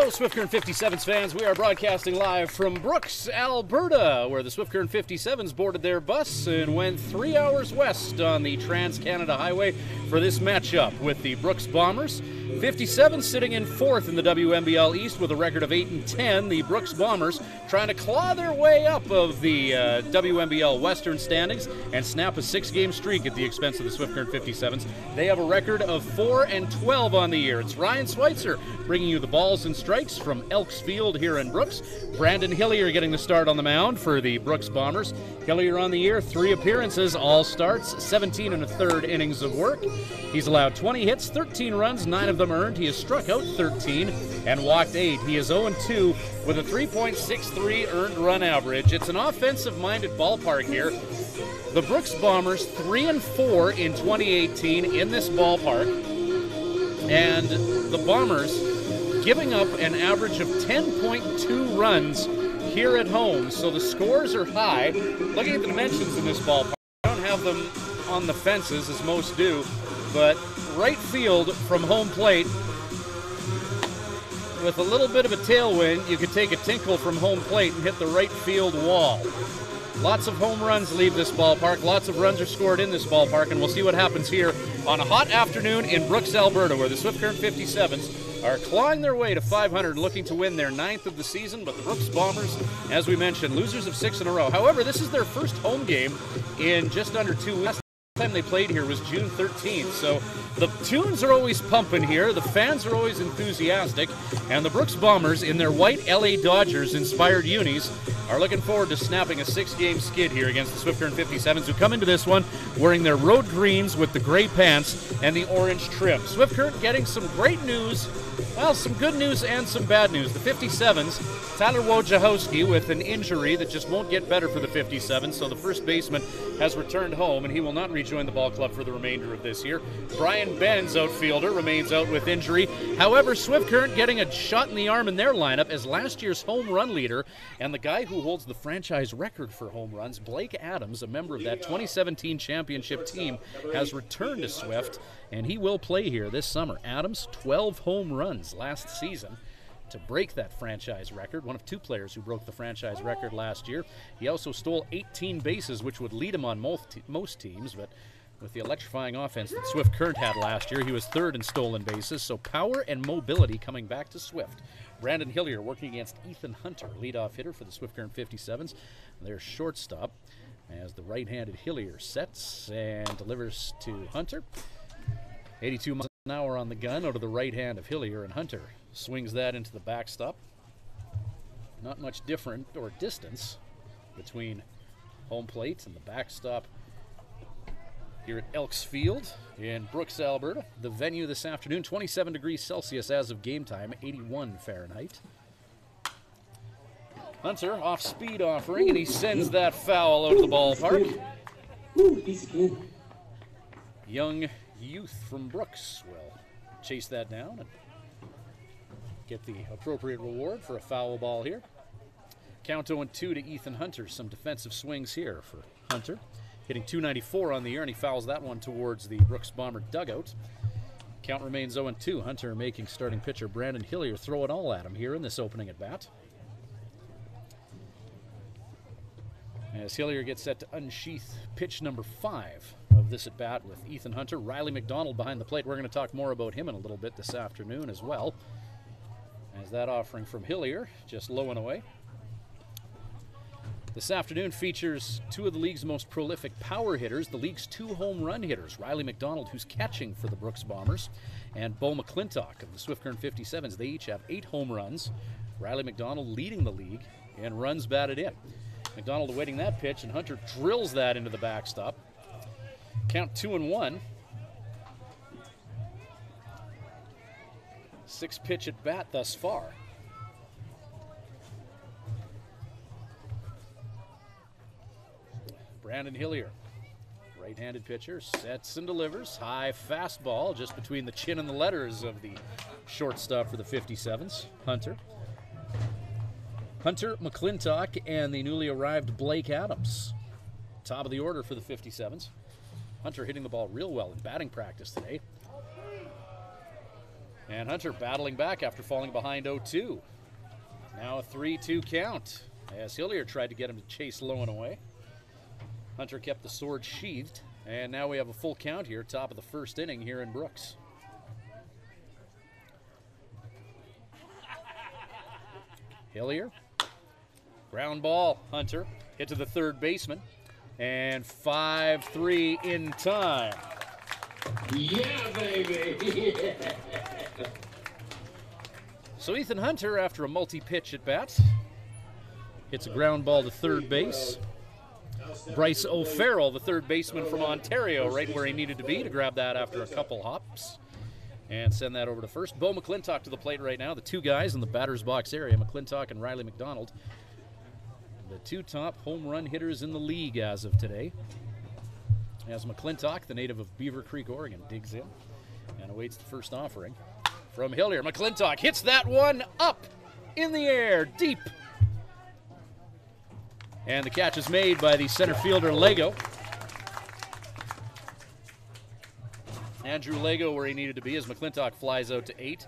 Hello, Swift Current 57's fans. We are broadcasting live from Brooks, Alberta, where the Swift Current 57's boarded their bus and went 3 hours west on the Trans-Canada Highway for this matchup with the Brooks Bombers. 57 sitting in fourth in the WNBL East with a record of 8-10. The Brooks Bombers trying to claw their way up of the WNBL Western standings and snap a 6-game streak at the expense of the Swift Current 57's. They have a record of 4-12 on the year. It's Ryan Schweitzer bringing you the balls and strikes from Elks Field here in Brooks. Brandon Hillier getting the start on the mound for the Brooks Bombers. Hillier on the year, 3 appearances, all starts, 17 1/3 innings of work. He's allowed 20 hits, 13 runs, 9 of them earned. He has struck out 13 and walked 8. He is 0-2 with a 3.63 earned run average. It's an offensive-minded ballpark here. The Brooks Bombers 3-4 in 2018 in this ballpark, and the Bombers giving up an average of 10.2 runs here at home. So the scores are high. Looking at the dimensions in this ballpark, I don't have them on the fences as most do, but right field from home plate, with a little bit of a tailwind, you could take a tinkle from home plate and hit the right field wall. Lots of home runs leave this ballpark. Lots of runs are scored in this ballpark, and we'll see what happens here on a hot afternoon in Brooks, Alberta, where the Swift Current 57's are clawing their way to 500, looking to win their 9th of the season. But the Brooks Bombers, as we mentioned, losers of 6 in a row. However, this is their first home game in just under 2 weeks. Last time they played here was June 13th, so the tunes are always pumping here, the fans are always enthusiastic, and the Brooks Bombers in their white LA Dodgers inspired unis are looking forward to snapping a 6-game skid here against the Swift Current 57's, who come into this one wearing their road greens with the gray pants and the orange trim. Swift Current getting some great news, well, some good news and some bad news. The 57's, Tyler Wojciechowski with an injury that just won't get better for the 57's, so the first baseman has returned home, and he will not rejoin the ball club for the remainder of this year. Brian Benz, outfielder, remains out with injury. However, Swift Current getting a shot in the arm in their lineup as last year's home run leader and the guy who holds the franchise record for home runs, Blake Adams, a member of that 2017 championship team, has returned to Swift, and he will play here this summer. Adams, 12 home runs last season to break that franchise record, one of 2 players who broke the franchise record last year. He also stole 18 bases, which would lead him on most teams, but with the electrifying offense that Swift Current had last year, he was 3rd in stolen bases, so power and mobility coming back to Swift. Brandon Hillier working against Ethan Hunter, leadoff hitter for the Swift Current 57's. Their shortstop, as the right-handed Hillier sets and delivers to Hunter. 82 miles an hour on the gun out of the right hand of Hillier, and Hunter swings that into the backstop. Not much different or distance between home plate and the backstop here at Elks Field in Brooks, Alberta. The venue this afternoon, 27 degrees Celsius as of game time, 81 Fahrenheit. Hunter off speed offering, and he sends that foul out of the ballpark. Young youth from Brooks will chase that down and get the appropriate reward for a foul ball here. Count 0-2 to Ethan Hunter. Some defensive swings here for Hunter. Hitting .294 on the year, and he fouls that one towards the Brooks Bomber dugout. Count remains 0-2. Hunter making starting pitcher Brandon Hillier throw it all at him here in this opening at bat. As Hillier gets set to unsheath pitch number 5 of this at bat with Ethan Hunter. Riley McDonald behind the plate. We're going to talk more about him in a little bit this afternoon as well, as that offering from Hillier just low and away. This afternoon features 2 of the league's most prolific power hitters, the league's 2 home run hitters, Riley McDonald, who's catching for the Brooks Bombers, and Bo McClintock of the Swift Current 57's. They each have 8 home runs. Riley McDonald leading the league in runs batted in. McDonald awaiting that pitch, and Hunter drills that into the backstop. Count 2-1. 6-pitch at bat thus far. Brandon Hillier, right-handed pitcher, sets and delivers. High fastball just between the chin and the letters of the shortstop for the 57's, Hunter. Hunter, McClintock, and the newly arrived Blake Adams. Top of the order for the 57's. Hunter hitting the ball real well in batting practice today. And Hunter battling back after falling behind 0-2. Now a 3-2 count as Hillier tried to get him to chase low and away. Hunter kept the sword sheathed, and now we have a full count here, top of the first inning here in Brooks. Hillier, ground ball, Hunter, hit to the third baseman, and 5-3 in time. Yeah, baby! Yeah. So Ethan Hunter, after a multi-pitch at bat, hits a ground ball to third base. Bryce O'Farrell, the third baseman from Ontario, right where he needed to be to grab that after a couple hops and send that over to first. Bo McClintock to the plate right now, the two guys in the batter's box area, McClintock and Riley McDonald. The two top home run hitters in the league as of today. As McClintock, the native of Beaver Creek, Oregon, digs in and awaits the first offering from Hillier. McClintock hits that one up in the air, deep. And the catch is made by the center fielder, Lego. Andrew Lego where he needed to be as McClintock flies out to 8.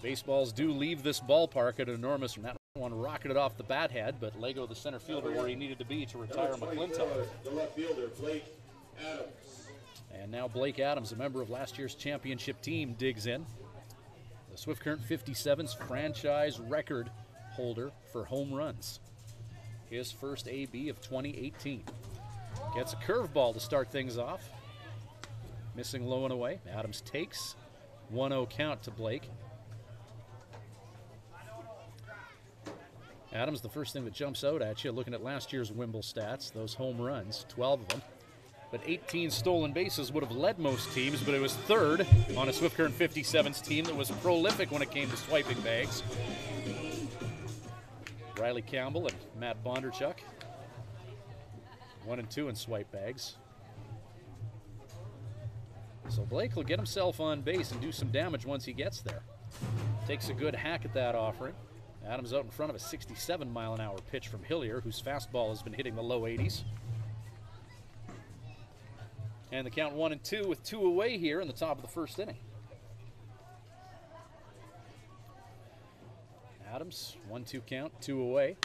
Baseballs do leave this ballpark at an enormous amount. One rocketed off the bat head, but Lego, the center fielder, where he needed to be to retire McClintock. The left fielder, Blake Adams. And now Blake Adams, a member of last year's championship team, digs in. The Swift Current 57's franchise record holder for home runs. His first AB of 2018. Gets a curveball to start things off. Missing low and away. Adams takes. 1-0 count to Blake. Adams, the first thing that jumps out at you, looking at last year's Wimble stats, those home runs, 12 of them. But 18 stolen bases would have led most teams, but it was third on a Swift Current 57's team that was prolific when it came to swiping bags. Riley Campbell and Matt Bondarchuk, 1 and 2 in swipe bags. So Blake will get himself on base and do some damage once he gets there. Takes a good hack at that offering. Adams out in front of a 67-mile-an-hour pitch from Hillier, whose fastball has been hitting the low 80s. And the count 1-2 with 2 away here in the top of the first inning. Adams, 1-2 count, 2 away.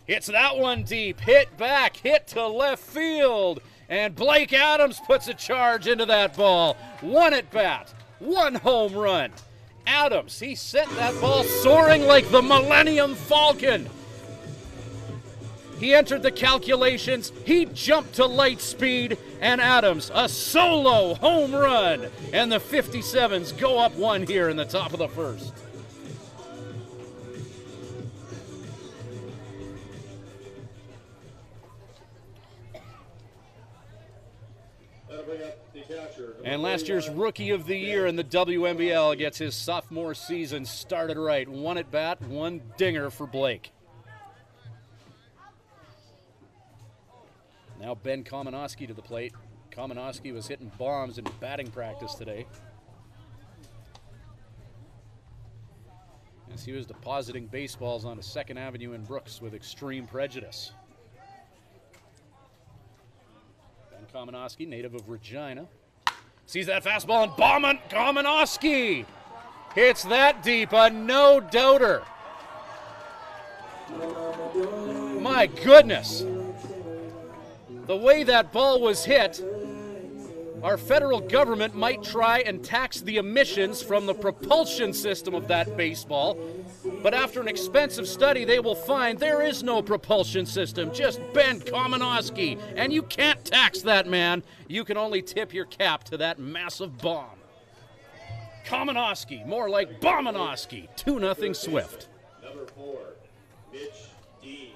Hits that one deep, hit back, hit to left field. And Blake Adams puts a charge into that ball. 1 at bat, 1 home run. Adams, he sent that ball soaring like the Millennium Falcon. He entered the calculations, he jumped to light speed, and Adams, a solo home run. And the 57's go up 1 here in the top of the first. And last year's Rookie of the Year in the WNBL gets his sophomore season started right. 1 at bat, 1 dinger for Blake. Now Ben Komanowski to the plate. Komanowski was hitting bombs in batting practice today, as he was depositing baseballs onto 2nd Avenue in Brooks with extreme prejudice. Ben Komanowski, native of Regina, sees that fastball and Komanowski hits that deep, a no-doubter. My goodness. The way that ball was hit, our federal government might try and tax the emissions from the propulsion system of that baseball, but after an expensive study, they will find there is no propulsion system, just Ben Komanowski, and you can't tax that man. You can only tip your cap to that massive bomb. Komanowski, more like Bomanowski, 2-0 Swift. Number 4, Mitch Dean.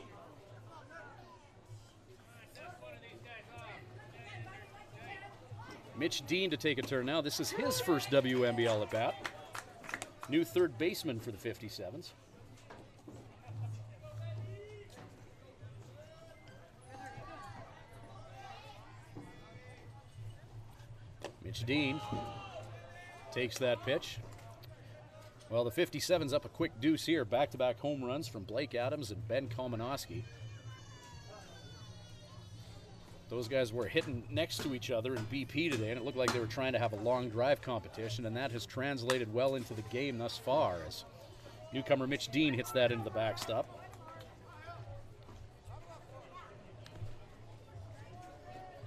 Mitch Dean to take a turn now. This is his first WNBL at bat. New third baseman for the 57's. Mitch Dean takes that pitch. Well, the 57's up a quick deuce here. Back-to-back home runs from Blake Adams and Ben Komanowski. Those guys were hitting next to each other in BP today, and it looked like they were trying to have a long drive competition, and that has translated well into the game thus far as newcomer Mitch Dean hits that into the backstop.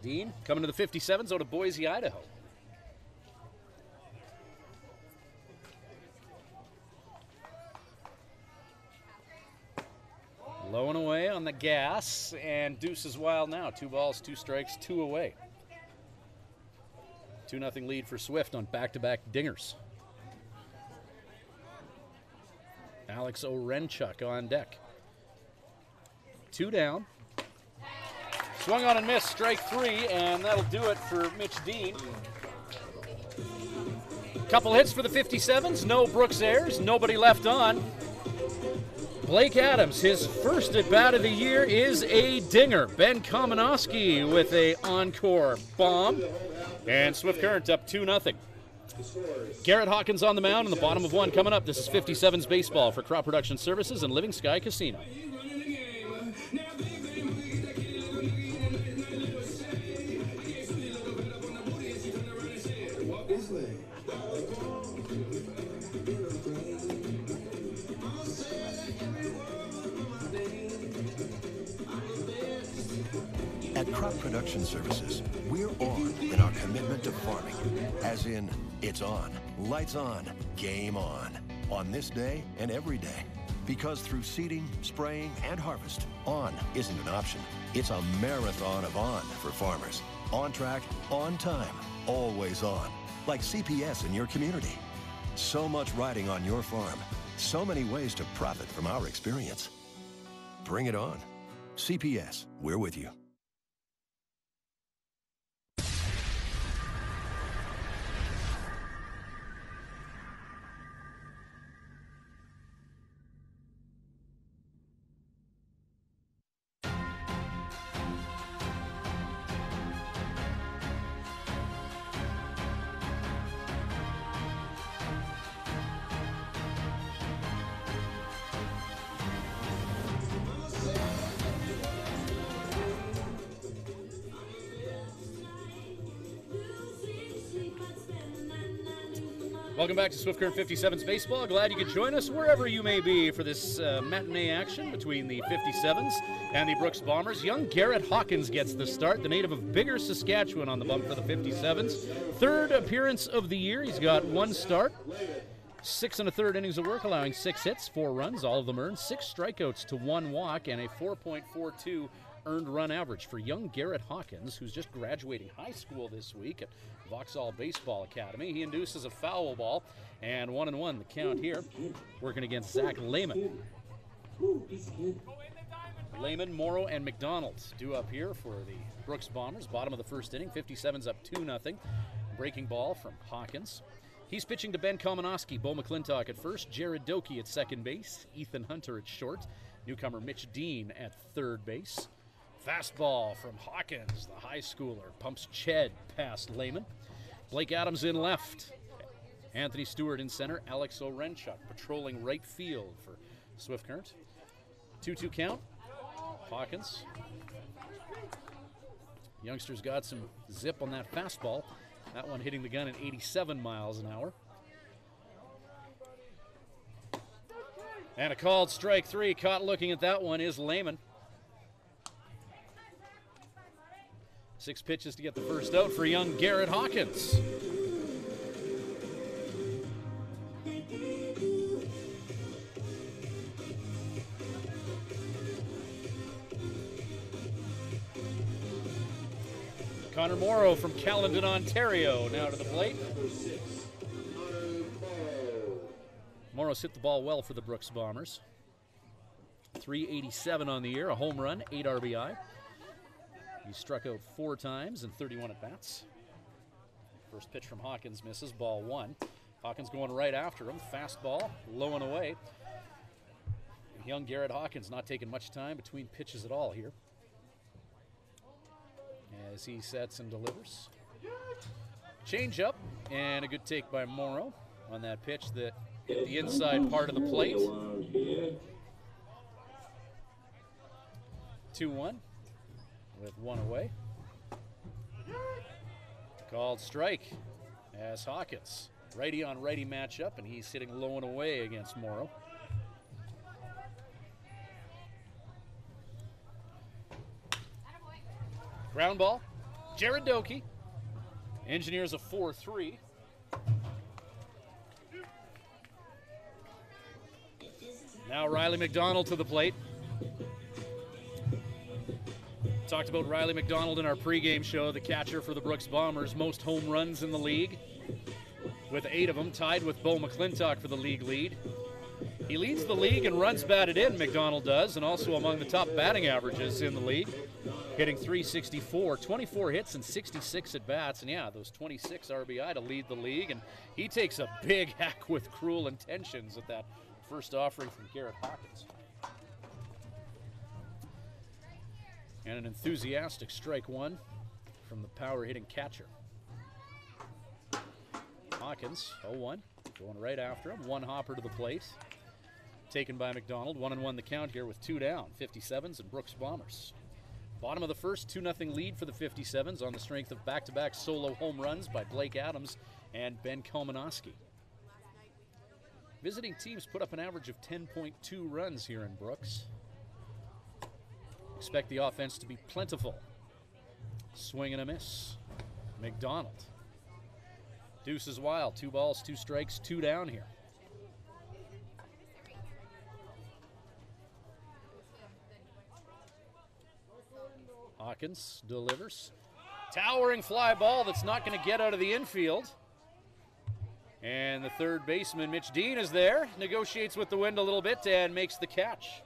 Dean coming to the 57s out of Boise, Idaho. Low and away on the gas, and deuces wild now. 2 balls, 2 strikes, 2 away. 2-0 lead for Swift on back-to-back dingers. Alex Orenchuk on deck. 2 down. Swung on and missed, strike 3, and that'll do it for Mitch Dean. Couple hits for the 57s, no Brooks errors, nobody left on. Blake Adams, his first at-bat of the year is a dinger. Ben Kamenowski with a encore bomb. And Swift Current up 2-0. Garrett Hawkins on the mound in the bottom of 1 coming up. This is 57's Baseball for Crop Production Services and Living Sky Casino. At Crop Production Services, we're on in our commitment to farming. As in, it's on, lights on, game on this day and every day. Because through seeding, spraying, and harvest, on isn't an option. It's a marathon of on for farmers. On track, on time, always on. Like CPS in your community. So much riding on your farm. So many ways to profit from our experience. Bring it on. CPS, we're with you. Welcome back to Swift Current 57's Baseball. Glad you could join us wherever you may be for this matinee action between the 57s and the Brooks Bombers. Young Garrett Hawkins gets the start, the native of Bigger, Saskatchewan on the bump for the 57s. 3rd appearance of the year. He's got 1 start, 6 1/3 innings of work, allowing 6 hits, 4 runs, all of them earned, 6 strikeouts to 1 walk, and a 4.42 earned run average for young Garrett Hawkins, who's just graduating high school this week at Vauxhall Baseball Academy. He induces a foul ball, and 1-1 the count here, working against Zach Lehman. Lehman, Morrow, and McDonald due up here for the Brooks Bombers. Bottom of the 1st inning, 57's up 2-0. Breaking ball from Hawkins. He's pitching to Ben Kamenowski, Bo McClintock at first, Jared Doki at 2nd base, Ethan Hunter at short, newcomer Mitch Dean at 3rd base. Fastball from Hawkins, the high schooler, pumps Ched past Lehman. Blake Adams in left. Anthony Stewart in center. Alex Orenchuk patrolling right field for Swift Current. 2-2 count. Hawkins. Youngsters got some zip on that fastball. That one hitting the gun at 87 miles an hour. And a called strike 3. Caught looking at that one is Lehman. 6 pitches to get the first out for young Garrett Hawkins. Connor Morrow from Caledon, Ontario, now to the plate. Morrow's hit the ball well for the Brooks Bombers. 387 on the year, a home run, 8 RBI. He struck out 4 times in 31 at-bats. First pitch from Hawkins misses, ball 1. Hawkins going right after him, fastball, low and away. Young Garrett Hawkins not taking much time between pitches at all here, as he sets and delivers. Change up, and a good take by Morrow on that pitch that hit the inside part of the plate. 2-1. With 1 away. Called strike as Hawkins. Righty on righty matchup, and he's hitting low and away against Morrow. Ground ball. Jared Doki. Engineers a 4-3. Now Riley McDonald to the plate. Talked about Riley McDonald in our pregame show, the catcher for the Brooks Bombers, most home runs in the league, with 8 of them, tied with Bo McClintock for the league lead. He leads the league in runs batted in, McDonald does, and also among the top batting averages in the league, hitting .364, 24 hits and 66 at-bats, and yeah, those 26 RBI to lead the league, and he takes a big hack with Cruel Intentions at that first offering from Garrett Hawkins. And an enthusiastic strike one from the power-hitting catcher. Hawkins, 0-1, going right after him. One hopper to the plate. Taken by McDonald. 1-1 the count here with 2 down. 57's and Brooks Bombers. Bottom of the first, 2-0 lead for the 57's on the strength of back-to-back solo home runs by Blake Adams and Ben Komanowski. Visiting teams put up an average of 10.2 runs here in Brooks. Expect the offense to be plentiful. Swing and a miss. McDonald. Deuce is wild. 2 balls, 2 strikes, 2 down here. Hawkins delivers. Towering fly ball that's not going to get out of the infield. And the third baseman, Mitch Dean, is there. Negotiates with the wind a little bit and makes the catch.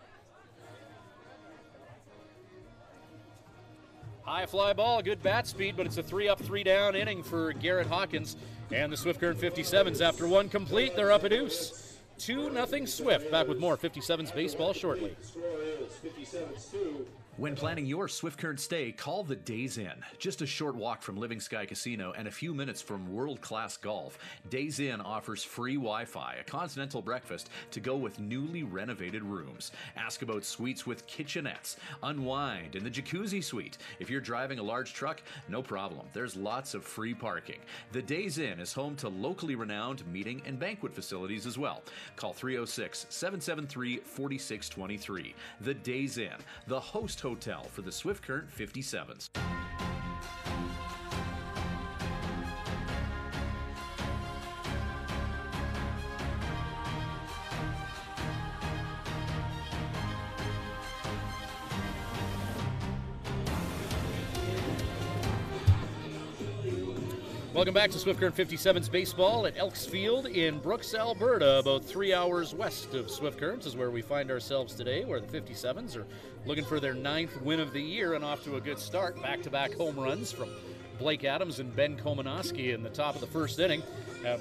High fly ball, good bat speed, but it's a 3-up, 3-down inning for Garrett Hawkins. And the Swift Current 57's, after one complete, they're up a deuce. 2-0 Swift. Back with more 57's baseball shortly. Score is 57's 2. When planning your Swift Current stay, call the Days Inn. Just a short walk from Living Sky Casino and a few minutes from world-class golf, Days Inn offers free Wi-Fi, a continental breakfast to go with newly renovated rooms. Ask about suites with kitchenettes, unwind in the jacuzzi suite. If you're driving a large truck, no problem. There's lots of free parking. The Days Inn is home to locally renowned meeting and banquet facilities as well. Call 306-773-4623. The Days Inn, the host hotel for the Swift Current 57's. Welcome back to Swift Current 57's baseball at Elks Field in Brooks, Alberta. About 3 hours west of Swift Current is where we find ourselves today, where the 57's are looking for their 9th win of the year and off to a good start. Back-to-back home runs from Blake Adams and Ben Komanowski in the top of the first inning.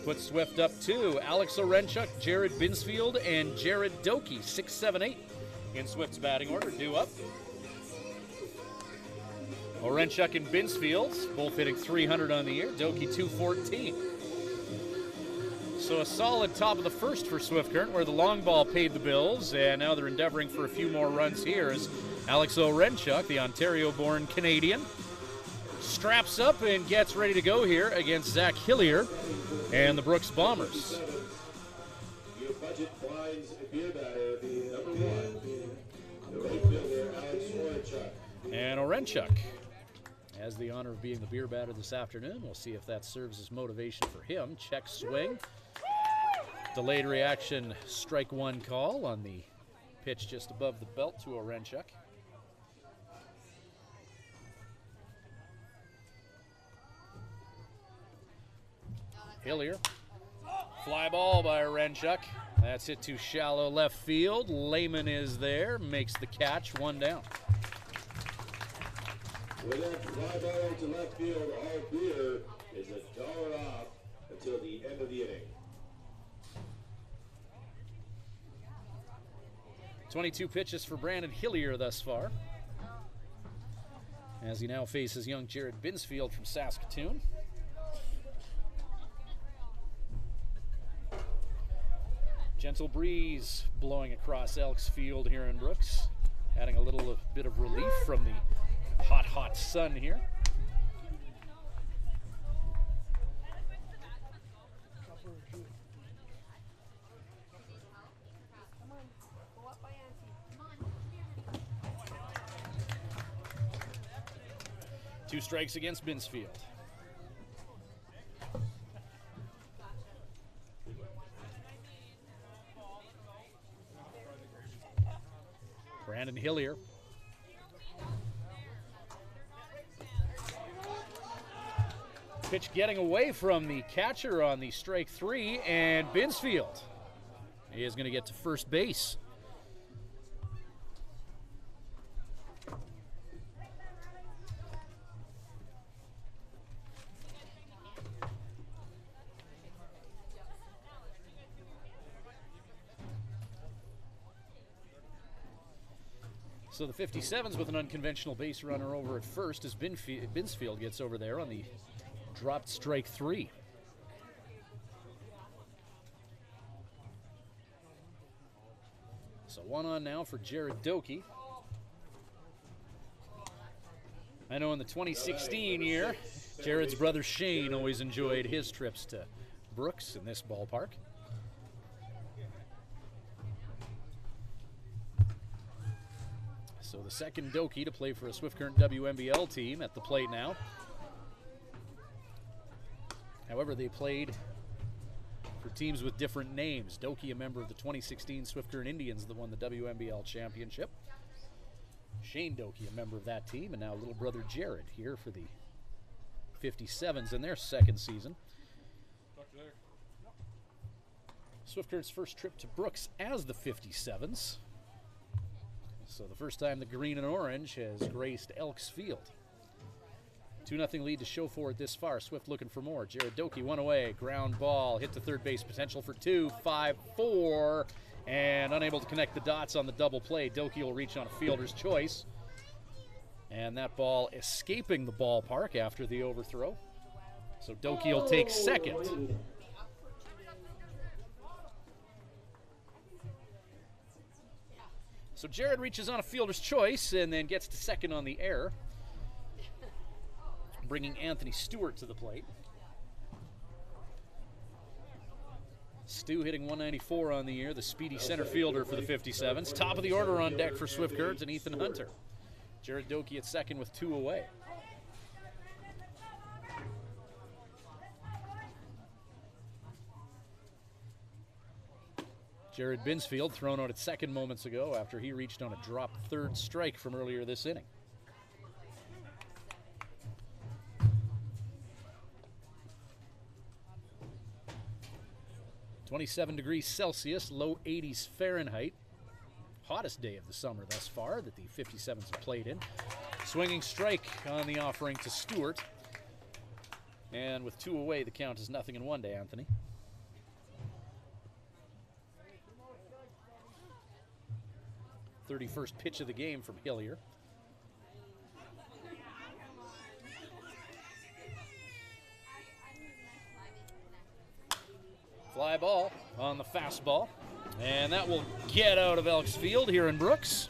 Put Swift up 2. Alex Orenchuk, Jared Binsfield, and Jared Doki, 6, 7, 8 in Swift's batting order, due up. Orenchuk and Binsfield, both hitting 300 on the year. Doki 214. So a solid top of the first for Swift Current, where the long ball paid the bills, and now they're endeavoring for a few more runs here as Alex Orenchuk, the Ontario-born Canadian, straps up and gets ready to go here against Zach Hillier and the Brooks Bombers. Your budget finds beer batter, the number 1. The right fielder, Alex Orenchuk. And Orenchuk has the honor of being the beer batter this afternoon. We'll see if that serves as motivation for him. Check swing. Delayed reaction, strike one call on the pitch just above the belt to Orenchuk. Hillier. Fly ball by Orenchuk. That's hit to shallow left field. Lehman is there, makes the catch, 1 down. With that fly ball to left field, all beer is $1 off until the end of the inning. 22 pitches for Brandon Hillier thus far, as he now faces young Jared Binsfield from Saskatchewan. Gentle breeze blowing across Elks Field here in Brooks, adding a little bit of relief from the hot sun here. 2 strikes against Binsfield. Brandon Hillier. Pitch getting away from the catcher on the strike 3, and Binsfield is going to get to first base. So the 57's with an unconventional base runner over at first as Binsfield gets over there on the dropped strike 3. So 1 on now for Jared Doki. I know in the 2016 year, Jared's brother Shane always enjoyed his trips to Brooks in this ballpark. So the second Doki to play for a Swift Current WNBL team at the plate now. However, they played for teams with different names. Doki, a member of the 2016 Swift Current Indians that won the WNBL championship. Shane Doki, a member of that team, and now little brother Jared here for the 57's in their second season. Swift Current's first trip to Brooks as the 57's. So the first time the green and orange has graced Elks Field. 2-0 lead to show for it this far. Swift looking for more. Jared Doki, 1 away. Ground ball. Hit to third base. Potential for 2, 5, 4. And unable to connect the dots on the double play. Doki will reach on a fielder's choice. And that ball escaping the ballpark after the overthrow. So Doki will take second. So Jared reaches on a fielder's choice and then gets to second on the error, bringing Anthony Stewart to the plate. Stu hitting 194 on the year, the speedy center fielder for the 57's. Top of the order on deck for Swift Current and Ethan Hunter. Jared Doki at second with 2 away. Jared Binsfield thrown out at second moments ago after he reached on a dropped third strike from earlier this inning. (27 degrees Celsius, low 80s Fahrenheit. Hottest day of the summer thus far that the 57's have played in. Swinging strike on the offering to Stewart. And with 2 away, the count is 0-1 to Anthony. (31st pitch of the game from Hillier. Fly ball on the fastball, and that will get out of Elks Field here in Brooks.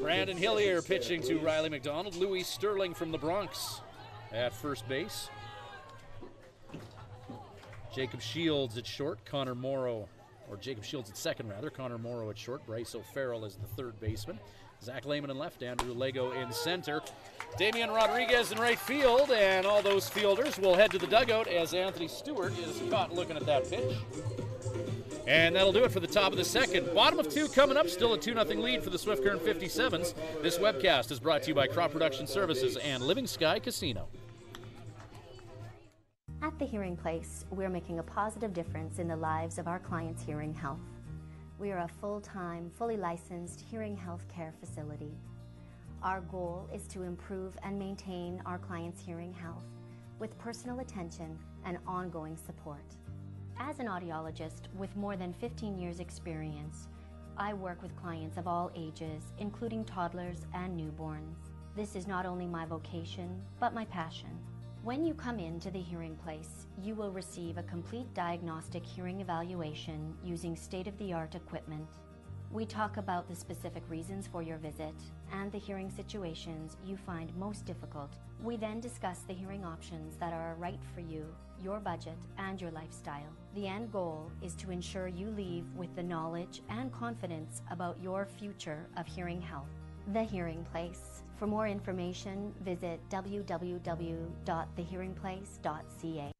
Brandon Hillier pitching to Riley McDonald. Louis Sterling from the Bronx at first base. Jacob Shields at short. Connor Morrow, or Jacob Shields at second rather. Connor Morrow at short. Bryce O'Farrell is the third baseman. Zach Lehman in left. Andrew Lego in center. Damian Rodriguez in right field, and all those fielders will head to the dugout as Anthony Stewart is caught looking at that pitch. And that'll do it for the top of the second. Bottom of 2 coming up, still a 2-0 lead for the Swift Current 57's. This webcast is brought to you by Crop Production Services and Living Sky Casino. At the Hearing Place, we're making a positive difference in the lives of our clients' hearing health. We are a full-time, fully licensed hearing health care facility. Our goal is to improve and maintain our clients' hearing health with personal attention and ongoing support. As an audiologist with more than 15 years' experience, I work with clients of all ages, including toddlers and newborns. This is not only my vocation, but my passion. When you come into the Hearing Place, you will receive a complete diagnostic hearing evaluation using state-of-the-art equipment. We talk about the specific reasons for your visit and the hearing situations you find most difficult. We then discuss the hearing options that are right for you, your budget, and your lifestyle. The end goal is to ensure you leave with the knowledge and confidence about your future of hearing health. The Hearing Place. For more information, visit www.thehearingplace.ca.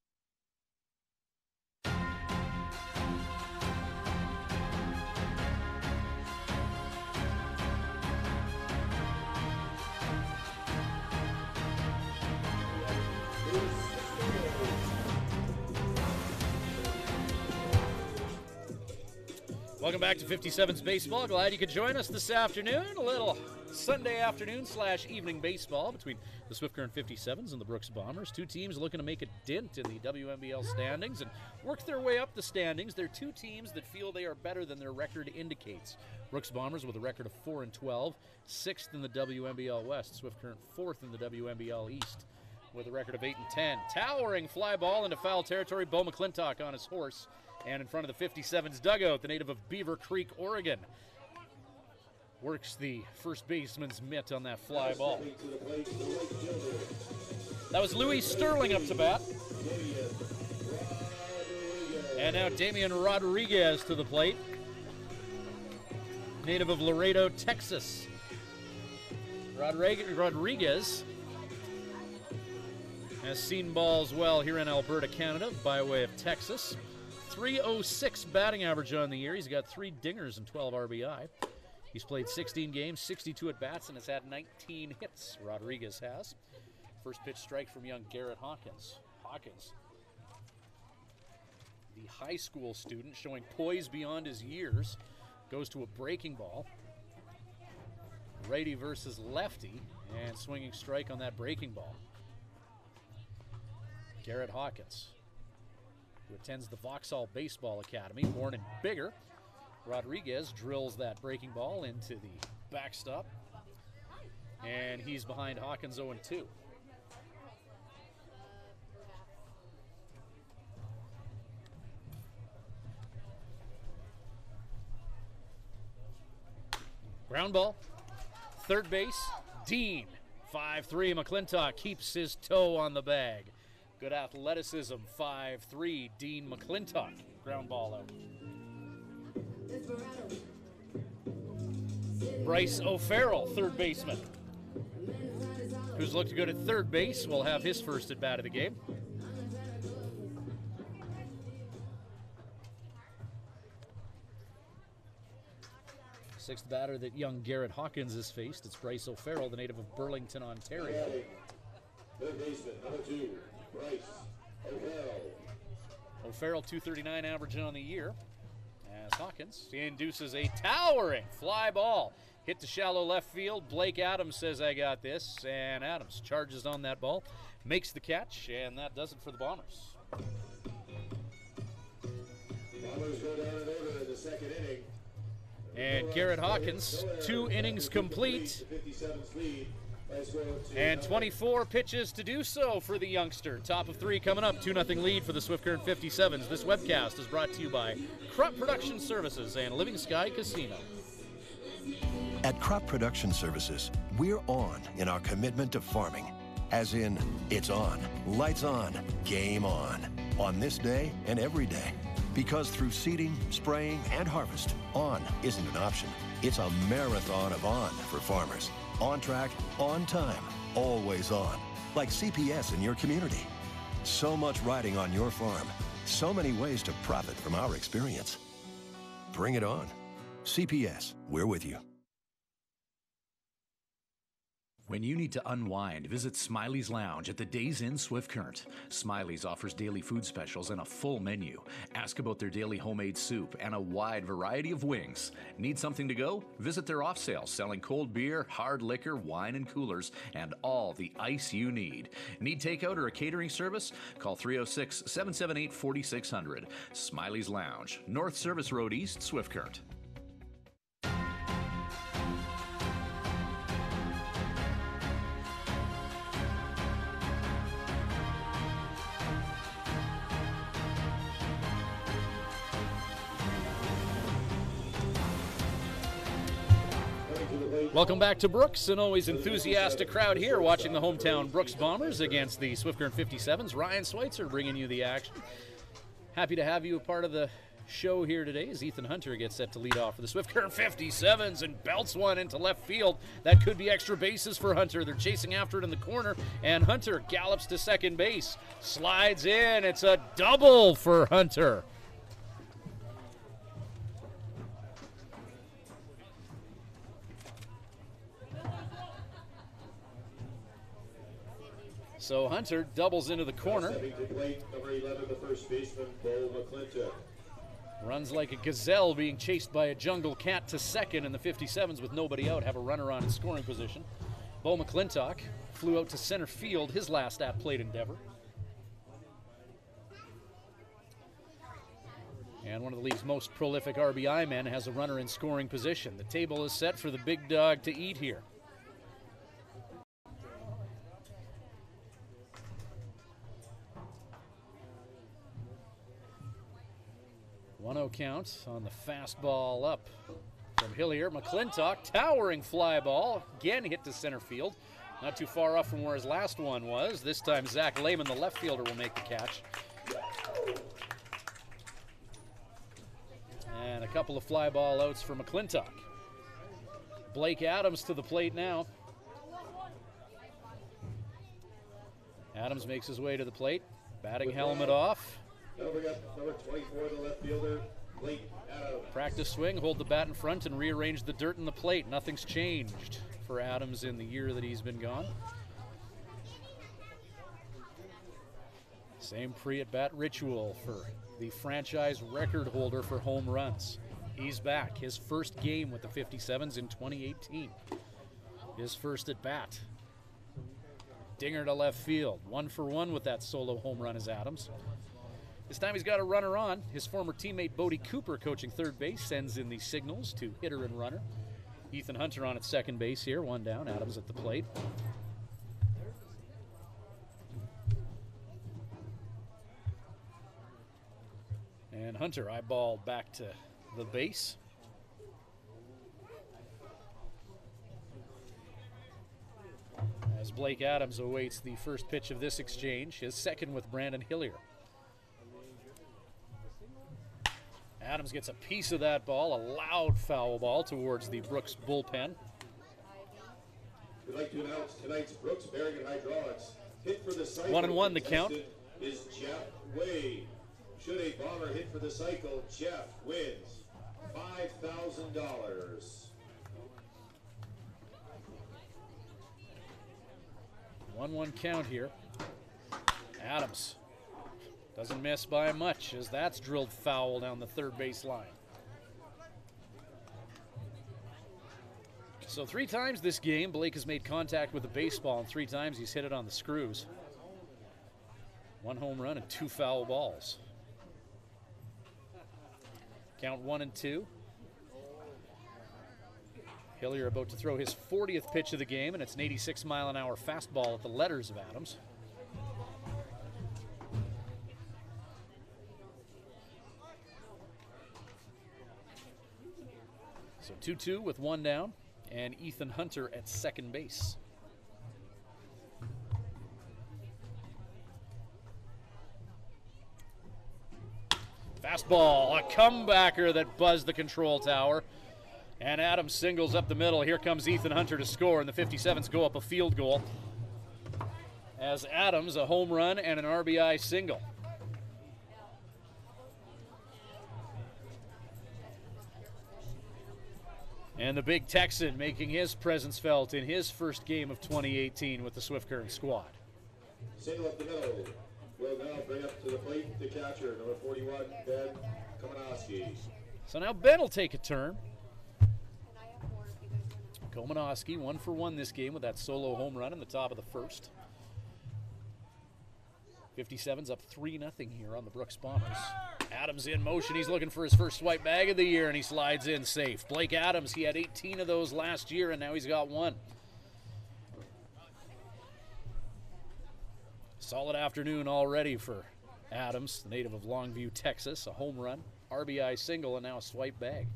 Welcome back to 57's Baseball. Glad you could join us this afternoon. A little Sunday afternoon / evening baseball between the Swift Current 57's and the Brooks Bombers. Two teams looking to make a dent in the WNBL standings and work their way up the standings. They're two teams that feel they are better than their record indicates. Brooks Bombers with a record of 4-12, 6th in the WNBL West. Swift Current 4th in the WNBL East with a record of 8-10. Towering fly ball into foul territory. Bo McClintock on his horse. And in front of the 57's dugout, the native of Beaver Creek, Oregon, works the first baseman's mitt on that fly ball. That was Louis Sterling up to bat. And now Damian Rodriguez to the plate, native of Laredo, Texas. Rodriguez has seen balls well here in Alberta, Canada, by way of Texas. 306 batting average on the year. He's got 3 dingers and 12 RBI. He's played 16 games, 62 at-bats, and has had 19 hits, Rodriguez has. First pitch strike from young Garrett Hawkins. Hawkins, the high school student showing poise beyond his years, goes to a breaking ball. Righty versus lefty, and swinging strike on that breaking ball. Garrett Hawkins, who attends the Vauxhall Baseball Academy, born in Bigger. Rodriguez drills that breaking ball into the backstop, and he's behind Hawkins 0-2. Ground ball, third base, Dean, 5-3. McClintock keeps his toe on the bag. Good athleticism, 5-3, Dean McClintock. Ground ball out. Bryce O'Farrell, third baseman, who's looked good at third base, will have his first at bat of the game. Sixth batter that young Garrett Hawkins has faced, it's Bryce O'Farrell, the native of Burlington, Ontario. Third baseman, number 2, Bryce O'Farrell. O'Farrell, 239 average on the year, as Hawkins induces a towering fly ball. Hit to shallow left field. Blake Adams says, "I got this," and Adams charges on that ball, makes the catch, and that does it for the Bombers. Bombers go down in order in the second inning. And Garrett Hawkins, 2 innings complete, and 24 pitches to do so for the youngster. Top of 3 coming up, 2-0 lead for the Swift Current 57's. This webcast is brought to you by Crop Production Services and Living Sky Casino. At Crop Production Services, we're on in our commitment to farming. As in, it's on, lights on, game on this day and every day. Because through seeding, spraying, and harvest, on isn't an option. It's a marathon of on for farmers. On track, on time, always on. Like CPS in your community. So much riding on your farm. So many ways to profit from our experience. Bring it on. CPS, we're with you. When you need to unwind, visit Smiley's Lounge at the Days Inn Swift Current. Smiley's offers daily food specials and a full menu. Ask about their daily homemade soup and a wide variety of wings. Need something to go? Visit their off sale selling cold beer, hard liquor, wine and coolers, and all the ice you need. Need takeout or a catering service? Call 306-778-4600. Smiley's Lounge, North Service Road East, Swift Current. Welcome back to Brooks, an always enthusiastic crowd here watching the hometown Brooks Bombers against the Swift Current 57's. Ryan Schweitzer bringing you the action. Happy to have you a part of the show here today as Ethan Hunter gets set to lead off for the Swift Current 57's and belts one into left field. That could be extra bases for Hunter. They're chasing after it in the corner, and Hunter gallops to second base. Slides in. It's a double for Hunter. So Hunter doubles into the corner. Stepping to plate, number 11, the first baseman, Bo McClintock. Runs like a gazelle being chased by a jungle cat to second, and the 57's with nobody out have a runner on in scoring position. Bo McClintock flew out to center field, his last at-plate endeavor. And one of the league's most prolific RBI men has a runner in scoring position. The table is set for the big dog to eat here. One-0 count on the fastball up from Hillier. McClintock, towering fly ball, again hit to center field. Not too far off from where his last one was. This time Zach Lehman, the left fielder, will make the catch. And a couple of fly ball outs for McClintock. Blake Adams to the plate now. Adams makes his way to the plate. Batting helmet off. Now we got number 24, the left fielder, Blake Adams. Practice swing, hold the bat in front and rearrange the dirt in the plate. Nothing's changed for Adams in the year that he's been gone. Same pre-at-bat ritual for the franchise record holder for home runs. He's back. His first game with the 57's in 2018. His first at-bat. Dinger to left field. 1 for 1 with that solo home run is Adams. This time he's got a runner on. His former teammate Bodie Cooper, coaching third base, sends in the signals to hitter and runner. Ethan Hunter on at second base here, 1 down. Adams at the plate. And Hunter eyeballed back to the base. As Blake Adams awaits the first pitch of this exchange, his second with Brandon Hillier. Adams gets a piece of that ball, a loud foul ball towards the Brooks bullpen. We'd like to announce tonight's Brooks Bearing and Hydraulics hit for the cycle. 1-1 the count. Is Jeff Wade. Should a bomber hit for the cycle, Jeff wins $5,000. 1-1 count here. Adams doesn't miss by much as that's drilled foul down the third base line. So 3 times this game, Blake has made contact with the baseball, and 3 times he's hit it on the screws. 1 home run and 2 foul balls. Count 1-2. Hillier about to throw his 40th pitch of the game, and it's an 86-mile-an-hour fastball at the letters of Adams. So 2-2 with 1 down, and Ethan Hunter at second base. Fastball, a comebacker that buzzed the control tower. And Adams singles up the middle. Here comes Ethan Hunter to score, and the 57's go up a field goal. As Adams, a home run and an RBI single. And the big Texan making his presence felt in his first game of 2018 with the Swift Current squad. Single up the middle. Will now bring up to the plate the catcher, number 41, Ben Komanowski. So now Ben will take a turn. Komanowski 1 for 1 this game with that solo home run in the top of the first. 57's up 3-0 here on the Brooks Bombers. Adams in motion. He's looking for his first swipe bag of the year, and he slides in safe. Blake Adams, he had 18 of those last year, and now he's got 1. Solid afternoon already for Adams, the native of Longview, Texas. A home run, RBI single, and now a swipe bag.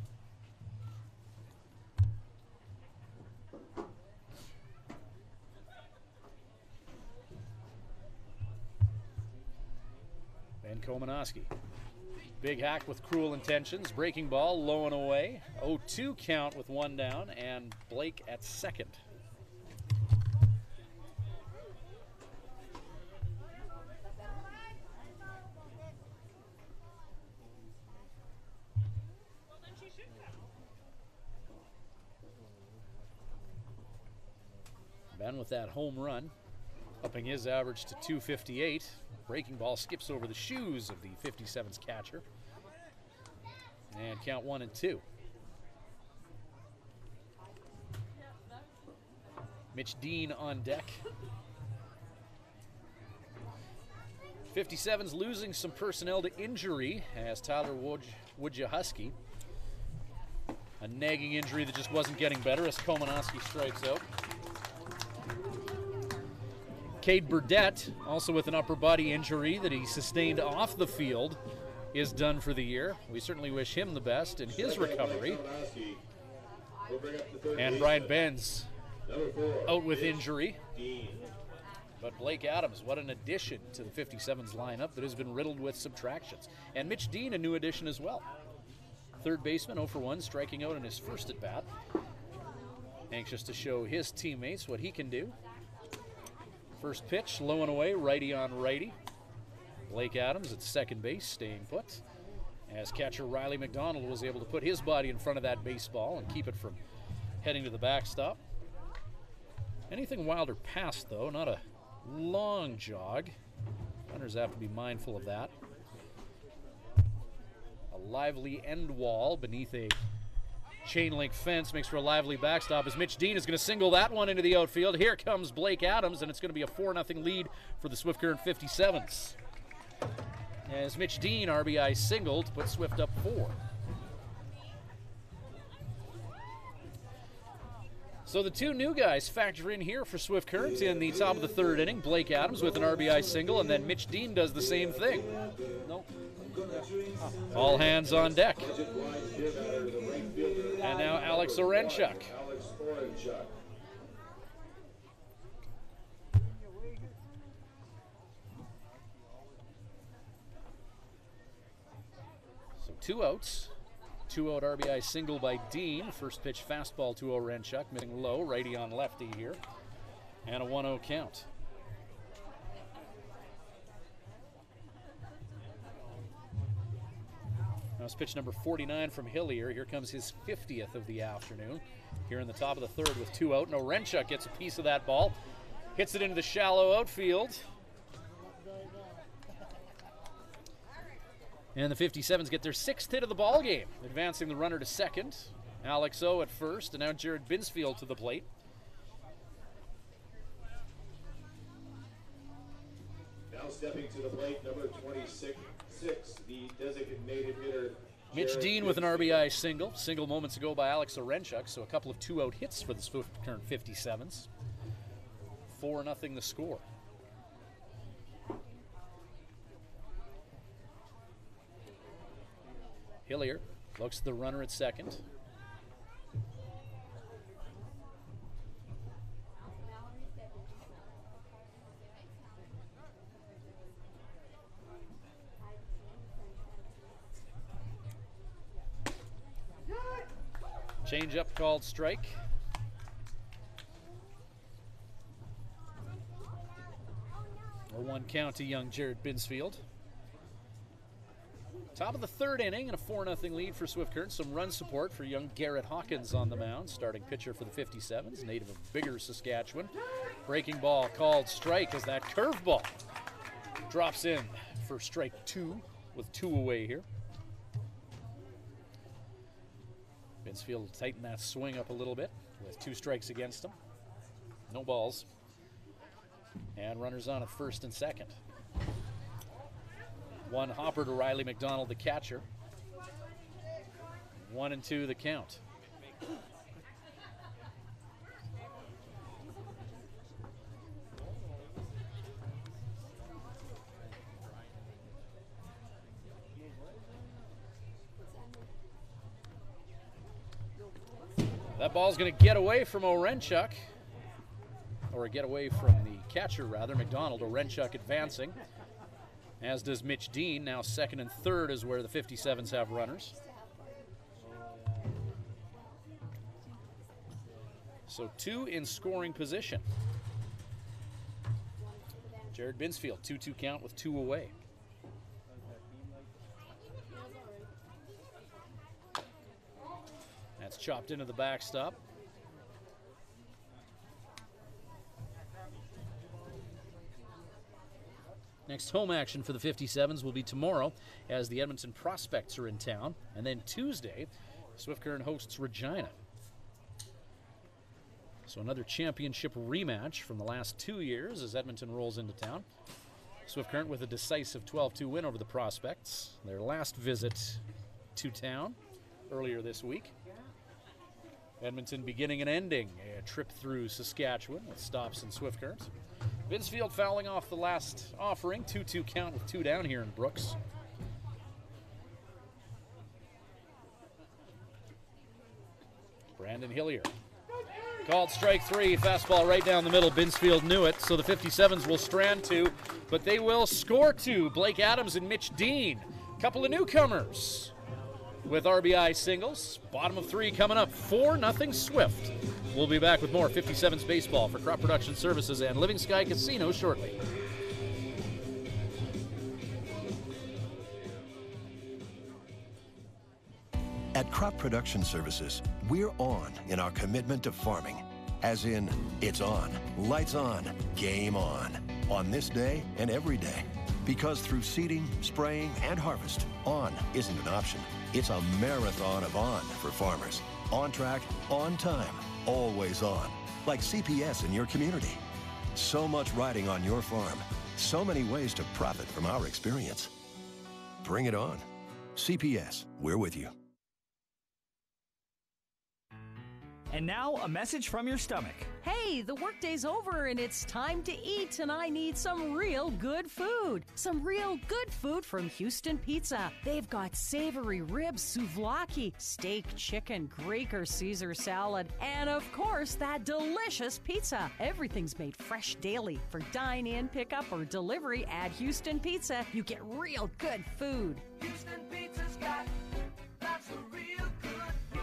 Ben Komanowski Big hack with cruel intentions. Breaking ball, low and away. 0-2 count with one down, and Blake at second. Ben with that home run, upping his average to 258. Breaking ball skips over the shoes of the 57's catcher. And count 1-2. Mitch Dean on deck. 57's losing some personnel to injury as Tyler Wojciechowski. A nagging injury that just wasn't getting better as Komanowski strikes out. Cade Burdett, also with an upper body injury that he sustained off the field, is done for the year. We certainly wish him the best in his recovery. And Brian Benz out with injury. But Blake Adams, what an addition to the 57's lineup that has been riddled with subtractions. And Mitch Dean, a new addition as well. Third baseman, 0 for 1, striking out in his first at-bat. Anxious to show his teammates what he can do. First pitch, low and away, righty on righty. Blake Adams at second base, staying put. As catcher Riley McDonald was able to put his body in front of that baseball and keep it from heading to the backstop. Anything wild or past, though, not a long jog. Runners have to be mindful of that. A lively end wall beneath a chain link fence makes for a lively backstop as Mitch Dean is going to single that one into the outfield. Here comes Blake Adams, and it's going to be a 4-0 lead for the Swift Current 57's. As Mitch Dean RBI singled to put Swift up 4. So the two new guys factor in here for Swift Current in the top of the third inning. Blake Adams with an RBI single, and then Mitch Dean does the same thing. Nope. All hands on deck. And now Alex Orenchuk. So 2 outs. 2-out RBI single by Dean. First pitch fastball to Orenchuk, missing low, righty on lefty here. And a 1-0 count. Now it's pitch number 49 from Hillier. Here comes his 50th of the afternoon. Here in the top of the third with 2 out. And Orenchuk gets a piece of that ball. Hits it into the shallow outfield. And the 57's get their 6th hit of the ball game, advancing the runner to second. Alex O at first, and now Jared Binsfield to the plate. Now stepping to the plate, number 26, the designated hitter. Mitch Dean with an RBI single. Single moments ago by Alex Orenchuk, so a couple of 2-out hits for the Swift Current 57's. 4-0 the score. Hillier looks at the runner at second. Change up called strike. A 1 count to young Jared Binsfield. Top of the third inning and a 4-0 lead for Swift Current. Some run support for young Garrett Hawkins on the mound, starting pitcher for the 57's, native of Bigger, Saskatchewan. Breaking ball called strike as that curveball drops in for strike 2 with 2 away here. Binsfield will tighten that swing up a little bit with 2 strikes against him. No balls. And runners on at first and second. 1 hopper to Riley McDonald, the catcher. 1-2 the count. That ball's going to get away from Orenchuk, or get away from the catcher rather, McDonald. Orenchuk advancing. as does Mitch Dean. Now second and third is where the 57's have runners. So 2 in scoring position. Jared Binsfield, 2-2 count with 2 away. That's chopped into the backstop. Next home action for the 57's will be tomorrow as the Edmonton Prospects are in town. And then Tuesday, Swift Current hosts Regina. So another championship rematch from the last 2 years as Edmonton rolls into town. Swift Current with a decisive 12-2 win over the Prospects. Their last visit to town earlier this week. Edmonton beginning and ending a trip through Saskatchewan with stops in Swift Current. Binsfield fouling off the last offering. 2-2 count with 2 down here in Brooks. Brandon Hillier. Called strike 3. Fastball right down the middle. Binsfield knew it, so the 57's will strand 2, but they will score 2. Blake Adams and Mitch Dean. Couple of newcomers with RBI singles. Bottom of 3 coming up. 4-0 Swift. We'll be back with more 57's baseball for Crop Production Services and Living Sky Casino shortly. At Crop Production Services, we're on in our commitment to farming. As in, it's on, lights on, game on this day and every day. Because through seeding, spraying, and harvest, on isn't an option. It's a marathon of on for farmers. On track, on time, always on. Like CPS in your community. So much riding on your farm. So many ways to profit from our experience. Bring it on. CPS, we're with you. And now, a message from your stomach. Hey, the workday's over and it's time to eat, and I need some real good food. Some real good food from Houston Pizza. They've got savory ribs, souvlaki, steak, chicken, Greek or Caesar salad, and of course, that delicious pizza. Everything's made fresh daily. For dine-in, pickup, or delivery at Houston Pizza, you get real good food. Houston Pizza's got lots of real good food.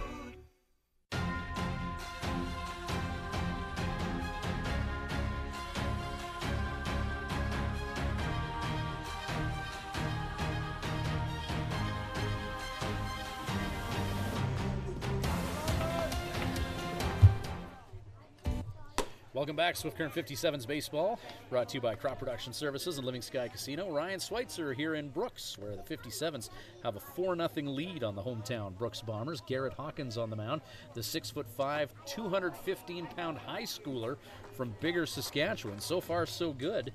Welcome back, Swift Current 57's baseball, brought to you by Crop Production Services and Living Sky Casino. Ryan Schweitzer here in Brooks, where the 57's have a 4-0 lead on the hometown Brooks Bombers. Garrett Hawkins on the mound, the 6'5", 215-pound high schooler from Bigger, Saskatchewan. So far, so good,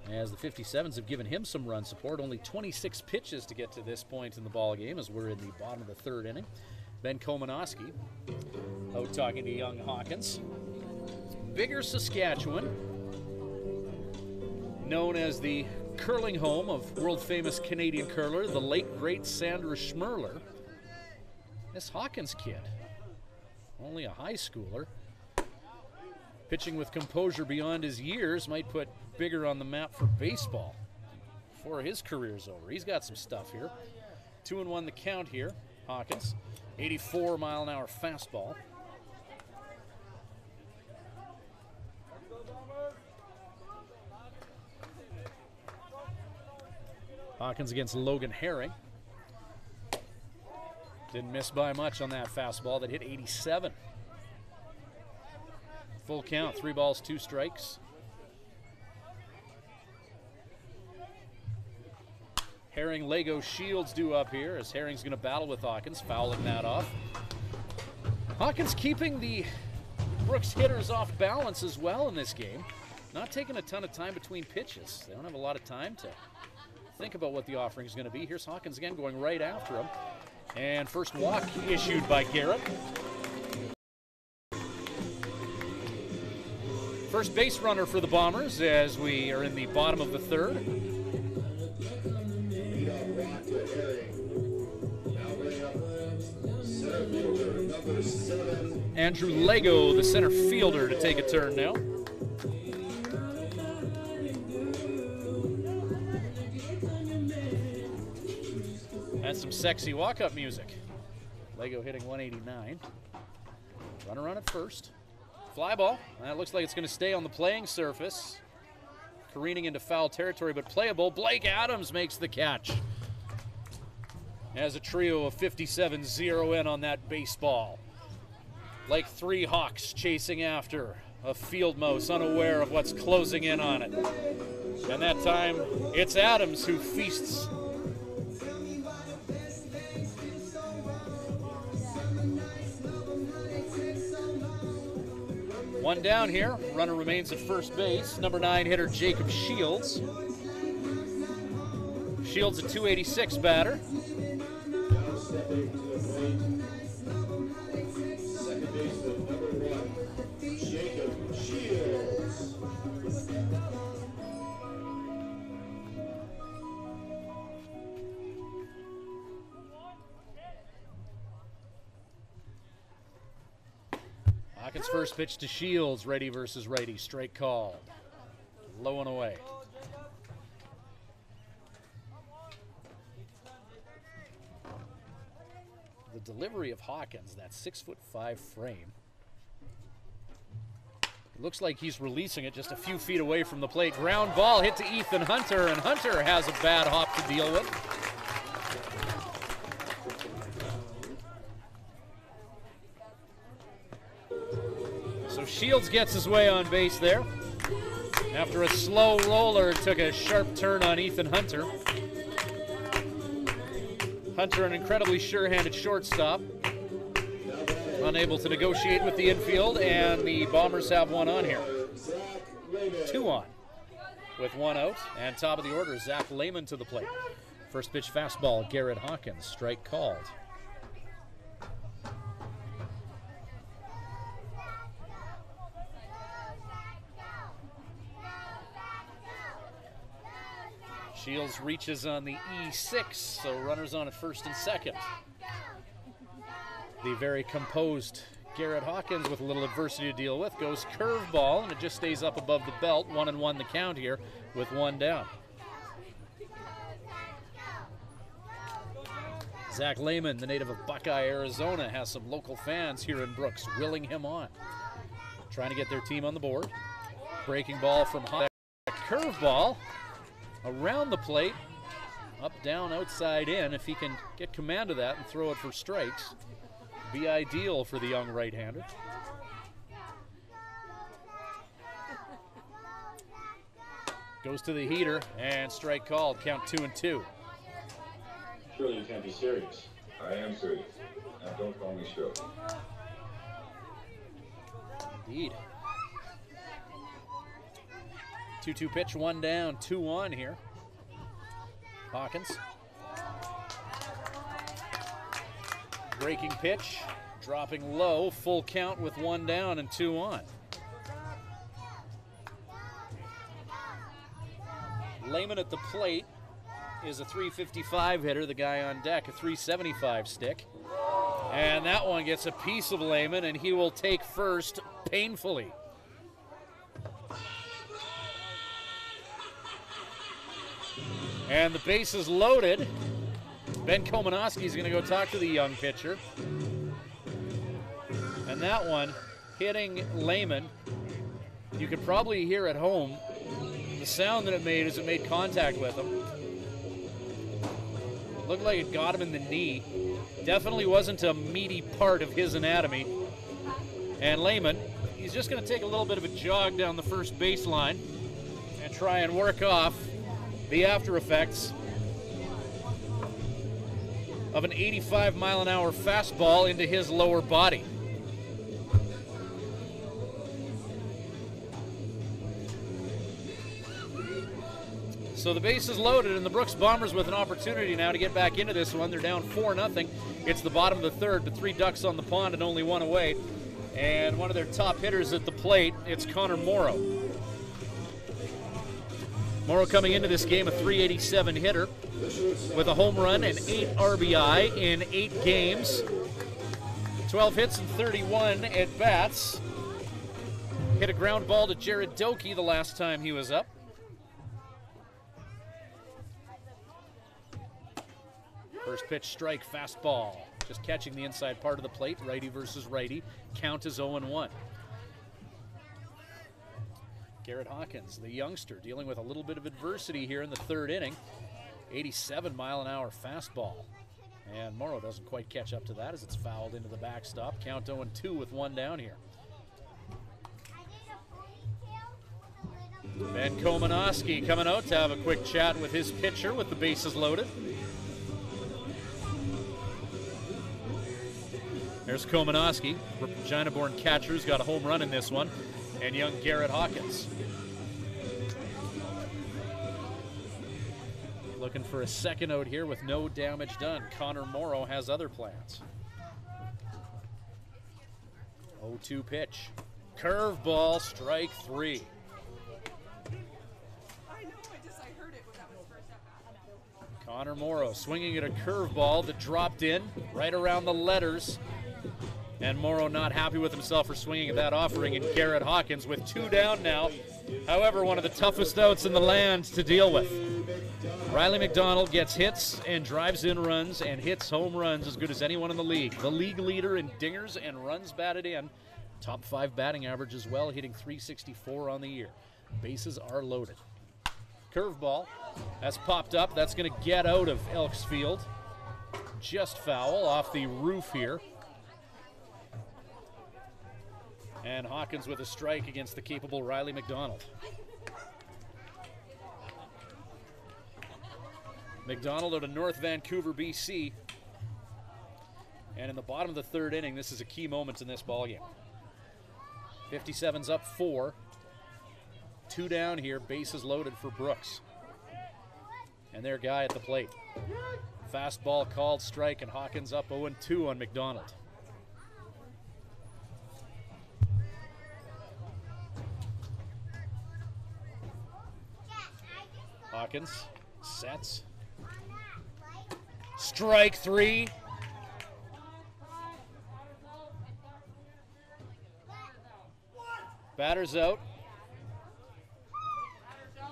as the 57's have given him some run support. Only 26 pitches to get to this point in the ball game, as we're in the bottom of the third inning. Ben Komanowski out talking to young Hawkins. Bigger, Saskatchewan, known as the curling home of world-famous Canadian curler, the late, great Sandra Schmerler. This Hawkins kid, only a high schooler, pitching with composure beyond his years, might put Bigger on the map for baseball before his career's over. He's got some stuff here. 2-1 the count here, Hawkins. 84-mile-an-hour fastball. Hawkins against Logan Herring. Didn't miss by much on that fastball that hit 87. Full count, 3 balls, 2 strikes. Herring, Lego, Shields due up here as Herring's going to battle with Hawkins, fouling that off. Hawkins keeping the Brooks hitters off balance as well in this game. Not taking a ton of time between pitches. They don't have a lot of time to think about what the offering is going to be. Here's Hawkins again going right after him. And first walk issued by Garrett. First base runner for the Bombers as we are in the bottom of the third. Andrew Lego, the center fielder, to take a turn now. That's some sexy walk-up music. Lego hitting 189. Runner on at first. Fly ball. That looks like it's going to stay on the playing surface. Careening into foul territory, but playable. Blake Adams makes the catch. As a trio of 57 zero in on that baseball. Like three hawks chasing after a field mouse, unaware of what's closing in on it. And that time, it's Adams who feasts. One down here. Runner remains at first base. Number 9 hitter Jacob Shields. Shields a .286 batter. Now stepping to the plate, second baseman number 1, Jacob Shields. Hawkins' first pitch to Shields, righty versus righty, strike called. Low and away. The delivery of Hawkins, that 6'5" frame. It looks like he's releasing it just a few feet away from the plate. Ground ball hit to Ethan Hunter, and Hunter has a bad hop to deal with. So Shields gets his way on base there. After a slow roller, took a sharp turn on Ethan Hunter. Hunter, an incredibly sure-handed shortstop. Unable to negotiate with the infield, and the Bombers have one on here. 2 on with 1 out, and top of the order, Zach Lehman to the plate. First pitch fastball, Garrett Hawkins, strike called. Shields reaches on the E6, so runners on at first and second. The very composed Garrett Hawkins, with a little adversity to deal with, goes curveball, and it just stays up above the belt. 1-1 the count here with 1 down. Zach Lehman, the native of Buckeye, Arizona, has some local fans here in Brooks willing him on. Trying to get their team on the board. Breaking ball from Hawkins. Curveball around the plate, up, down, outside, in. If he can get command of that and throw it for strikes, be ideal for the young right-hander. Goes to the heater, and strike called. Count 2-2. Surely you can't be serious. I am serious. Now don't call me Shirley. Indeed. 2-2 pitch, 1 down, 2 on here. Hawkins. Breaking pitch, dropping low, full count with 1 down and 2 on. Lehman at the plate is a .355 hitter. The guy on deck, a .375 stick. And that one gets a piece of Lehman, and he will take first painfully. And the base is loaded. Ben Komanowski is going to go talk to the young pitcher. And that one hitting Lehman. You could probably hear at home the sound that it made as it made contact with him. Looked like it got him in the knee. Definitely wasn't a meaty part of his anatomy. And Lehman, he's just going to take a little bit of a jog down the first baseline and try and work off the after effects of an 85-mile-an-hour fastball into his lower body. So the base is loaded, and the Brooks Bombers with an opportunity now to get back into this one. They're down 4-0. It's the bottom of the third, but 3 ducks on the pond and only 1 away. And one of their top hitters at the plate, it's Connor Morrow. Morrow coming into this game a .387 hitter with a home run and 8 RBI in 8 games. 12 hits and 31 at bats. Hit a ground ball to Jared Doakey the last time he was up. First pitch strike, fastball. Just catching the inside part of the plate, righty versus righty. Count is 0-1. Garrett Hawkins, the youngster, dealing with a little bit of adversity here in the third inning. 87-mile-an-hour fastball. And Morrow doesn't quite catch up to that as it's fouled into the backstop. Count 0-2 with one down here. Ben Komanowski coming out to have a quick chat with his pitcher with the bases loaded. There's Komanowski, Regina-born catcher who's got a home run in this one, and young Garrett Hawkins. Looking for a second out here with no damage done. Connor Morrow has other plans. 0-2 pitch. Curveball, strike 3. Connor Morrow swinging at a curveball that dropped in right around the letters. And Morrow not happy with himself for swinging at that offering. And Garrett Hawkins with 2 down now. However, one of the toughest outs in the land to deal with. Riley McDonald gets hits and drives in runs and hits home runs as good as anyone in the league. The league leader in dingers and runs batted in. Top 5 batting average as well, hitting .364 on the year. Bases are loaded. Curveball, that's popped up. That's going to get out of Elks Field. Just foul off the roof here. And Hawkins with a strike against the capable Riley McDonald. McDonald out of North Vancouver, BC. And in the bottom of the third inning, this is a key moment in this ballgame. 57's up 4. 2 down here, bases loaded for Brooks. And their guy at the plate. Fastball called strike, and Hawkins up 0-2 on McDonald. Hawkins sets. Strike 3. Batter's out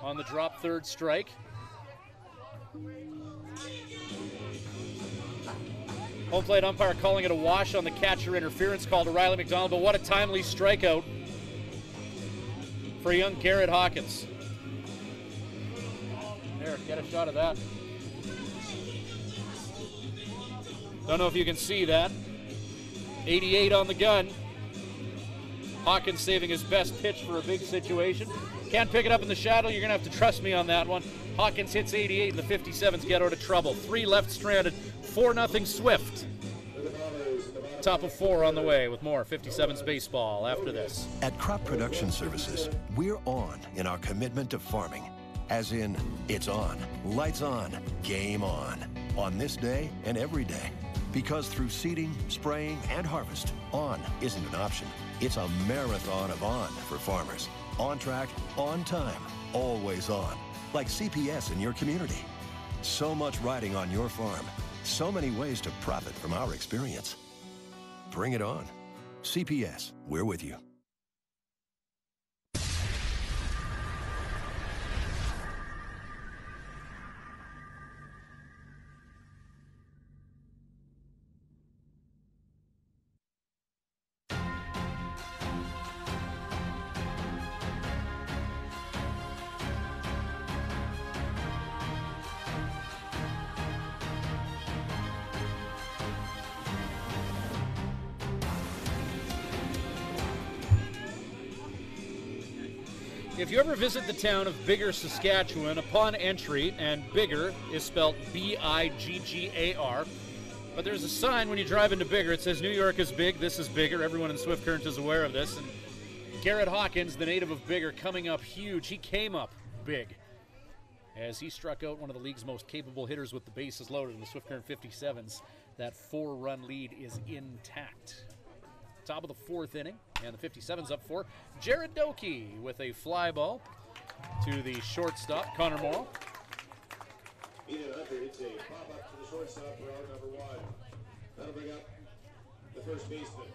on the drop third strike. Home plate umpire calling it a wash on the catcher interference call to Riley McDonald, but what a timely strikeout for young Garrett Hawkins. There, get a shot of that. Don't know if you can see that. 88 on the gun. Hawkins saving his best pitch for a big situation. Can't pick it up in the shadow. You're going to have to trust me on that one. Hawkins hits 88 and the 57's get out of trouble. 3 left stranded. 4-0 Swift. Top of 4 on the way with more 57's baseball after this. At Crop Production Services, we're on in our commitment to farming. As in, it's on, lights on, game on this day and every day. Because through seeding, spraying, and harvest, on isn't an option. It's a marathon of on for farmers. On track, on time, always on. Like CPS in your community. So much riding on your farm. So many ways to profit from our experience. Bring it on. CPS, we're with you. If you ever visit the town of Biggar, Saskatchewan, upon entry, and Biggar is spelled B-I-G-G-A-R, but there's a sign when you drive into Biggar, it says New York is big, this is Biggar. Everyone in Swift Current is aware of this. And Garrett Hawkins, the native of Biggar, coming up huge. He came up big as he struck out one of the league's most capable hitters with the bases loaded in the Swift Current 57's. That 4-run lead is intact. Top of the 4th inning, and the 57's up 4. Jared Doki with a fly ball to the shortstop, Connor Morrow. Ethan Hunter hits a pop-up to the shortstop for out number 1. That'll bring up the first baseman.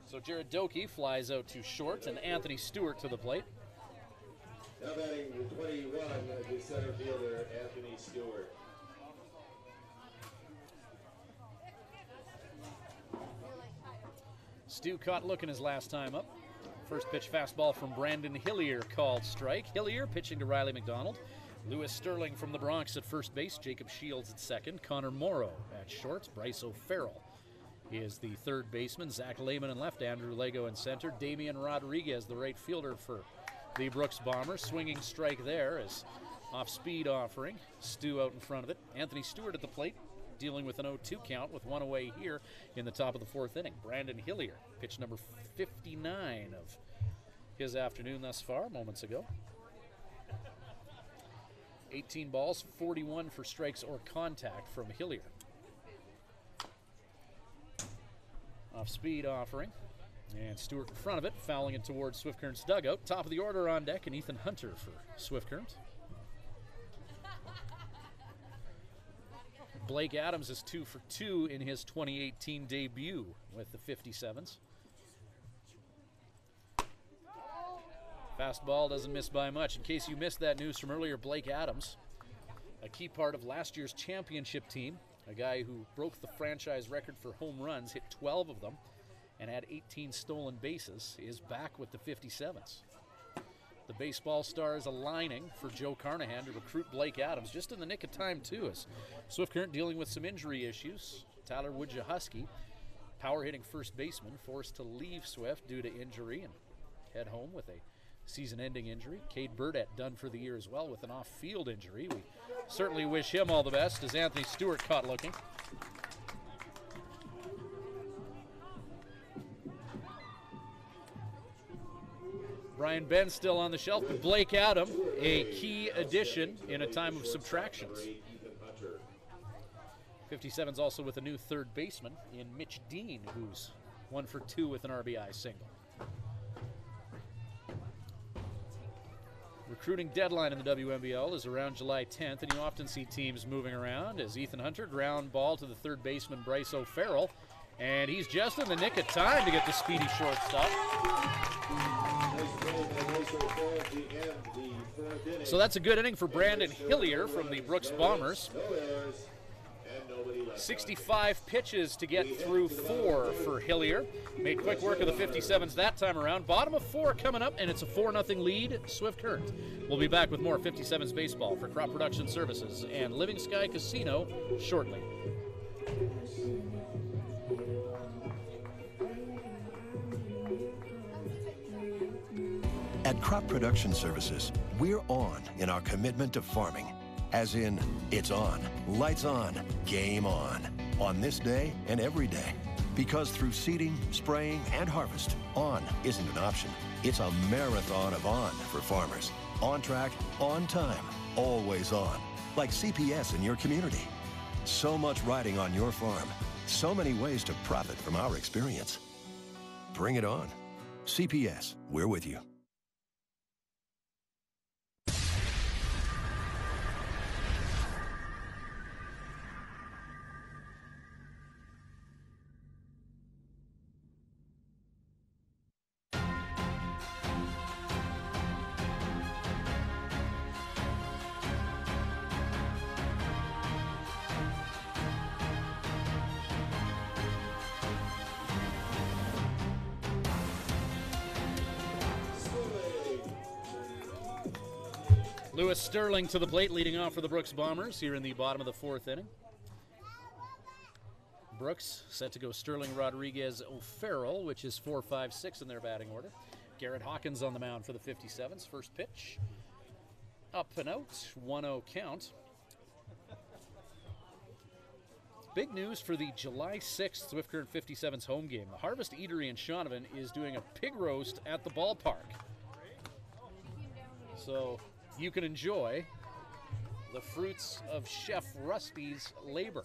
So Jared Doki flies out to short, and Anthony Stewart to the plate. Now batting with 21, the center fielder, Anthony Stewart. Stu caught looking his last time up. First pitch fastball from Brandon Hillier called strike. Hillier pitching to Riley McDonald. Lewis Sterling from the Bronx at first base. Jacob Shields at second. Connor Morrow at short. Bryce O'Farrell is the third baseman. Zach Lehman in left. Andrew Lego in center. Damian Rodriguez, the right fielder for the Brooks Bombers. Swinging strike there as off-speed offering. Stu out in front of it. Anthony Stewart at the plate, dealing with an 0-2 count with one away here in the top of the fourth inning. Brandon Hillier, pitch number 59 of his afternoon thus far, moments ago. 18 balls, 41 for strikes or contact from Hillier. Off-speed offering. And Stewart in front of it, fouling it towards Swift Current's dugout. Top of the order on deck, and Ethan Hunter for Swift Current. Blake Adams is 2 for 2 in his 2018 debut with the 57's. Fastball doesn't miss by much. In case you missed that news from earlier, Blake Adams, a key part of last year's championship team, a guy who broke the franchise record for home runs, hit 12 of them, and had 18 stolen bases, is back with the 57's. The baseball stars aligning for Joe Carnahan to recruit Blake Adams just in the nick of time, too, as Swift Current dealing with some injury issues. Tyler Wojciechowski, power-hitting first baseman, forced to leave Swift due to injury and head home with a season-ending injury. Cade Burdett done for the year as well with an off-field injury. We certainly wish him all the best as Anthony Stewart caught looking. Brian Benn still on the shelf, but Blake Adam, a key addition in a time of subtractions. 57's also with a new third baseman in Mitch Dean, who's 1 for 2 with an RBI single. Recruiting deadline in the WNBL is around July 10th, and you often see teams moving around as Ethan Hunter ground ball to the third baseman Bryce O'Farrell, and he's just in the nick of time to get the speedy shortstop. So that's a good inning for Brandon Hillier from the Brooks Bombers. 65 pitches to get through 4 for Hillier. Made quick work of the 57's that time around. Bottom of 4 coming up, and it's a 4-0 lead, Swift Current. We'll be back with more 57's baseball for Crop Production Services and Living Sky Casino shortly. At Crop Production Services, we're on in our commitment to farming. As in, it's on, lights on, game on this day and every day. Because through seeding, spraying, and harvest, on isn't an option. It's a marathon of on for farmers. On track, on time, always on. Like CPS in your community. So much riding on your farm. So many ways to profit from our experience. Bring it on. CPS, we're with you. Lewis Sterling to the plate, leading off for the Brooks Bombers here in the bottom of the 4th inning. Brooks set to go Sterling, Rodriguez, O'Farrell, which is 4, 5, 6 in their batting order. Garrett Hawkins on the mound for the 57's. First pitch, up and out, 1-0 count. Big news for the July 6th Swift Current 57's home game. The Harvest Eatery in Shaunavon is doing a pig roast at the ballpark. So you can enjoy the fruits of Chef Rusty's labor.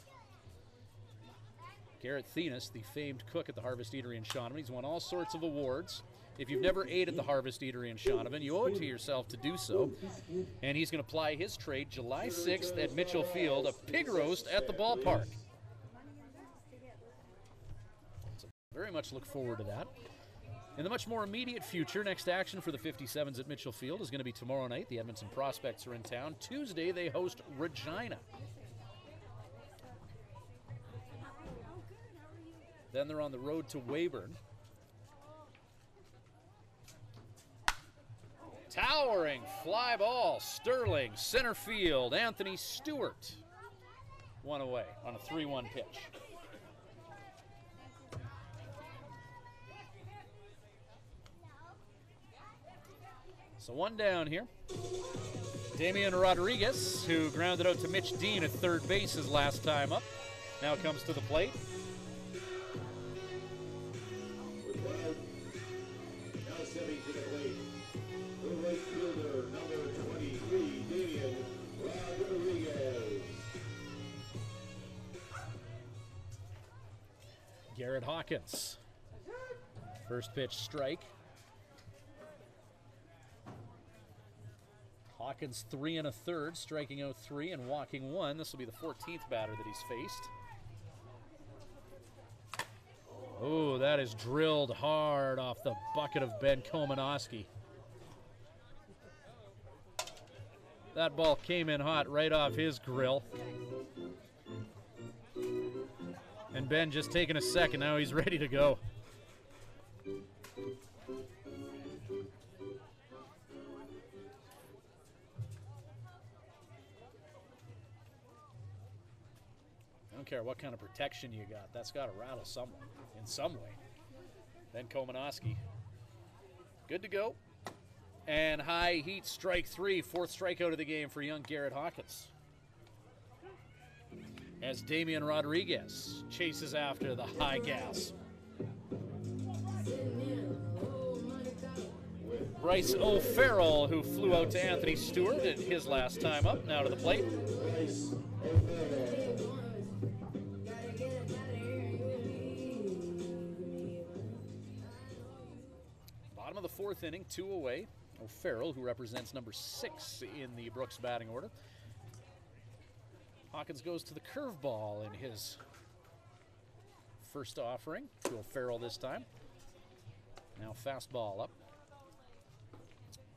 Garrett Thenis, the famed cook at the Harvest Eatery in Shaunavon, he's won all sorts of awards. If you've never ate at the Harvest Eatery in Shaunavon, you owe it to yourself to do so. And he's going to ply his trade July 6th at Mitchell Field, a pig roast at the ballpark. So very much look forward to that. In the much more immediate future, next action for the 57's at Mitchell Field is going to be tomorrow night. The Edmonton Prospects are in town. Tuesday, they host Regina. Then they're on the road to Weyburn. towering fly ball. Sterling, center field. Anthony Stewart. One away on a 3-1 pitch. So one down here. Damian Rodriguez, who grounded out to Mitch Dean at third base his last time up, now comes to the plate. Now stepping to the plate, the right fielder, number 23, Damian Rodriguez. Garrett Hawkins. First pitch strike. Hawkins 3 1/3, striking out 3 and walking 1. This will be the 14th batter that he's faced. Oh, that is drilled hard off the bucket of Ben Komanoski. That ball came in hot right off his grill. And Ben just taking a second, now he's ready to go. I don't care what kind of protection you got. That's got to rattle somewhere, in some way. Ben Komanoski. Good to go. And high heat, strike 3. Fourth strikeout of the game for young Garrett Hawkins. As Damian Rodriguez chases after the high gas. Bryce O'Farrell, who flew out to Anthony Stewart at his last time up, now to the plate. Bottom of the 4th inning, 2 away. O'Farrell, who represents number 6 in the Brooks batting order. Hawkins goes to the curveball in his first offering to O'Farrell this time. Now fastball up.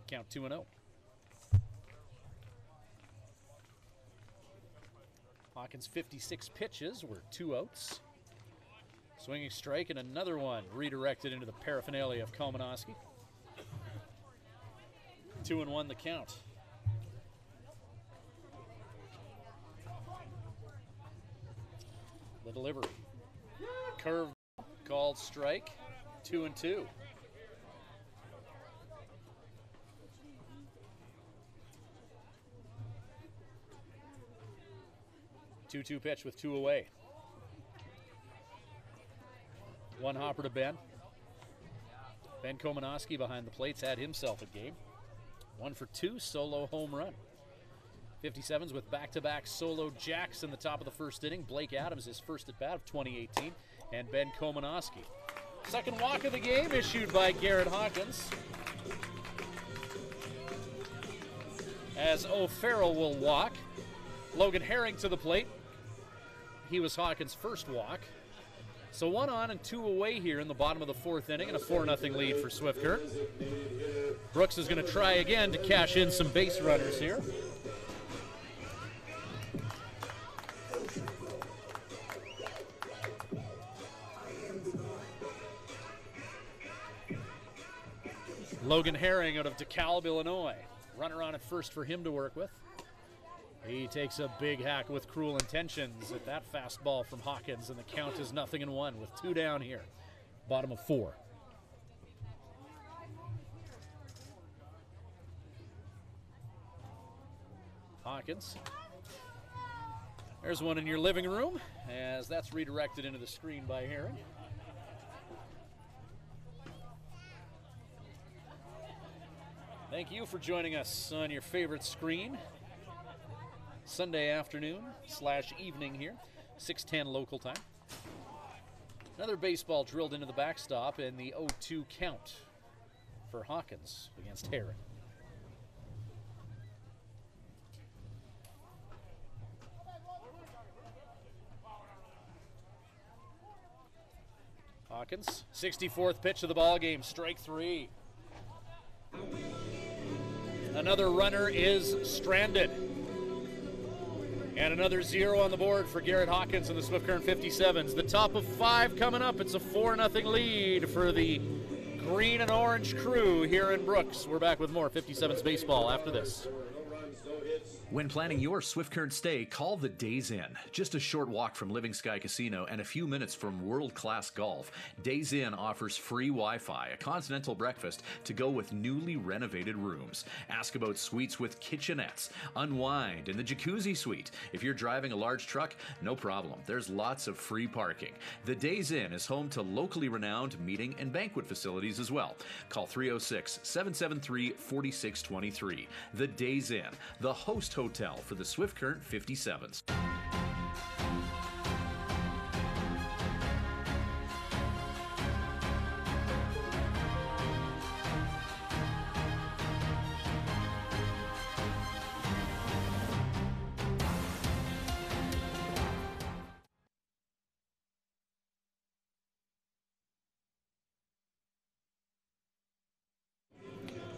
Count 2-0. Hawkins 56 pitches were 2 outs. Swinging strike and another one redirected into the paraphernalia of Komanoski. 2-1 the count. The delivery. Curve called strike. 2-2. Two-two pitch with 2 away. One hopper to Ben. Ben Komanoski behind the plates had himself a game. 1 for 2, solo home run. 57's with back-to-back solo jacks in the top of the 1st inning. Blake Adams, his first at bat of 2018, and Ben Komanoski. Second walk of the game issued by Garrett Hawkins. As O'Farrell will walk. Logan Herring to the plate. He was Hawkins' first walk. So 1 on and 2 away here in the bottom of the 4th inning and a 4-0 lead for Swift Current. Brooks is going to try again to cash in some base runners here. Logan Herring out of DeKalb, Illinois. Runner on at first for him to work with. He takes a big hack with cruel intentions at that fastball from Hawkins, and the count is 0-1 with 2 down here. Bottom of 4. Hawkins. There's one in your living room, as that's redirected into the screen by Herring. Thank you for joining us on your favorite screen. Sunday afternoon / evening here, 6:10 local time. Another baseball drilled into the backstop and the 0-2 count for Hawkins against Herring. Hawkins, 64th pitch of the ball game, strike 3. Another runner is stranded. And another 0 on the board for Garrett Hawkins and the Swift Current 57's. The top of 5 coming up. It's a 4-0 lead for the green and orange crew here in Brooks. We're back with more 57's baseball after this. When planning your Swift Current stay, call the Days Inn. Just a short walk from Living Sky Casino and a few minutes from world-class golf, Days Inn offers free Wi-Fi, a continental breakfast to go with newly renovated rooms. Ask about suites with kitchenettes. Unwind in the jacuzzi suite. If you're driving a large truck, no problem. There's lots of free parking. The Days Inn is home to locally renowned meeting and banquet facilities as well. Call 306-773-4623. The Days Inn, the host hotel for the Swift Current 57's.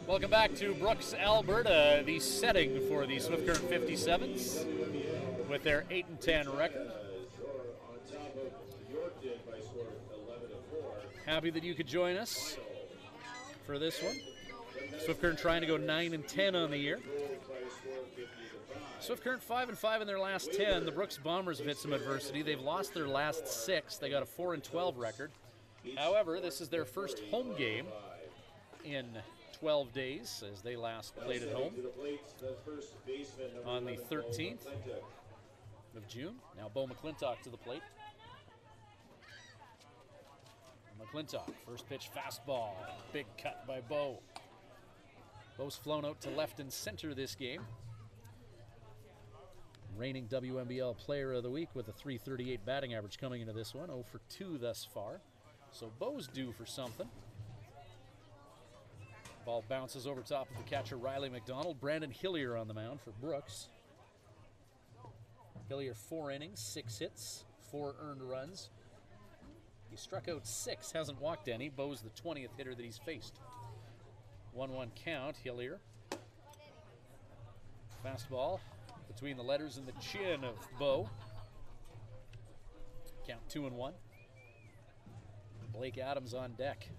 Welcome back to Brooks, Alberta, the setting for the Swift Current 57's with their 8-10 record. Happy that you could join us for this one. Swift Current trying to go 9-10 on the year. Swift Current 5-5 in their last 10. The Brooks Bombers have hit some adversity. They've lost their last 6. They got a 4-12 record. However, this is their first home game in 12 days as they last played at home on the 13th of June. Now Bo McClintock to the plate. McClintock, first pitch fastball. Big cut by Bo. Bo's flown out to left and center this game. Reigning WNBL Player of the Week with a .338 batting average coming into this one. 0 for 2 thus far. So Bo's due for something. Ball bounces over top of the catcher, Riley McDonald. Brandon Hillier on the mound for Brooks. Hillier 4 innings, 6 hits, 4 earned runs. He struck out 6, hasn't walked any. Bo's the 20th hitter that he's faced. 1-1 count, Hillier. Fastball between the letters and the chin of Bo. Count 2-1. Blake Adams on deck.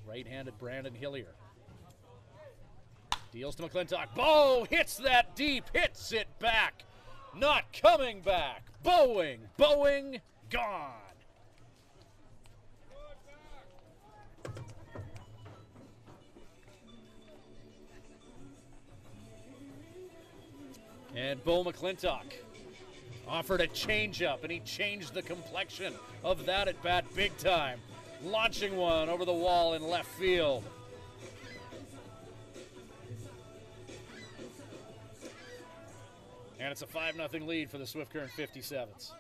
Right-handed Brandon Hillier. Deals to McClintock. Bo hits that deep, hits it back. Not coming back. Bowing, gone. And Bo McClintock offered a changeup, and he changed the complexion of that at bat big time. Launching one over the wall in left field. And it's a 5-0 lead for the Swift Current 57's.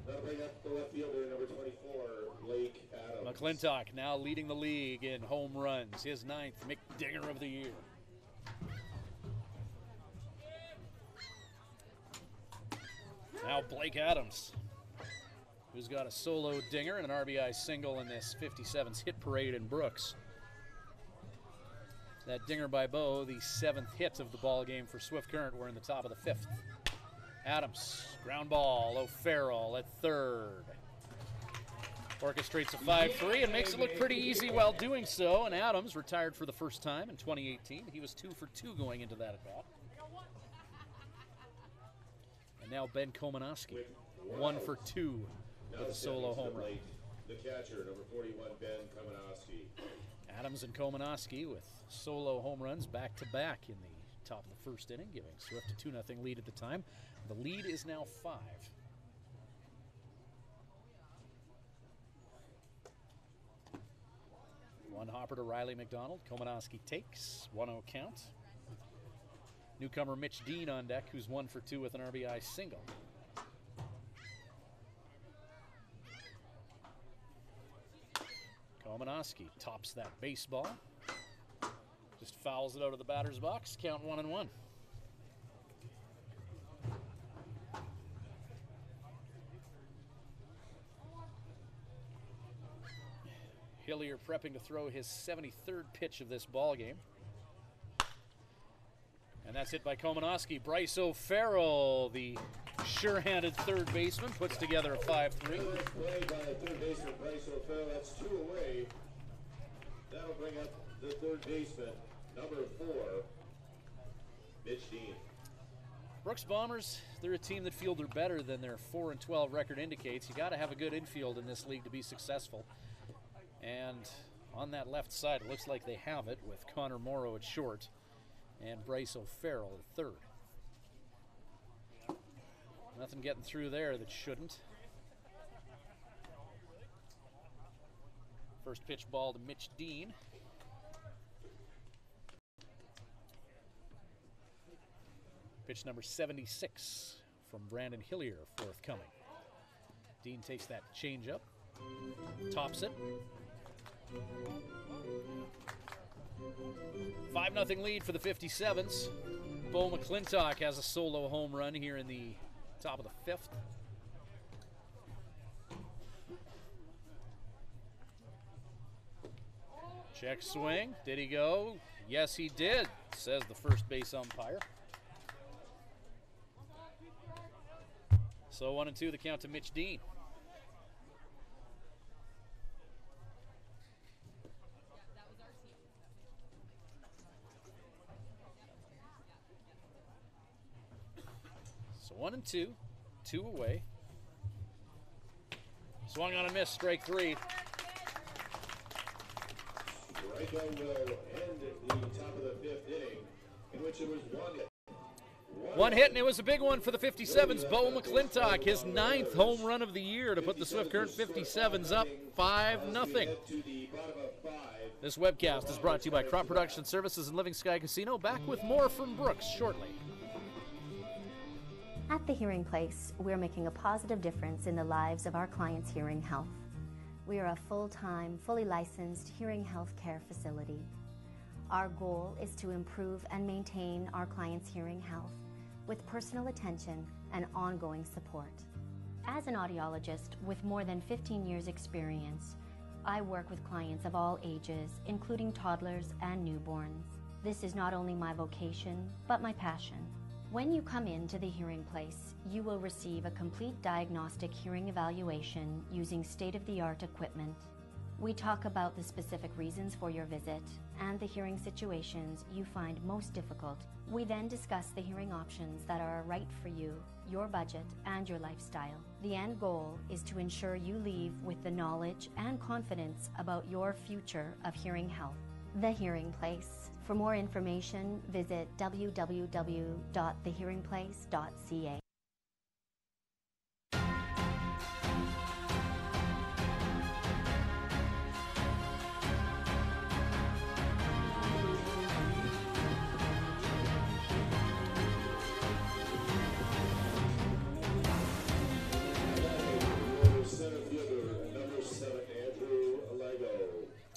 That'll bring up the left fielder, number 24, Blake Adams. McClintock now leading the league in home runs. His 9th McDinger of the year. Now Blake Adams, who's got a solo dinger and an RBI single in this 57's hit parade in Brooks. That dinger by Bo, the 7th hit of the ball game for Swift Current. We're in the top of the 5th. Adams, ground ball, O'Farrell at third. Orchestrates a 5-3 and makes it look pretty easy while doing so. And Adams retired for the first time in 2018. He was 2 for 2 going into that at bat. And now Ben Komanowski, 1 for 2 with a solo home run. The catcher, number 41, Ben Komanowski. Adams and Komanowski with solo home runs back-to-back in the top of the first inning, giving Swift a 2-0 lead at the time. The lead is now 5. One hopper to Riley McDonald. Komanowski takes. 1-0 count. Newcomer Mitch Dean on deck, who's 1 for 2 with an RBI single. Komanowski tops that baseball. Just fouls it out of the batter's box. Count 1-1. Hillier prepping to throw his 73rd pitch of this ball game. And that's hit by Komanowski. Bryce O'Farrell, the Sure-handed third baseman puts together a 5-3. Play by third baseman Bryce O'Farrell. That's 2 away. That'll bring up the third baseman, number 4, Mitch Dean. Brooks Bombers, they're a team that feel they're better than their 4-12 record indicates. You got to have a good infield in this league to be successful. And on that left side, it looks like they have it with Connor Morrow at short and Bryce O'Farrell at third. Nothing getting through there that shouldn't. First pitch ball to Mitch Dean. Pitch number 76 from Brandon Hillier forthcoming. Dean takes that changeup, tops it. 5-0 lead for the 57's. Bo McClintock has a solo home run here in the top of the 5th. Check swing. Did he go? Yes, he did, says the first base umpire. So 1-2, the count to Mitch Dean. So 1-2, 2 away. Swung on a miss, strike 3. Strikeout will end the top of the 5th inning, in which it was 1 hit. One hit, and it was a big one for the 57's. Bo McClintock, his 9th home run of the year to put the Swift Current 57's up 5-0. This webcast is brought to you by Crop Production Services and Living Sky Casino. Back with more from Brooks shortly. At the Hearing Place, we're making a positive difference in the lives of our clients' hearing health. We are a full-time, fully licensed hearing health care facility. Our goal is to improve and maintain our clients' hearing health with personal attention and ongoing support. As an audiologist with more than 15 years experience, I work with clients of all ages, including toddlers and newborns. This is not only my vocation, but my passion. When you come into the Hearing Place, you will receive a complete diagnostic hearing evaluation using state-of-the-art equipment. We talk about the specific reasons for your visit and the hearing situations you find most difficult. We then discuss the hearing options that are right for you, your budget, and your lifestyle. The end goal is to ensure you leave with the knowledge and confidence about your future of hearing health. The Hearing Place. For more information, visit www.thehearingplace.ca.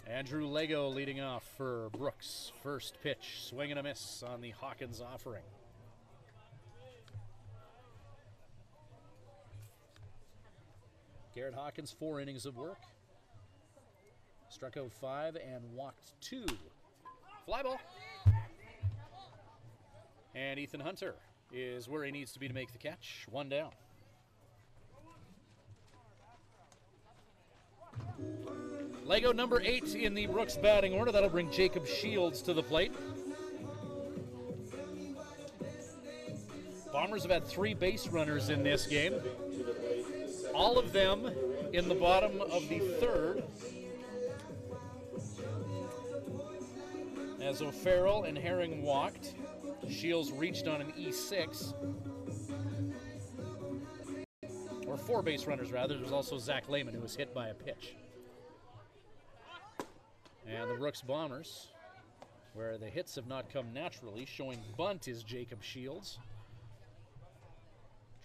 Andrew Lego leading off for Brooks. First pitch, swing and a miss on the Hawkins offering. Garrett Hawkins, 4 innings of work. Struck out 5 and walked 2. Fly ball. And Ethan Hunter is where he needs to be to make the catch. 1 down. Lego number 8 in the Brooks batting order. That'll bring Jacob Shields to the plate. Bombers have had 3 base runners in this game. All of them in the bottom of the 3rd. As O'Farrell and Herring walked, Shields reached on an E6. Or 4 base runners, rather. There's also Zach Lehman, who was hit by a pitch. And the Brooks Bombers, where the hits have not come naturally, showing bunt is Jacob Shields.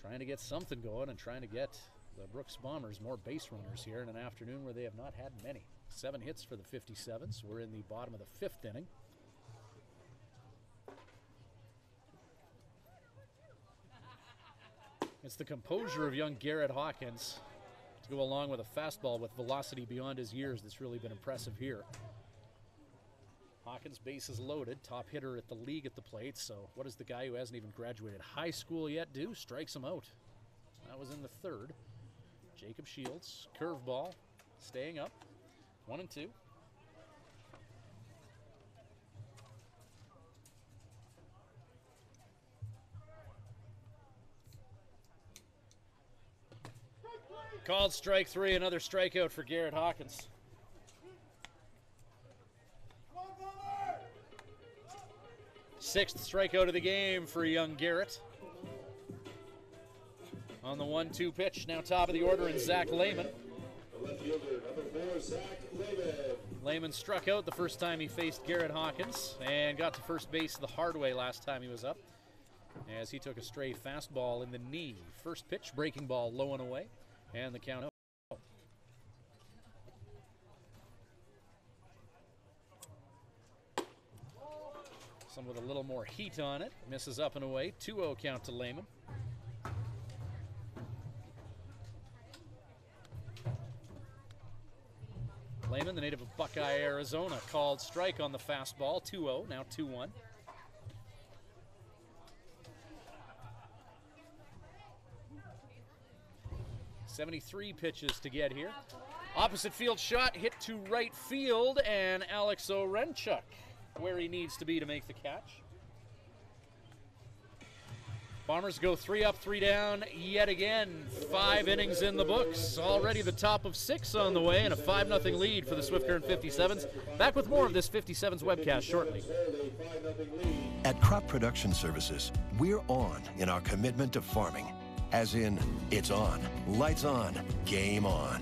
Trying to get something going and trying to get the Brooks Bombers more base runners here in an afternoon where they have not had many. 7 hits for the 57's. We're in the bottom of the 5th inning. It's the composure of young Garrett Hawkins to go along with a fastball with velocity beyond his years that's really been impressive here. Hawkins, bases loaded, top hitter at the league at the plate, so what does the guy who hasn't even graduated high school yet do? Strikes him out. That was in the third. Jacob Shields, curveball, staying up. 1-2. Called strike three, another strikeout for Garrett Hawkins. Sixth strikeout of the game for young Garrett. On the 1-2 pitch, now top of the order in Zach Lehman. The left fielder, number 4, Zach Lehman. Lehman struck out the first time he faced Garrett Hawkins and got to first base the hard way last time he was up, as he took a stray fastball in the knee. First pitch, breaking ball low and away, and the count. Some with a little more heat on it. Misses up and away. 2-0 count to Lehman. Lehman, the native of Buckeye, Arizona, called strike on the fastball. 2-0, now 2-1. .73 pitches to get here. Opposite field shot hit to right field, and Alex Orenchuk where he needs to be to make the catch. Bombers go 3 up, 3 down yet again. 5 innings in the books. Already the top of 6 on the way, and a 5-0 lead for the Swift Current 57's. Back with more of this 57's webcast shortly. At Crop Production Services, we're on in our commitment to farming. As in, it's on, lights on, game on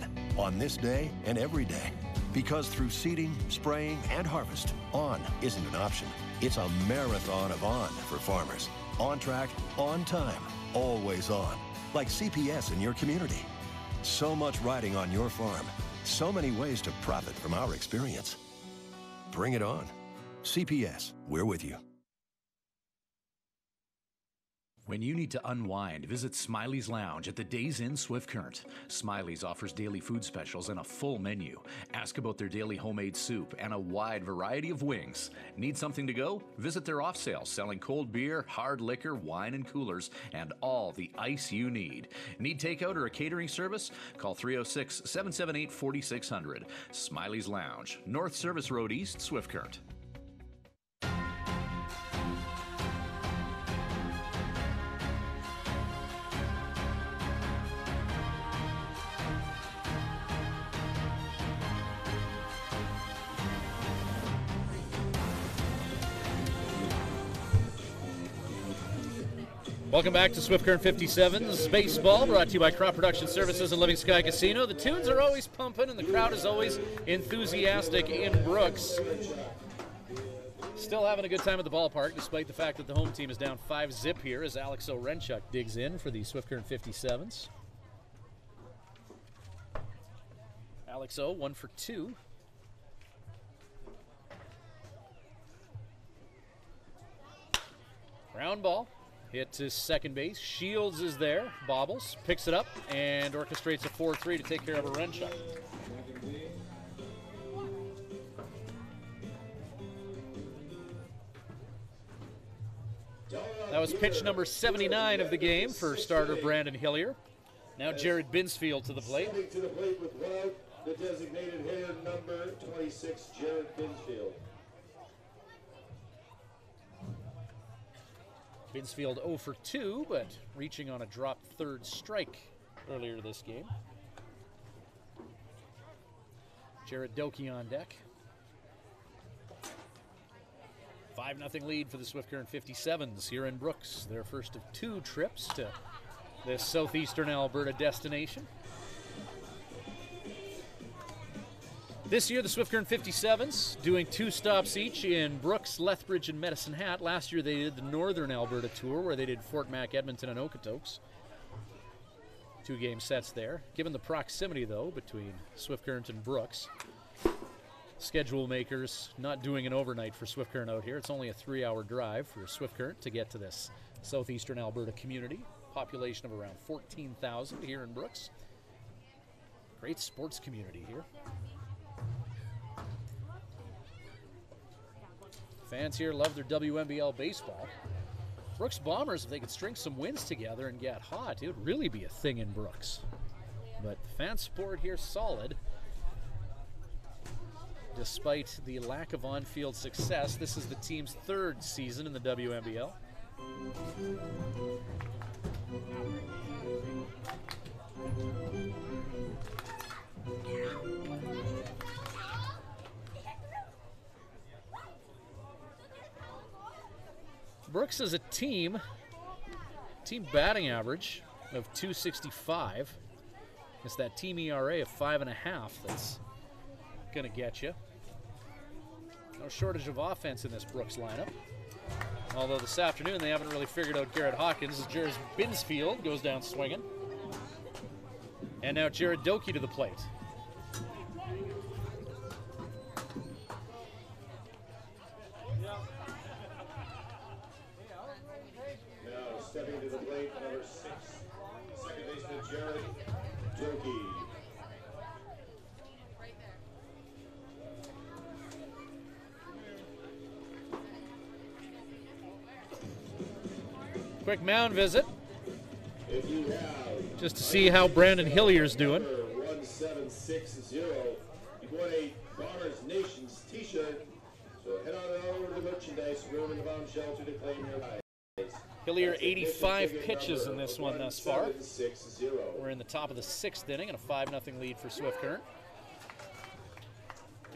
this day and every day. Because through seeding, spraying, and harvest, on isn't an option. It's a marathon of on for farmers. On track, on time, always on. Like CPS in your community. So much riding on your farm. So many ways to profit from our experience. Bring it on. CPS, we're with you. When you need to unwind, visit Smiley's Lounge at the Days Inn Swift Current. Smiley's offers daily food specials and a full menu. Ask about their daily homemade soup and a wide variety of wings. Need something to go? Visit their off sale, selling cold beer, hard liquor, wine and coolers, and all the ice you need. Need takeout or a catering service? Call 306-778-4600. Smiley's Lounge, North Service Road East, Swift Current. Welcome back to Swift Current 57's Baseball, brought to you by Crop Production Services and Living Sky Casino. The tunes are always pumping, and the crowd is always enthusiastic in Brooks. Still having a good time at the ballpark, despite the fact that the home team is down 5-0 here as Alex Orenchuk digs in for the Swift Current 57's. Alex O, 1 for 2. Ground ball. Hit to second base. Shields is there. Bobbles. Picks it up and orchestrates a 4-3 to take care of Orenchuk. That was pitch number 79 of the game for starter Brandon Hillier. Now Jared Binsfield to the plate. Standing to the plate with 1 out, the designated hitter, number 26, Jared Binsfield. Binsfield 0 for 2, but reaching on a dropped third strike earlier this game. Jared Doki on deck. 5-0 lead for the Swift Current 57's here in Brooks. Their first of 2 trips to this southeastern Alberta destination. This year, the Swift Current 57's doing 2 stops each in Brooks, Lethbridge, and Medicine Hat. Last year, they did the Northern Alberta Tour, where they did Fort Mac, Edmonton, and Okotoks. 2-game sets there. Given the proximity, though, between Swift Current and Brooks, schedule makers not doing an overnight for Swift Current out here. It's only a 3-hour drive for Swift Current to get to this southeastern Alberta community. Population of around 14,000 here in Brooks. Great sports community here. Fans here love their WNBL baseball. Brooks Bombers, if they could string some wins together and get hot, it would really be a thing in Brooks. But fan support here solid. Despite the lack of on-field success, this is the team's 3rd season in the WNBL. Brooks as a team batting average of .265. It's that team ERA of 5.5 that's gonna get you. No shortage of offense in this Brooks lineup. Although this afternoon they haven't really figured out Garrett Hawkins as Jared Binsfield goes down swinging. And now Jared Doki to the plate. Now stepping to the plate, number 6, second baseman Jared Doki. Quick mound visit, If you have just to see how Brandon Hillier's doing. 1760, you won a Bombers Nations t-shirt, so head on over to the merchandise room in the bomb shelter to claim your prize. Hillier 85 pitches in this one thus far. 1760. We're in the top of the 6th inning and a 5-0 lead for Swift Current.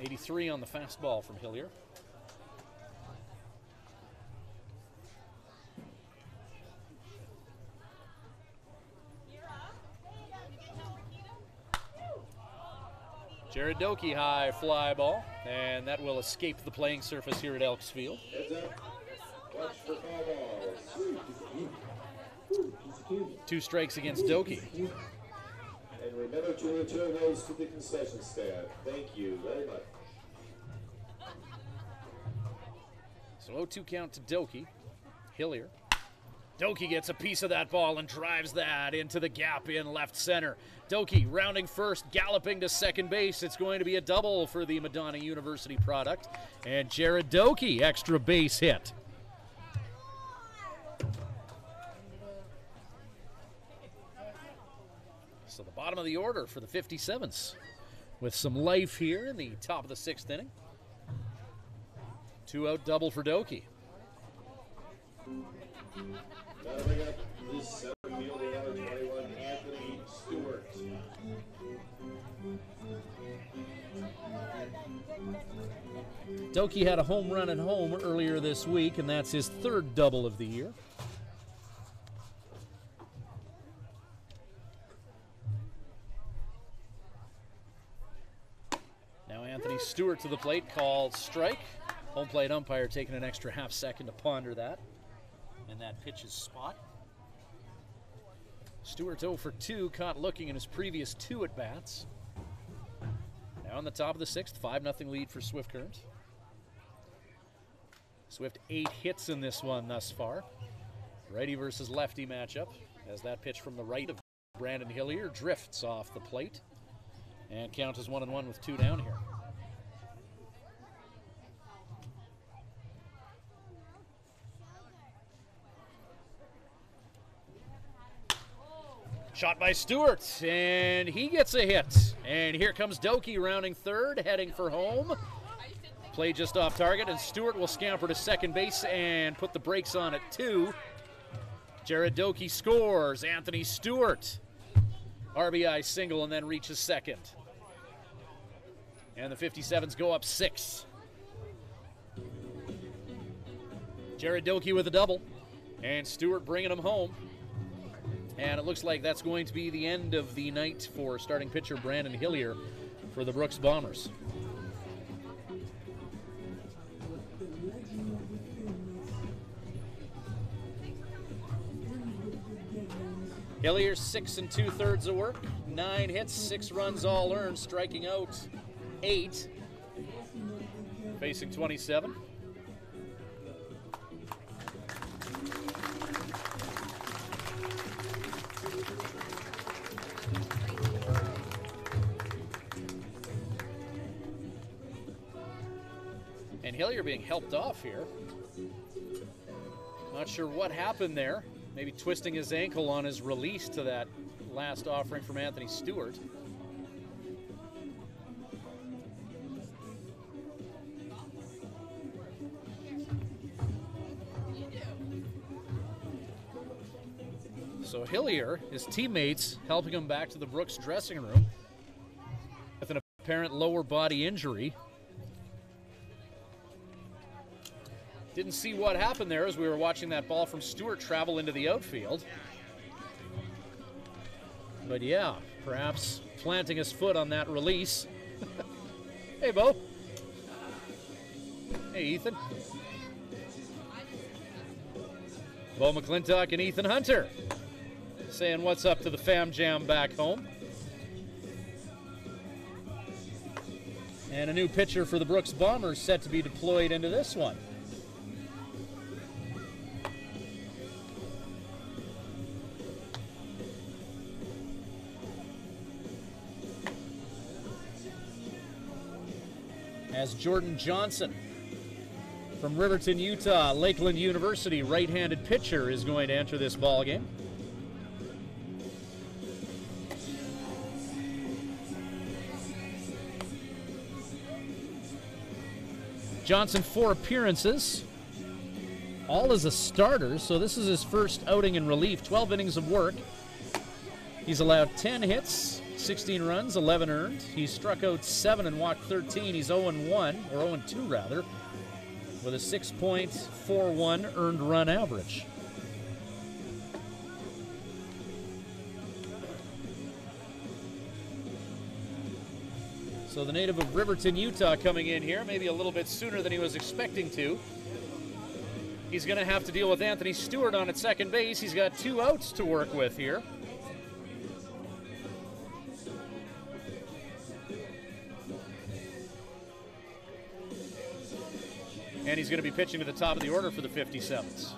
83 on the fastball from Hillier. Jared Doki high fly ball, and that will escape the playing surface here at Elks Field. Heads up. Watch for foul balls. 2 strikes against Doki. And remember to return those to the concession stand. Thank you very much. So 0-2 count to Doki. Hillier. Doki gets a piece of that ball and drives that into the gap in left center. Doki rounding first, galloping to second base. It's going to be a double for the Madonna University product. And Jared Doki, extra base hit. So the bottom of the order for the 57's with some life here in the top of the 6th inning. 2-out double for Doki. That'll bring up this center fielder, number 21, Anthony Stewart. Doki had a home run at home earlier this week, and that's his 3rd double of the year. Now Anthony Stewart to the plate, called strike. Home plate umpire taking an extra half second to ponder that. And that pitch is spot. Stewart 0 for 2, caught looking in his previous 2 at-bats. Now on the top of the 6th, 5-0 lead for Swift Current. Swift 8 hits in this one thus far. Righty versus lefty matchup, as that pitch from the right of Brandon Hillier drifts off the plate. And count is 1-1 with 2 down here. Shot by Stewart, and he gets a hit. And here comes Doki rounding third, heading for home. Play just off target, and Stewart will scamper to second base and put the brakes on at 2. Jared Doki scores. Anthony Stewart, RBI single, and then reaches second. And the 57's go up 6. Jared Doki with a double, and Stewart bringing him home. And it looks like that's going to be the end of the night for starting pitcher Brandon Hillier for the Brooks Bombers. Hillier 6 2/3 of work, 9 hits, 6 runs all earned, striking out 8, facing 27. And Hillier being helped off here. Not sure what happened there. Maybe twisting his ankle on his release to that last offering from Anthony Stewart. So Hillier, his teammates, helping him back to the Brooks dressing room with an apparent lower body injury. Didn't see what happened there as we were watching that ball from Stewart travel into the outfield. But yeah, perhaps planting his foot on that release. Hey, Bo. Hey, Ethan. Bo McClintock and Ethan Hunter saying what's up to the fam jam back home. And a new pitcher for the Brooks Bombers set to be deployed into this one. As Jordan Johnson from Riverton, Utah, Lakeland University, right-handed pitcher, is going to enter this ball game. Johnson, 4 appearances, all as a starter, so this is his first outing in relief. 12 innings of work. He's allowed 10 hits, 16 runs, 11 earned. He struck out 7 and walked 13. He's 0-1, or 0-2 rather, with a 6.41 earned run average. So the native of Riverton, Utah, coming in here, maybe a little bit sooner than he was expecting to. He's going to have to deal with Anthony Stewart on at second base. He's got 2 outs to work with here. And he's going to be pitching to the top of the order for the 57's.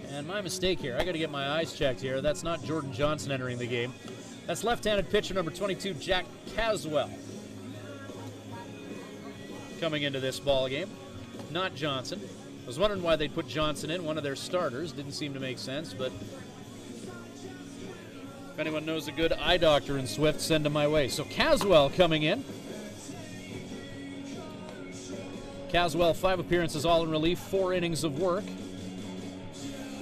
And my mistake here. I got to get my eyes checked here. That's not Jordan Johnson entering the game. That's left-handed pitcher number 22, Jack Caswell, coming into this ball game. Not Johnson. I was wondering why they'd put Johnson in, one of their starters. Didn't seem to make sense, but if anyone knows a good eye doctor in Swift, send him my way. So Caswell coming in. Caswell, 5 appearances, all in relief, 4 innings of work.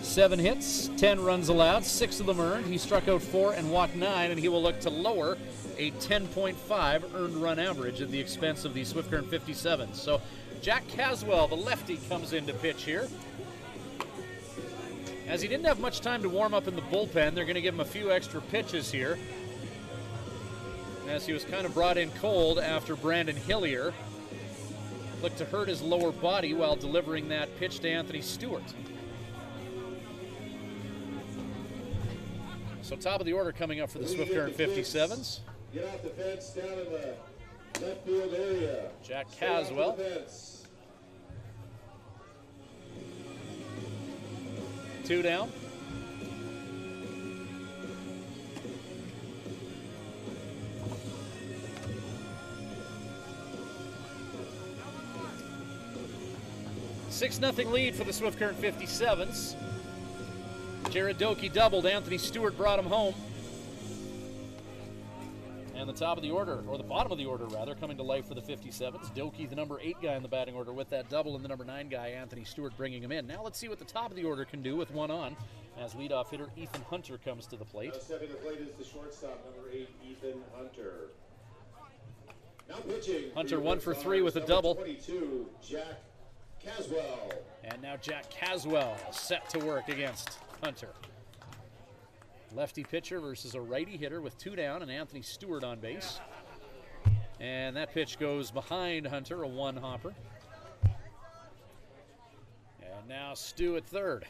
7 hits, 10 runs allowed, 6 of them earned. He struck out 4 and walked 9, and he will look to lower a 10.5 earned run average at the expense of the Swift Current 57's. So Jack Caswell, the lefty, comes in to pitch here. As he didn't have much time to warm up in the bullpen, they're going to give him a few extra pitches here, as he was kind of brought in cold after Brandon Hillier looked to hurt his lower body while delivering that pitch to Anthony Stewart. So top of the order coming up for the Swift Current 57's. Get off the fence down in the left field area. Jack Caswell. 2 down. $6-0 lead for the Swift Current 57's. Jared Doakey doubled. Anthony Stewart brought him home. And the top of the order, or the bottom of the order rather, coming to life for the 57's. Doakey, the number 8 guy in the batting order with that double, and the number 9 guy, Anthony Stewart, bringing him in. Now let's see what the top of the order can do with 1 on, as leadoff hitter Ethan Hunter comes to the plate. Now stepping to the plate is the shortstop, number 8, Ethan Hunter. Now pitching. Hunter 1 for 3 with a double. 22, Jack Caswell. And now Jack Caswell set to work against Hunter. Lefty pitcher versus a righty hitter with 2 down and Anthony Stewart on base. And that pitch goes behind Hunter, a 1-hopper. And now Stu at third.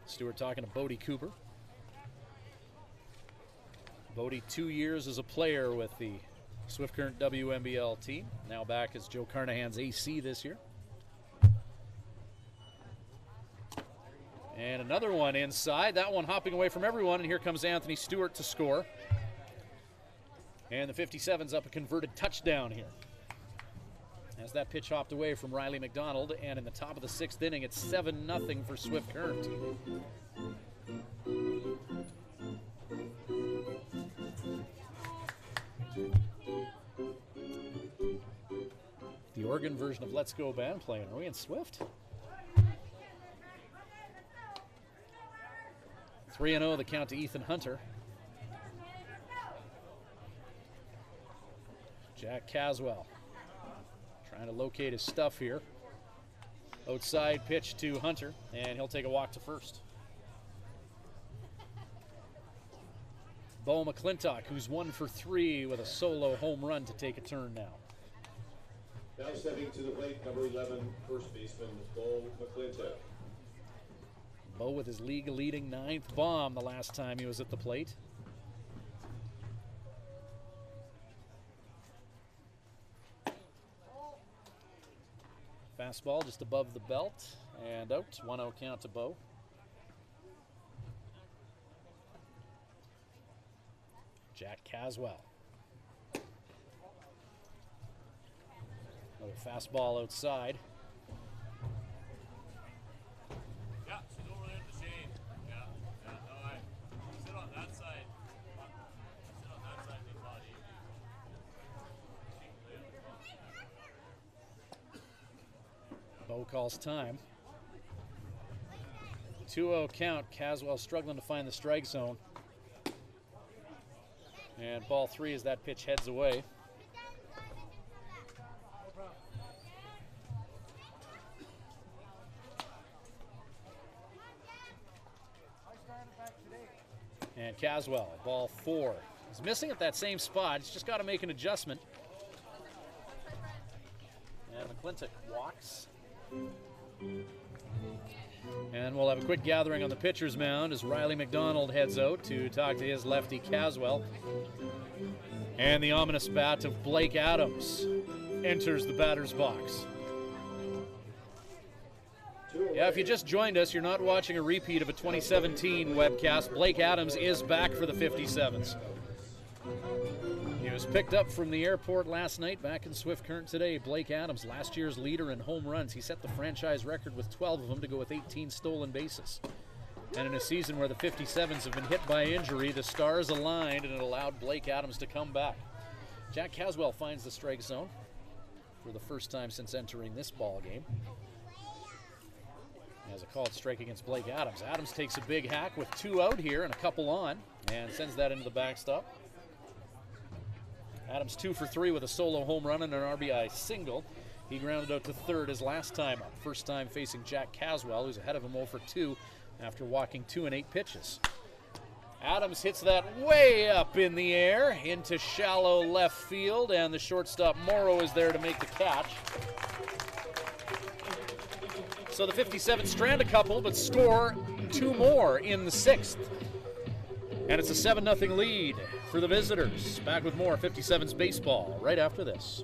Stewart talking to Bodie Cooper. Bodie, 2 years as a player with the Swift Current WNBL team. Now back as Joe Carnahan's AC this year. And another one inside. That one hopping away from everyone, and here comes Anthony Stewart to score. And the 57's up a converted touchdown here. As that pitch hopped away from Riley McDonald, and in the top of the 6th inning, it's 7-0 for Swift Current. The organ version of Let's Go Band playing. Are we in Swift? 3-0 the count to Ethan Hunter. Jack Caswell trying to locate his stuff here. Outside pitch to Hunter, and he'll take a walk to first. Bo McClintock, who's 1 for 3 with a solo home run to take a turn now. Now stepping to the plate, number 11, first baseman, Bo McClintock. Bo with his league-leading 9th bomb the last time he was at the plate. Fastball just above the belt and out. 1-0 count to Bo. Jack Caswell. Another fastball outside. Yeah, she's over there at the shade. Yeah, all right. Sit on that side. Sit on that side, big body. Bo calls time. 2-0 count. Caswell struggling to find the strike zone. And ball 3 as that pitch heads away. And Caswell, ball 4. He's missing at that same spot. He's just got to make an adjustment. And McClintock walks. And we'll have a quick gathering on the pitcher's mound as Riley McDonald heads out to talk to his lefty Caswell. And the ominous bat of Blake Adams enters the batter's box. Yeah, if you just joined us, you're not watching a repeat of a 2017 webcast. Blake Adams is back for the 57's. He was picked up from the airport last night, back in Swift Current today. Blake Adams, last year's leader in home runs. He set the franchise record with 12 of them to go with 18 stolen bases. And in a season where the 57's have been hit by injury, the stars aligned and it allowed Blake Adams to come back. Jack Caswell finds the strike zone for the first time since entering this ball game. As a called strike against Blake Adams. Adams takes a big hack with 2 out here and a couple on and sends that into the backstop. Adams 2 for 3 with a solo home run and an RBI single. He grounded out to third his last time up. First time facing Jack Caswell, who's ahead of him 0 for 2 after walking 2 and 8 pitches. Adams hits that way up in the air into shallow left field, and the shortstop Morrow is there to make the catch. So the 57 strand a couple, but score 2 more in the 6th. And it's a 7-0 lead for the visitors. Back with more 57's baseball right after this.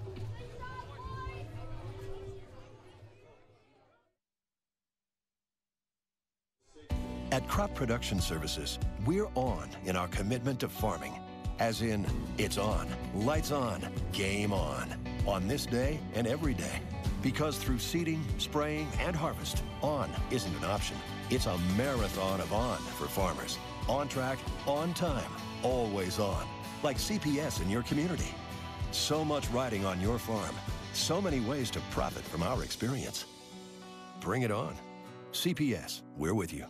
At Crop Production Services, we're on in our commitment to farming. As in, it's on, lights on, game on this day and every day. Because through seeding, spraying, and harvest, on isn't an option. It's a marathon of on for farmers. On track, on time, always on. Like CPS in your community. So much riding on your farm. So many ways to profit from our experience. Bring it on. CPS, we're with you.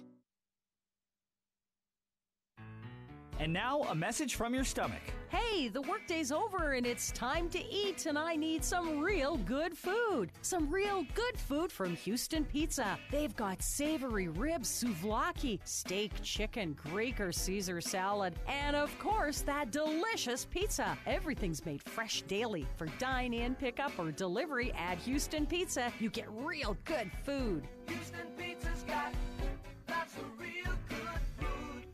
And now, a message from your stomach. Hey, the workday's over and it's time to eat, and I need some real good food. Some real good food from Houston Pizza. They've got savory ribs, souvlaki, steak, chicken, Greek or Caesar salad, and of course, that delicious pizza. Everything's made fresh daily. For dine-in, pickup, or delivery at Houston Pizza, you get real good food. Houston Pizza's got lots of real good food.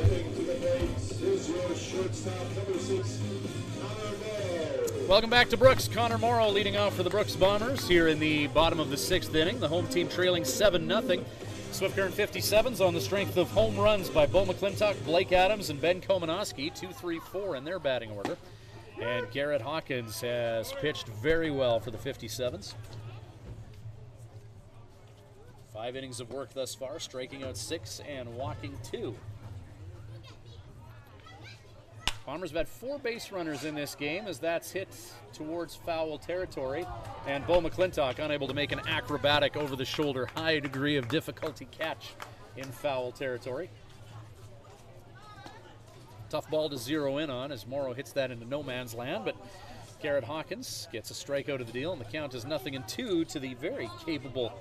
Stepping to the plate is your shortstop, number 6, Connor Morrow. Welcome back to Brooks. Connor Morrow leading off for the Brooks Bombers here in the bottom of the 6th inning. The home team trailing 7-0. Swift Current 57's on the strength of home runs by Bo McClintock, Blake Adams, and Ben Komanoski. 2-3-4 in their batting order. And Garrett Hawkins has pitched very well for the 57's. 5 innings of work thus far, striking out 6 and walking 2. Bombers have had 4 base runners in this game as that's hit towards foul territory. And Bo McClintock unable to make an acrobatic over-the-shoulder, high degree of difficulty catch in foul territory. Tough ball to zero in on as Morrow hits that into no man's land, but Garrett Hawkins gets a strikeout of the deal, and the count is 0-2 to the very capable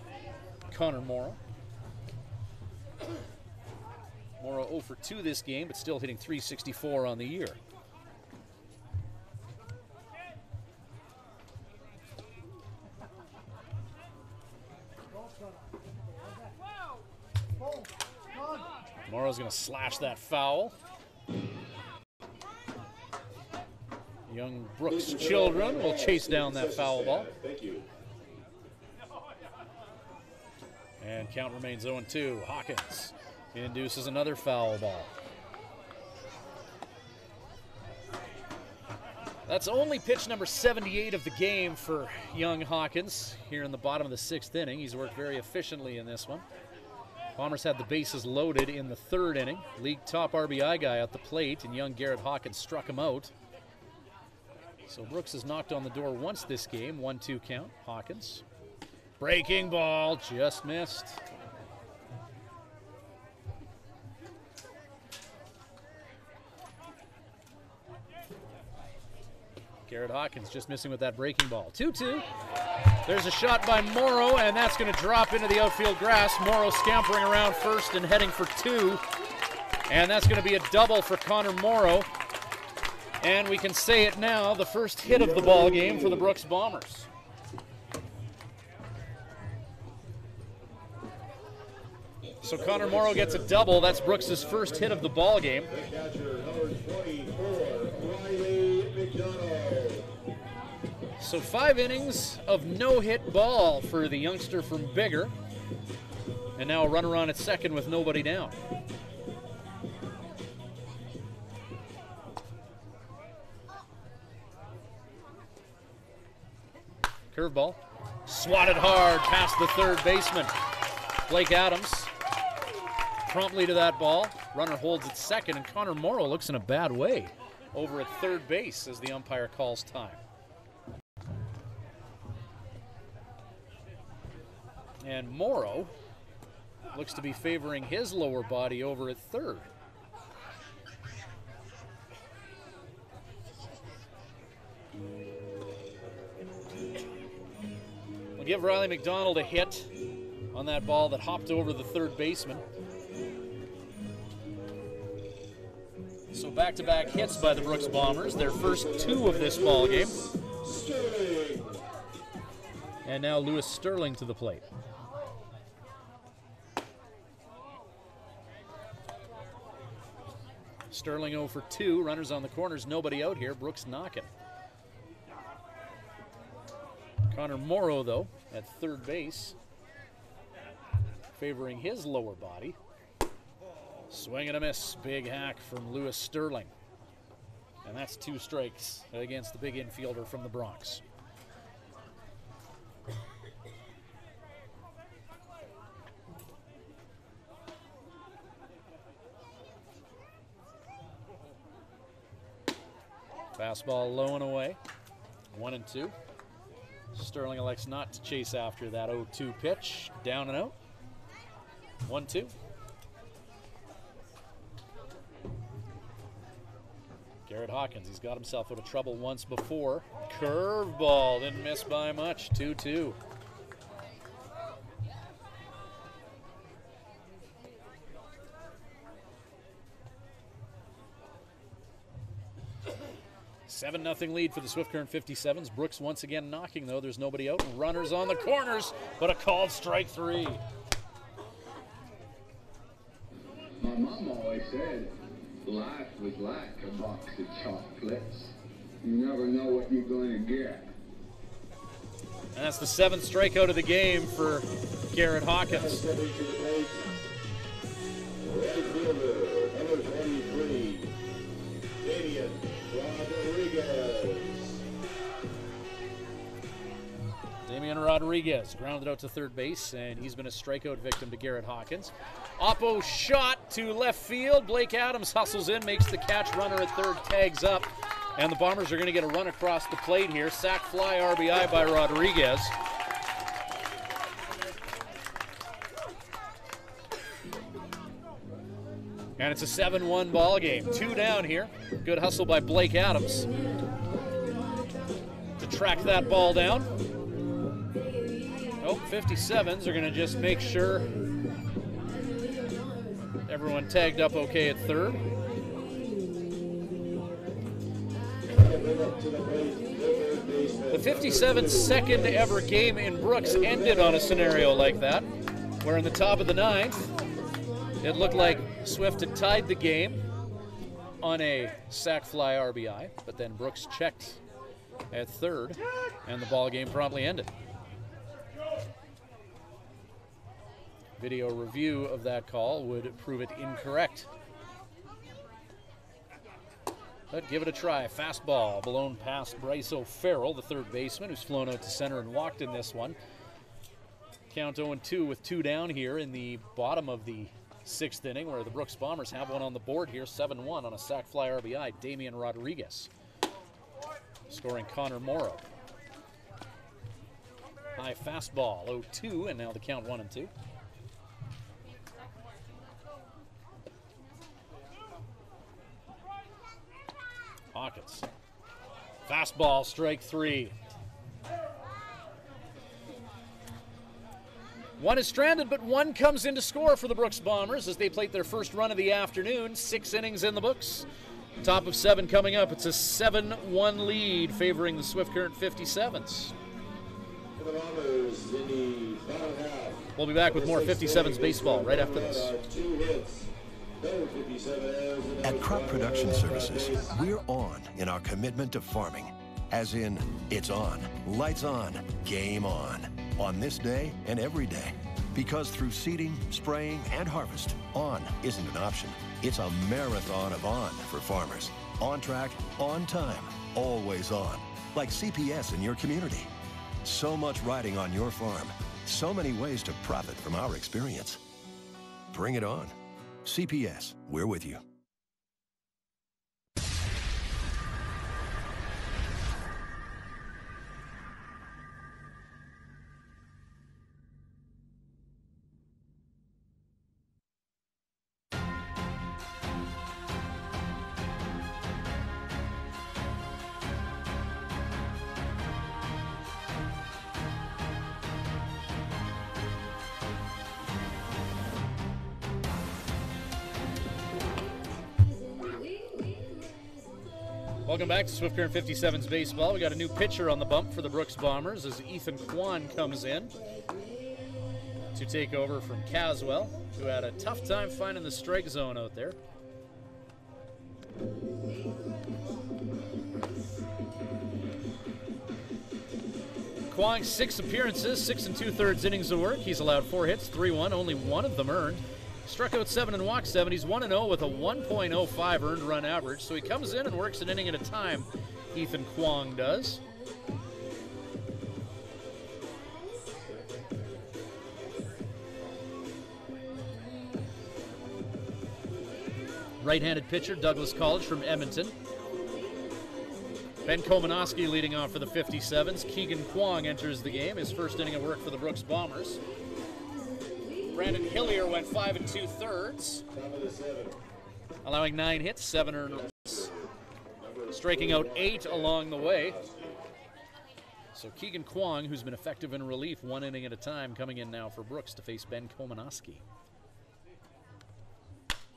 Connor Morrow. Morrow 0 for 2 this game, but still hitting .364 on the year. Morrow's going to slash that foul. Young Brooks children will chase down that foul ball. Thank you. And count remains 0-2. Hawkins induces another foul ball. That's only pitch number 78 of the game for young Hawkins here in the bottom of the 6th inning. He's worked very efficiently in this one. Bombers had the bases loaded in the 3rd inning. League top RBI guy at the plate, and young Garrett Hawkins struck him out. So Brooks has knocked on the door once this game. 1-2 count. Hawkins. Breaking ball, just missed. Garrett Hawkins just missing with that breaking ball. 2-2. There's a shot by Morrow, and that's going to drop into the outfield grass. Morrow scampering around first and heading for 2. And that's going to be a double for Connor Morrow. And we can say it now, the first hit of the ball game for the Brooks Bombers. So Connor Morrow gets a double. That's Brooks' first hit of the ball game. The catcher, number 24, Riley McDonald. So 5 innings of no-hit ball for the youngster from Bigger. And now a runner on at second with nobody down. Curveball. Swatted hard past the 3rd baseman. Blake Adams promptly to that ball. Runner holds at second, and Connor Morrow looks in a bad way over at 3rd base as the umpire calls time. And Morrow looks to be favoring his lower body over at 3rd. We'll give Riley McDonald a hit on that ball that hopped over the 3rd baseman. So back-to-back hits by the Brooks Bombers, their first 2 of this ball game. And now Lewis Sterling to the plate. Sterling 0 for 2, runners on the corners, nobody out here. Brooks knocking. Connor Morrow, though, at 3rd base, favoring his lower body. Swing and a miss. Big hack from Lewis Sterling. And that's 2 strikes against the big infielder from the Bronx. Fastball low and away. 1-2. Sterling elects not to chase after that 0-2 pitch. Down and out. 1-2. Garrett Hawkins, he's got himself out of trouble once before. Curveball, didn't miss by much. 2-2. $7-0 lead for the Swift Current 57's. Brooks once again knocking, though. There's nobody out. Runners on the corners, but a called strike 3. My mom always said, Life was like a box of chocolates. You never know what you're going to get. And that's the 7th strikeout of the game for Garrett Hawkins. Right fielder, number 23, Damian Rodriguez. Damian Rodriguez grounded out to third base, and he's been a strikeout victim to Garrett Hawkins. Oppo shot to left field. Blake Adams hustles in, makes the catch. Runner at third tags up, and the Bombers are going to get a run across the plate here. Sac fly RBI by Rodriguez. And it's a 7-1 ball game. 2 down here. Good hustle by Blake Adams to track that ball down. Oh, 57's are going to just make sure everyone tagged up okay at third. The 57's second ever game in Brooks ended on a scenario like that, where in the top of the 9th, it looked like Swift had tied the game on a sac fly RBI, but then Brooks checked at third, and the ball game promptly ended. Video review of that call would prove it incorrect. But give it a try. Fastball blown past Bryce O'Farrell, the third baseman, who's flown out to center and walked in this one. Count 0-2 with 2 down here in the bottom of the 6th inning, where the Brooks Bombers have one on the board here, 7-1 on a sac fly RBI. Damian Rodriguez scoring Connor Morrow. High fastball, 0-2, and now the count 1-2. Hawkins. Fastball, strike 3. One is stranded, but one comes in to score for the Brooks Bombers as they plate their first run of the afternoon. 6 innings in the books. Top of 7 coming up. It's a 7-1 lead favoring the Swift Current 57's. For the Bombers in the bottom half. We'll be back with more 57's baseball right after this. 2 hits. No 57 errors. At Crop Production Services, we're on in our commitment to farming. As in, it's on, lights on, game on this day and every day. Because through seeding, spraying, and harvest, on isn't an option. It's a marathon of on for farmers. On track, on time, always on. Like CPS in your community. So much riding on your farm. So many ways to profit from our experience. Bring it on. CPS, we're with you. Welcome back to Swift Current 57's baseball. We got a new pitcher on the bump for the Brooks Bombers as Ethan Kwan comes in to take over from Caswell, who had a tough time finding the strike zone out there. Kwong's 6 appearances, 6 2/3 innings of work. He's allowed 4 hits, 3-1, only 1 of them earned. Struck out 7 and walked 7. He's 1-0 with a 1.05 earned run average. So he comes in and works an inning at a time, Ethan Kwong does. Right-handed pitcher, Douglas College from Edmonton. Ben Komanowski leading off for the 57's. Keegan Kwong enters the game, his first inning of work for the Brooks Bombers. Brandon Hillier went 5 2/3, allowing 9 hits, 7 earned runs, striking out 8 along the way. So Keegan Kwong, who's been effective in relief 1 inning at a time, coming in now for Brooks to face Ben Komanowski.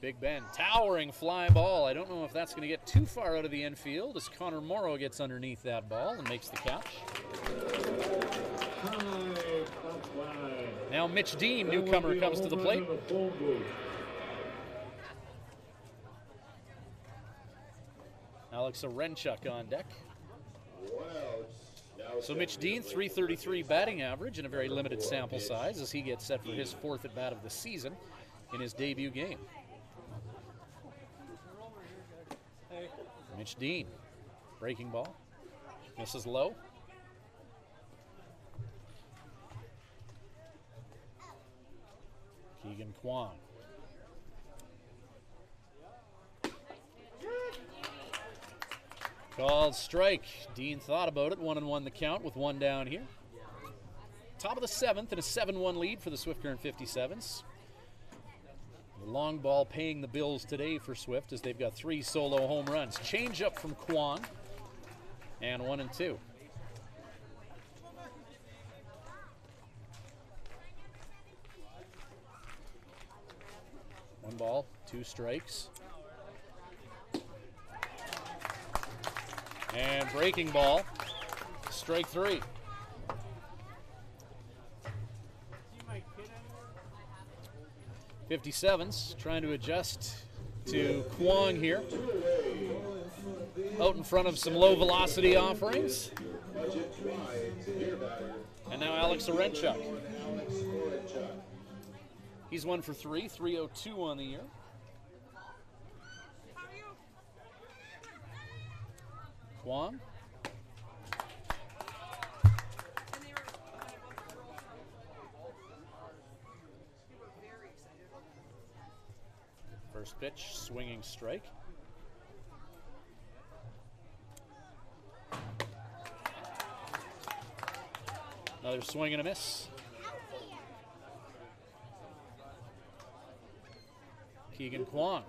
Big Ben, towering fly ball. I don't know if that's going to get too far out of the infield as Connor Morrow gets underneath that ball and makes the catch. Now Mitch Dean, newcomer, comes to the plate. Alex Arenchuk on deck. 1 out. Now So Mitch Dean, 333 batting average in a very limited sample size as he gets set for his 4th at bat of the season in his debut game. Mitch Dean, breaking ball, misses low. Keegan Kwong. Called strike. Dean thought about it. 1-1 the count with 1 down here. Top of the 7th and a 7-1 lead for the Swift Current 57's. The long ball paying the bills today for Swift as they've got 3 solo home runs. Change up from Kwong and 1 and 2. One ball, 2 strikes. And breaking ball, strike 3. '57's trying to adjust to Kwong here. Out in front of some low velocity offerings. And now Alex Arenchuk. He's 1 for 3, 302 on the year. Kwong. First pitch, swinging strike. Another swing and a miss. Keegan Kwong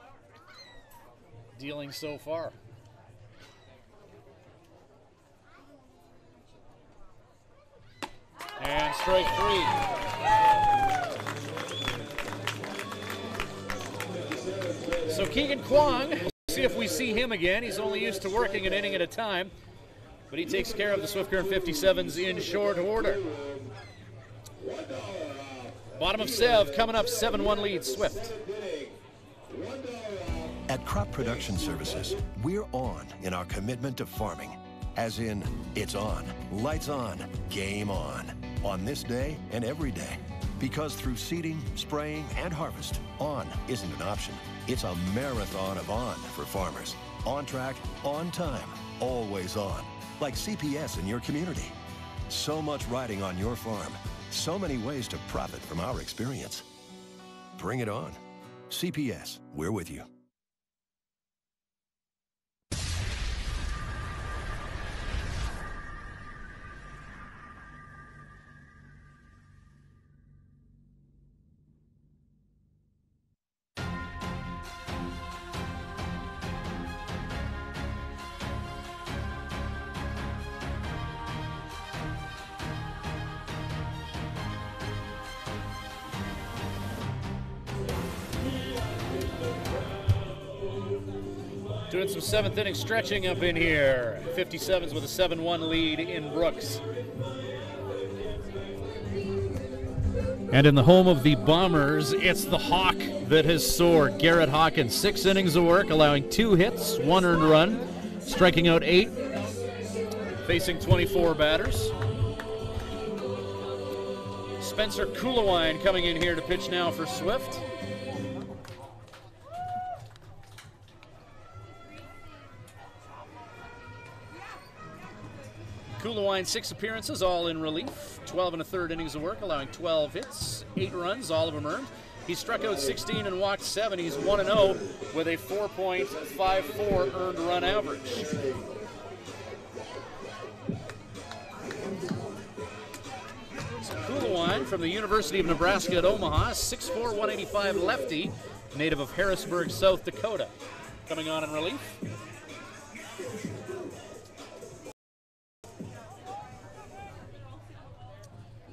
dealing so far. And strike 3. So Keegan Kwong, see if we see him again. He's only used to working an inning at a time, but he takes care of the Swift Current 57's in short order. Bottom of Sev coming up, 7-1 lead Swift. At Crop Production Services, we're on in our commitment to farming. As in, it's on, lights on, game on this day and every day. Because through seeding, spraying, and harvest, on isn't an option. It's a marathon of on for farmers. On track, on time, always on. Like CPS in your community. So much riding on your farm. So many ways to profit from our experience. Bring it on. CPS, we're with you. Doing some 7th inning stretching up in here. 57's with a 7-1 lead in Brooks. And in the home of the Bombers, it's the Hawk that has soared. Garrett Hawkins, 6 innings of work, allowing 2 hits, 1 earned run, striking out 8, facing 24 batters. Spencer Kulawine coming in here to pitch now for Swift. Kulawine, 6 appearances, all in relief. 12 1/3 innings of work, allowing 12 hits, 8 runs, all of them earned. He struck out 16 and walked 7. He's 1-0 with a 4.54 earned run average. So Kulawine from the University of Nebraska at Omaha, 6'4", 185 lefty, native of Harrisburg, South Dakota. Coming on in relief.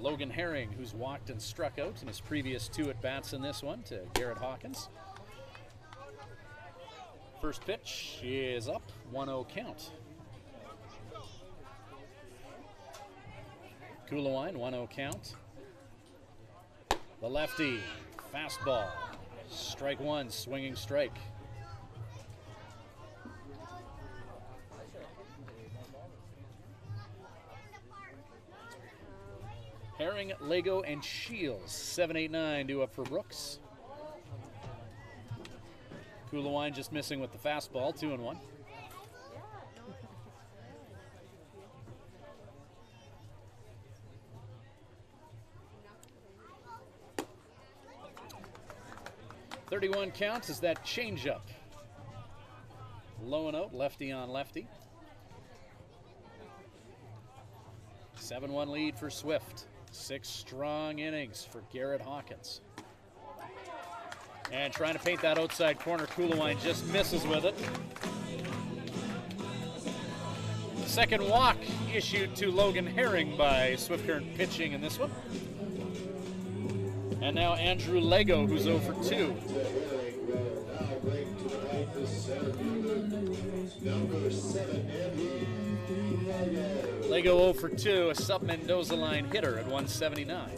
Logan Herring, who's walked and struck out in his previous 2 at-bats in this one, to Garrett Hawkins. First pitch is up, 1-0 count. Kulawine, 1-0 count. The lefty, fastball, strike 1, swinging strike. Herring, Lego, and Shields. 7, 8, 9 due up for Brooks. Kulawine just missing with the fastball, 2-1. .31 counts as that changeup. Low and out, lefty on lefty. 7-1 lead for Swift. 6 strong innings for Garrett Hawkins. And trying to paint that outside corner, Kulawine just misses with it. Second walk issued to Logan Herring by Swift Current pitching in this one. And now Andrew Lego, who's 0 for 2. Lego 0 for 2, a sub-Mendoza line hitter at 179.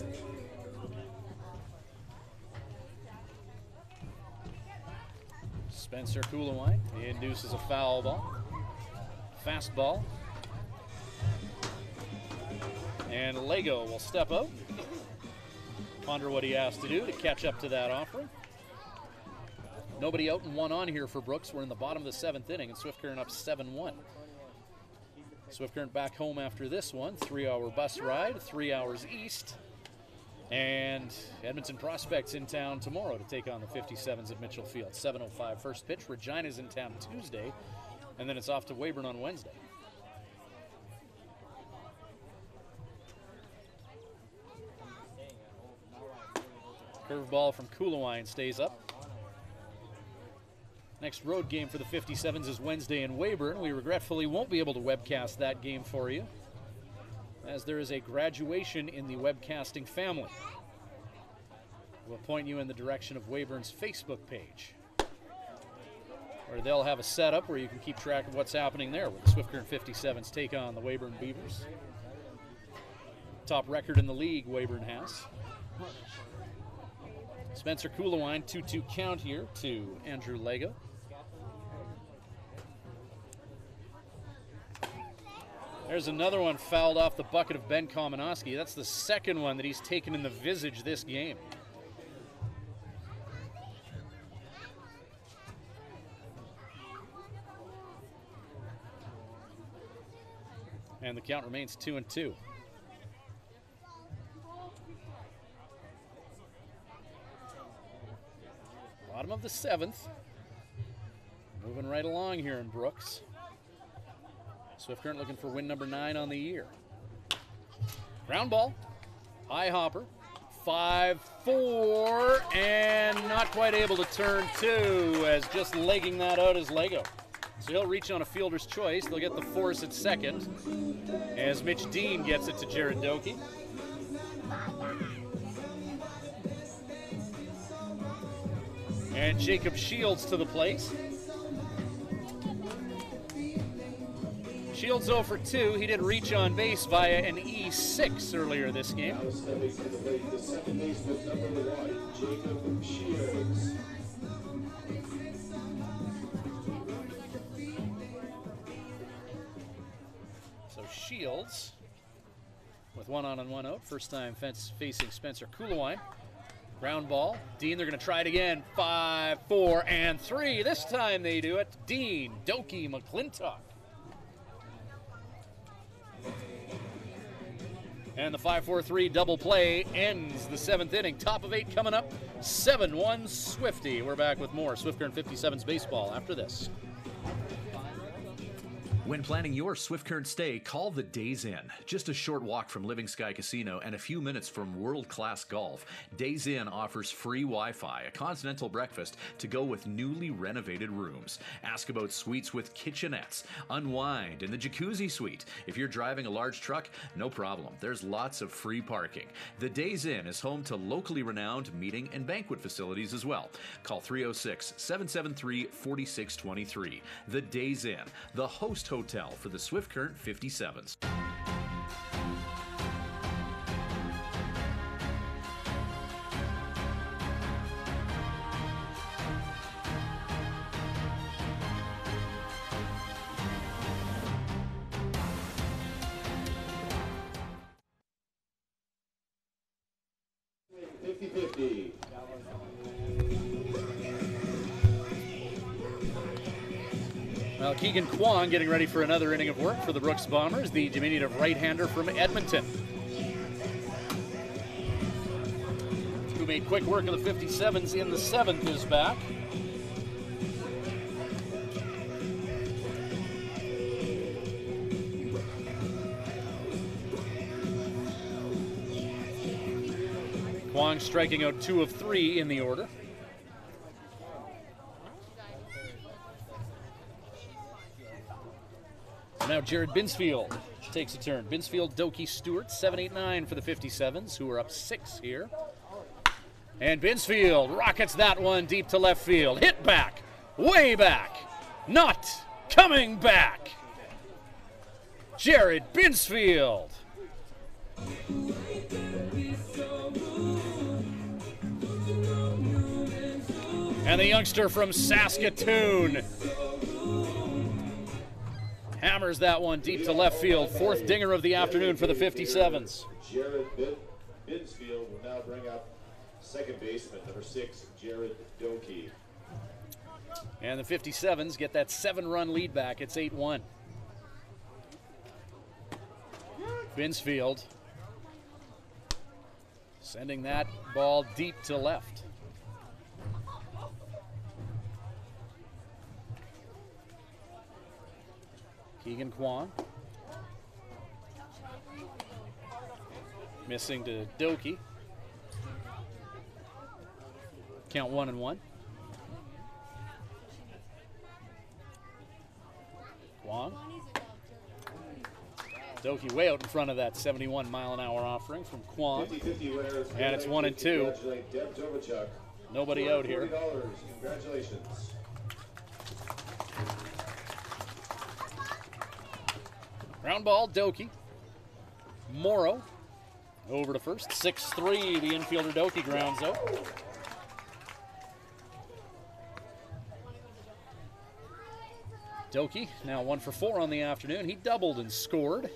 Spencer Kulawine, he induces a foul ball. Fastball. And Lego will step out. Ponder what he has to do to catch up to that offering. Nobody out and one on here for Brooks. We're in the bottom of the 7th inning, and Swift Current up 7-1. Swift Current back home after this one. 3-hour bus ride, 3 hours east. And Edmonton Prospects in town tomorrow to take on the 57's at Mitchell Field. 7:05 first pitch. Regina's in town Tuesday, and then it's off to Weyburn on Wednesday. Curveball from Kulawine stays up. Next road game for the 57's is Wednesday in Weyburn. We regretfully won't be able to webcast that game for you, as there is a graduation in the webcasting family. We'll point you in the direction of Weyburn's Facebook page, where they'll have a setup where you can keep track of what's happening there with the Swift Current 57's take on the Weyburn Beavers. Top record in the league Weyburn has. Spencer Kulawine, 2-2 count here to Andrew Lego. There's another one fouled off the bucket of Ben Komanoski. That's the second one that he's taken in the visage this game. And the count remains 2-2. Bottom of the 7th. Moving right along here in Brooks. Swift Current looking for win number 9 on the year. Ground ball. High hopper. 5-4. And not quite able to turn 2, as just legging that out is Lego. So he'll reach on a fielder's choice. They'll get the force at second, as Mitch Dean gets it to Jared Doki. And Jacob Shields to the plate. Shields 0 for 2. He did reach on base via an E6 earlier this game. Now stepping to the plate, the second baseman, number 1, Jacob Shields. So Shields with 1 on and 1 out. First time facing Spencer Kulawine. Ground ball. Dean, they're going to try it again. 5, 4, and 3. This time they do it. Dean, Doki, McClintock. And the 5-4-3 double play ends the 7th inning. Top of 8 coming up. 7-1 Swifty. We're back with more Swift Current 57's baseball after this. When planning your Swift Current stay, call the Days Inn. Just a short walk from Living Sky Casino and a few minutes from world-class golf, Days Inn offers free Wi-Fi, a continental breakfast to go with newly renovated rooms. Ask about suites with kitchenettes. Unwind in the jacuzzi suite. If you're driving a large truck, no problem. There's lots of free parking. The Days Inn is home to locally renowned meeting and banquet facilities as well. Call 306-773-4623. The Days Inn, the host hotel for the Swift Current 57's. 50-50. Well, Keegan Kwong getting ready for another inning of work for the Brooks Bombers, the diminutive right-hander from Edmonton, who made quick work of the 57's in the 7th, is back. Kwong striking out 2 of 3 in the order. Now Jared Binsfield takes a turn. Binsfield, Doki, Stewart, 7, 8, 9 for the 57's, who are up 6 here. And Binsfield rockets that one deep to left field. Hit back, way back, not coming back. Jared Binsfield. And the youngster from Saskatchewan hammers that one deep to left field. 4th dinger of the afternoon for the 57's. Jared Binsfield will now bring up second baseman, number 6, Jared Doki. And the 57's get that 7-run lead back. It's 8-1. Binsfield sending that ball deep to left. Keegan Kwong. Missing to Doki. Count 1-1. Kwong. Doki way out in front of that 71-mile-an-hour offering from Kwong. 50-50 winners. And it's 1-2. Congratulate Deb Tovachuk. Nobody out here. $40. Congratulations. Ground ball, Doki. Morrow over to first. 6-3, the infielder Doki grounds out. Doki now 1 for 4 on the afternoon. He doubled and scored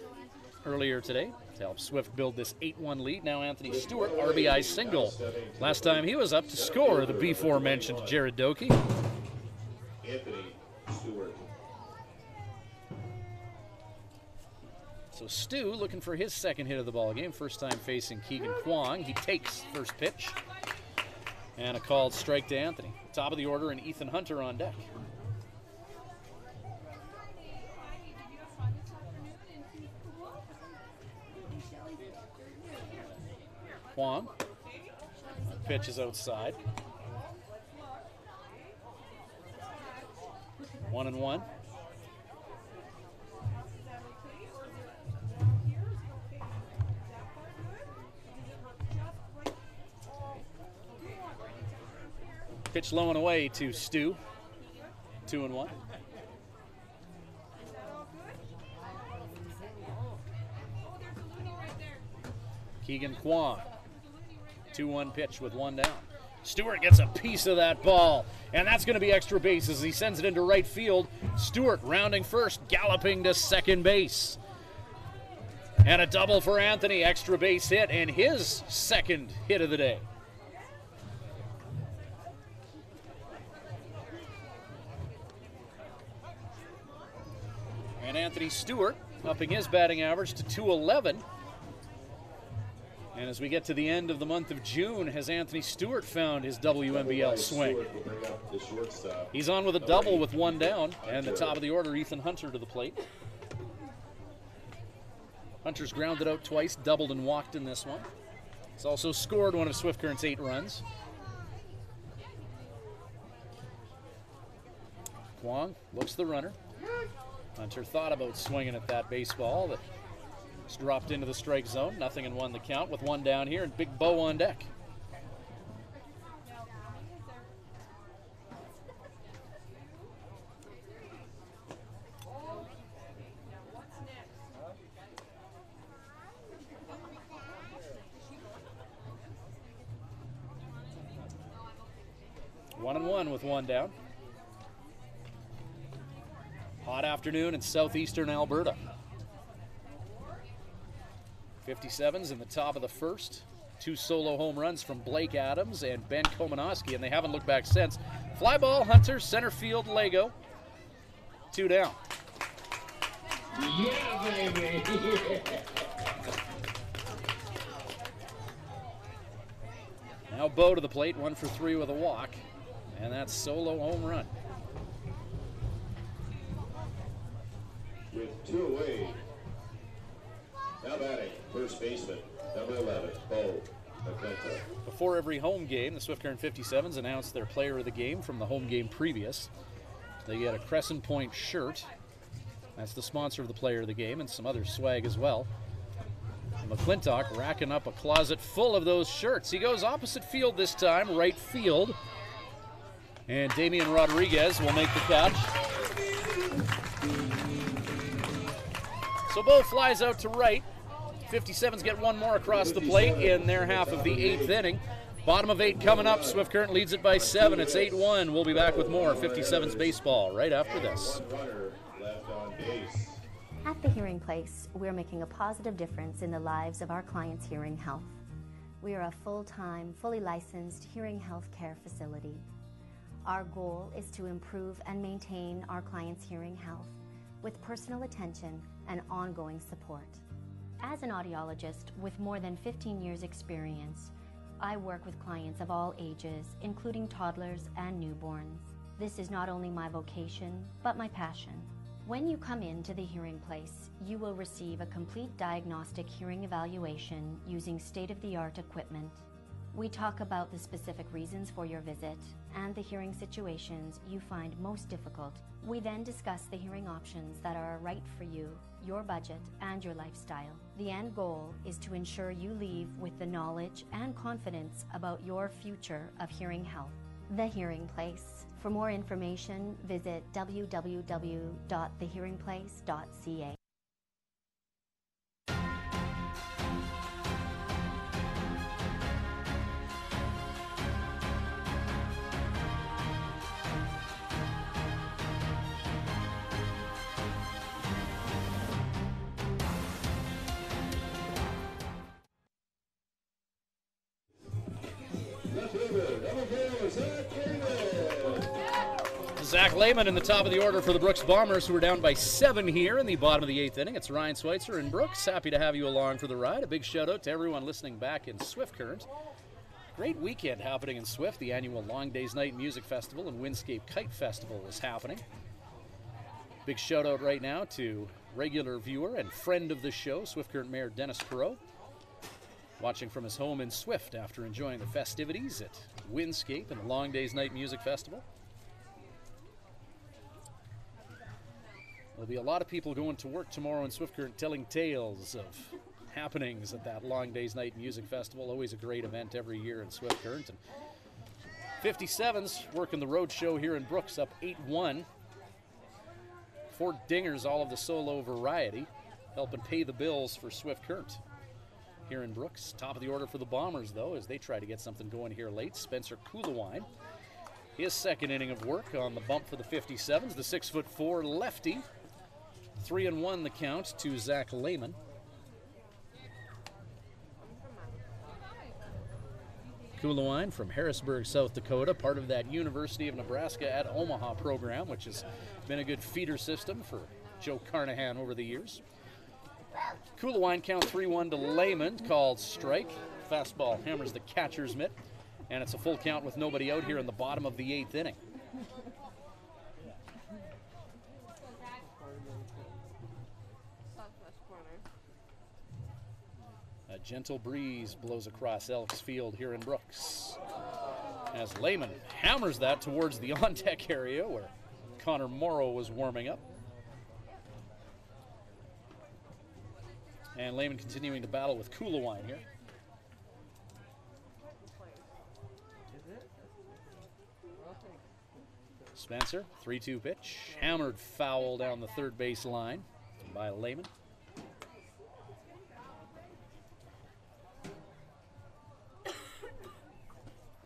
earlier today to help Swift build this 8-1 lead. Now Anthony Stewart, RBI single. Last time he was up to score the before-mentioned Jared Doki. Anthony Stewart. So Stu looking for his second hit of the ball game. First time facing Keegan Kwong. He takes first pitch. And a called strike to Anthony. Top of the order and Ethan Hunter on deck. Kwong. Pitch is outside. 1-1. Pitch low and away to Stu. 2-1. Keegan Kwong. 2-1 pitch with 1 down. Stewart gets a piece of that ball, and that's going to be extra bases. He sends it into right field. Stewart rounding first, galloping to second base. And a double for Anthony, extra base hit, and his second hit of the day. And Anthony Stewart upping his batting average to .211. And as we get to the end of the month of June, has Anthony Stewart found his WNBL swing? He's on with a double with 1 down, and the top of the order, Ethan Hunter to the plate. Hunter's grounded out twice, doubled and walked in this one. He's also scored one of Swift Current's 8 runs. Kwong looks the runner. Hunter thought about swinging at that baseball that just dropped into the strike zone. 0-1 the count with 1 down here and Big Bo on deck. One and one with 1 down. Hot afternoon in southeastern Alberta. 57's in the top of the first. 2 solo home runs from Blake Adams and Ben Komanowski, and they haven't looked back since. Fly ball, Hunter, center field, Lego. 2 down. Yeah, baby. Now Bo to the plate, 1 for 3 with a walk, and that's solo home run. With 2 away. Now batting, first baseman, number 11, Bo McClintock. Before every home game, the Swift Current 57's announce their player of the game from the home game previous. They get a Crescent Point shirt. That's the sponsor of the player of the game, and some other swag as well. McClintock racking up a closet full of those shirts. He goes opposite field this time, right field. And Damian Rodriguez will make the catch. So Bo flies out to right. 57's get 1 more across the plate in their half of the 8th inning. Bottom of 8 coming up. Swift Current leads it by 7. It's 8-1. We'll be back with more 57's baseball right after this. At the Hearing Place, we're making a positive difference in the lives of our clients' hearing health. We are a full-time, fully licensed hearing health care facility. Our goal is to improve and maintain our clients' hearing health with personal attention and ongoing support. As an audiologist with more than 15 years' experience, I work with clients of all ages, including toddlers and newborns. This is not only my vocation, but my passion. When you come into the Hearing Place, you will receive a complete diagnostic hearing evaluation using state-of-the-art equipment. We talk about the specific reasons for your visit and the hearing situations you find most difficult. We then discuss the hearing options that are right for you, your budget, and your lifestyle. The end goal is to ensure you leave with the knowledge and confidence about your future of hearing health. The Hearing Place. For more information, visit www.thehearingplace.ca. Zach Lehman in the top of the order for the Brooks Bombers, who are down by 7 here in the bottom of the 8th inning. It's Ryan Schweitzer and Brooks. Happy to have you along for the ride. A big shout out to everyone listening back in Swift Current. Great weekend happening in Swift. The annual Long Days Night Music Festival and Windscape Kite Festival is happening. Big shout out right now to regular viewer and friend of the show, Swift Current Mayor Dennis Perot, watching from his home in Swift after enjoying the festivities at Windscape and the Long Days Night Music Festival. There'll be a lot of people going to work tomorrow in Swift Current telling tales of happenings at that Long Days Night Music Festival. Always a great event every year in Swift Current. And 57's working the road show here in Brooks, up 8-1. 4 dingers, all of the solo variety, helping pay the bills for Swift Current here in Brooks. Top of the order for the Bombers, though, as they try to get something going here late. Spencer Kulawine, his second inning of work on the bump for the 57's. The 6'4" lefty. 3-1 the count to Zach Lehman. Kulawine from Harrisburg, South Dakota, part of that University of Nebraska at Omaha program, which has been a good feeder system for Joe Carnahan over the years. Kulawine count 3-1 to Lehman, called strike. Fastball hammers the catcher's mitt, and it's a full count with nobody out here in the bottom of the 8th inning. A gentle breeze blows across Elks Field here in Brooks as Lehman hammers that towards the on-deck area where Connor Morrow was warming up. And Lehman continuing to battle with Kulawine here. Spencer, 3-2 pitch, hammered foul down the third base line by Lehman.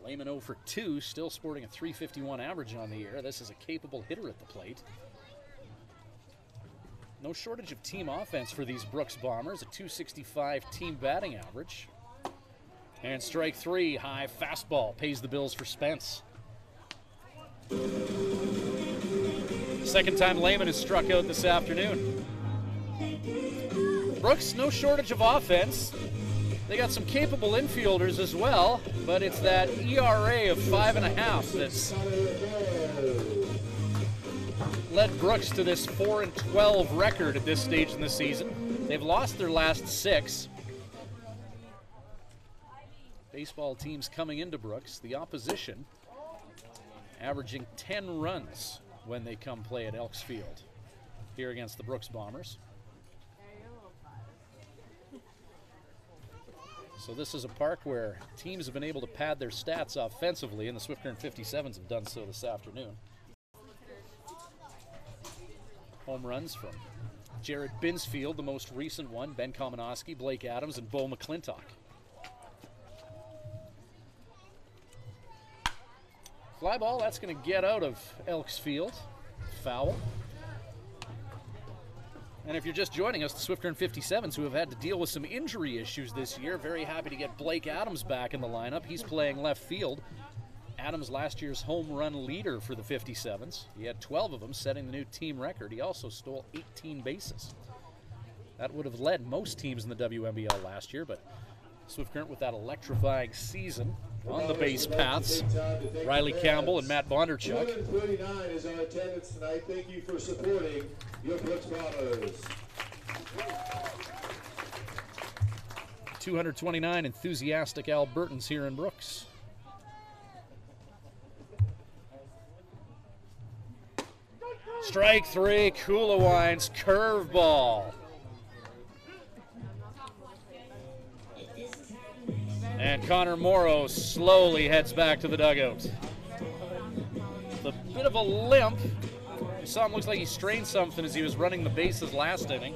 Lehman 0 for 2, still sporting a .351 average on the year. This is a capable hitter at the plate. No shortage of team offense for these Brooks Bombers, a .265 team batting average. And strike 3, high fastball, pays the bills for Spence. Second time Lehman has struck out this afternoon. Brooks, no shortage of offense. They got some capable infielders as well, but it's that ERA of 5.5 that's led Brooks to this 4-12 record at this stage in the season. They've lost their last 6. Baseball teams coming into Brooks, the opposition averaging 10 runs when they come play at Elks Field here against the Brooks Bombers. So this is a park where teams have been able to pad their stats offensively, and the Swift Current 57's have done so this afternoon. Home runs from Jared Binsfield, the most recent one, Ben Komanowski, Blake Adams, and Bo McClintock. Fly ball, that's going to get out of Elks Field. Foul. And if you're just joining us, the Swift Current 57's, who have had to deal with some injury issues this year, very happy to get Blake Adams back in the lineup. He's playing left field. Adams, last year's home run leader for the 57's. He had 12 of them, setting the new team record. He also stole 18 bases. That would have led most teams in the WNBL last year, but Swift Current with that electrifying season on the base paths. Riley Campbell and Matt Bondarchuk. 239 is our attendance tonight. Thank you for supporting your Brooks Bombers. 229 enthusiastic Albertans here in Brooks. Strike 3, Kuhlawine's curveball. And Connor Morrow slowly heads back to the dugout. With a bit of a limp. You saw him, looks like he strained something as he was running the bases last inning.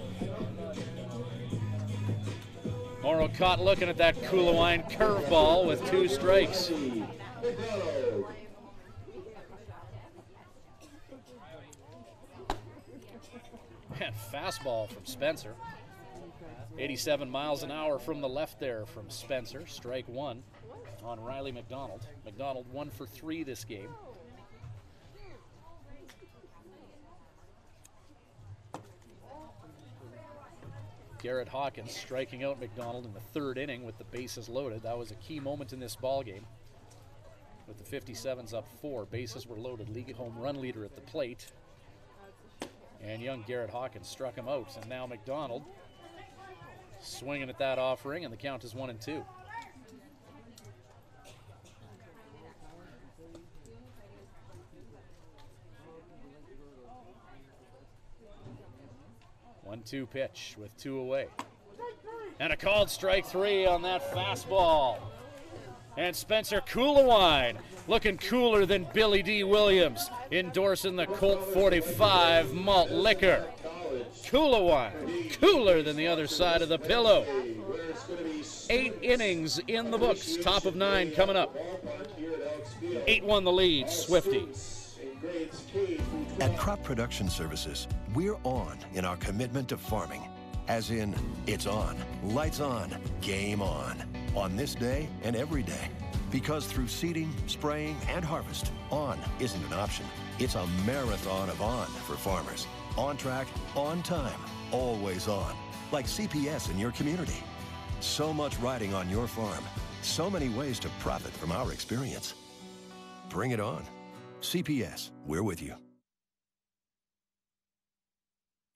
Morrow caught looking at that Kuhlawine curveball with 2 strikes. And fastball from Spencer. 87 miles an hour from the left there from Spencer. Strike 1 on Riley McDonald. McDonald 1 for 3 this game. Garrett Hawkins striking out McDonald in the 3rd inning with the bases loaded. That was a key moment in this ball game. With the 57's up 4, bases were loaded. League home run leader at the plate. And young Garrett Hawkins struck him out. And now McDonald swinging at that offering, and the count is 1-2. One-two pitch with 2 away. And a called strike 3 on that fastball. And Spencer Kuhlawine looking cooler than Billy D. Williams, endorsing the Colt 45 malt liquor. Kuhlawine, cooler than the other side of the pillow. 8 innings in the books, top of 9 coming up. 8-1 the lead, Swifties. At Crop Production Services, we're on in our commitment to farming. As in, it's on, lights on, game on this day and every day. Because through seeding, spraying, and harvest, on isn't an option. It's a marathon of on for farmers. On track, on time, always on. Like CPS in your community. So much riding on your farm. So many ways to profit from our experience. Bring it on. CPS, we're with you.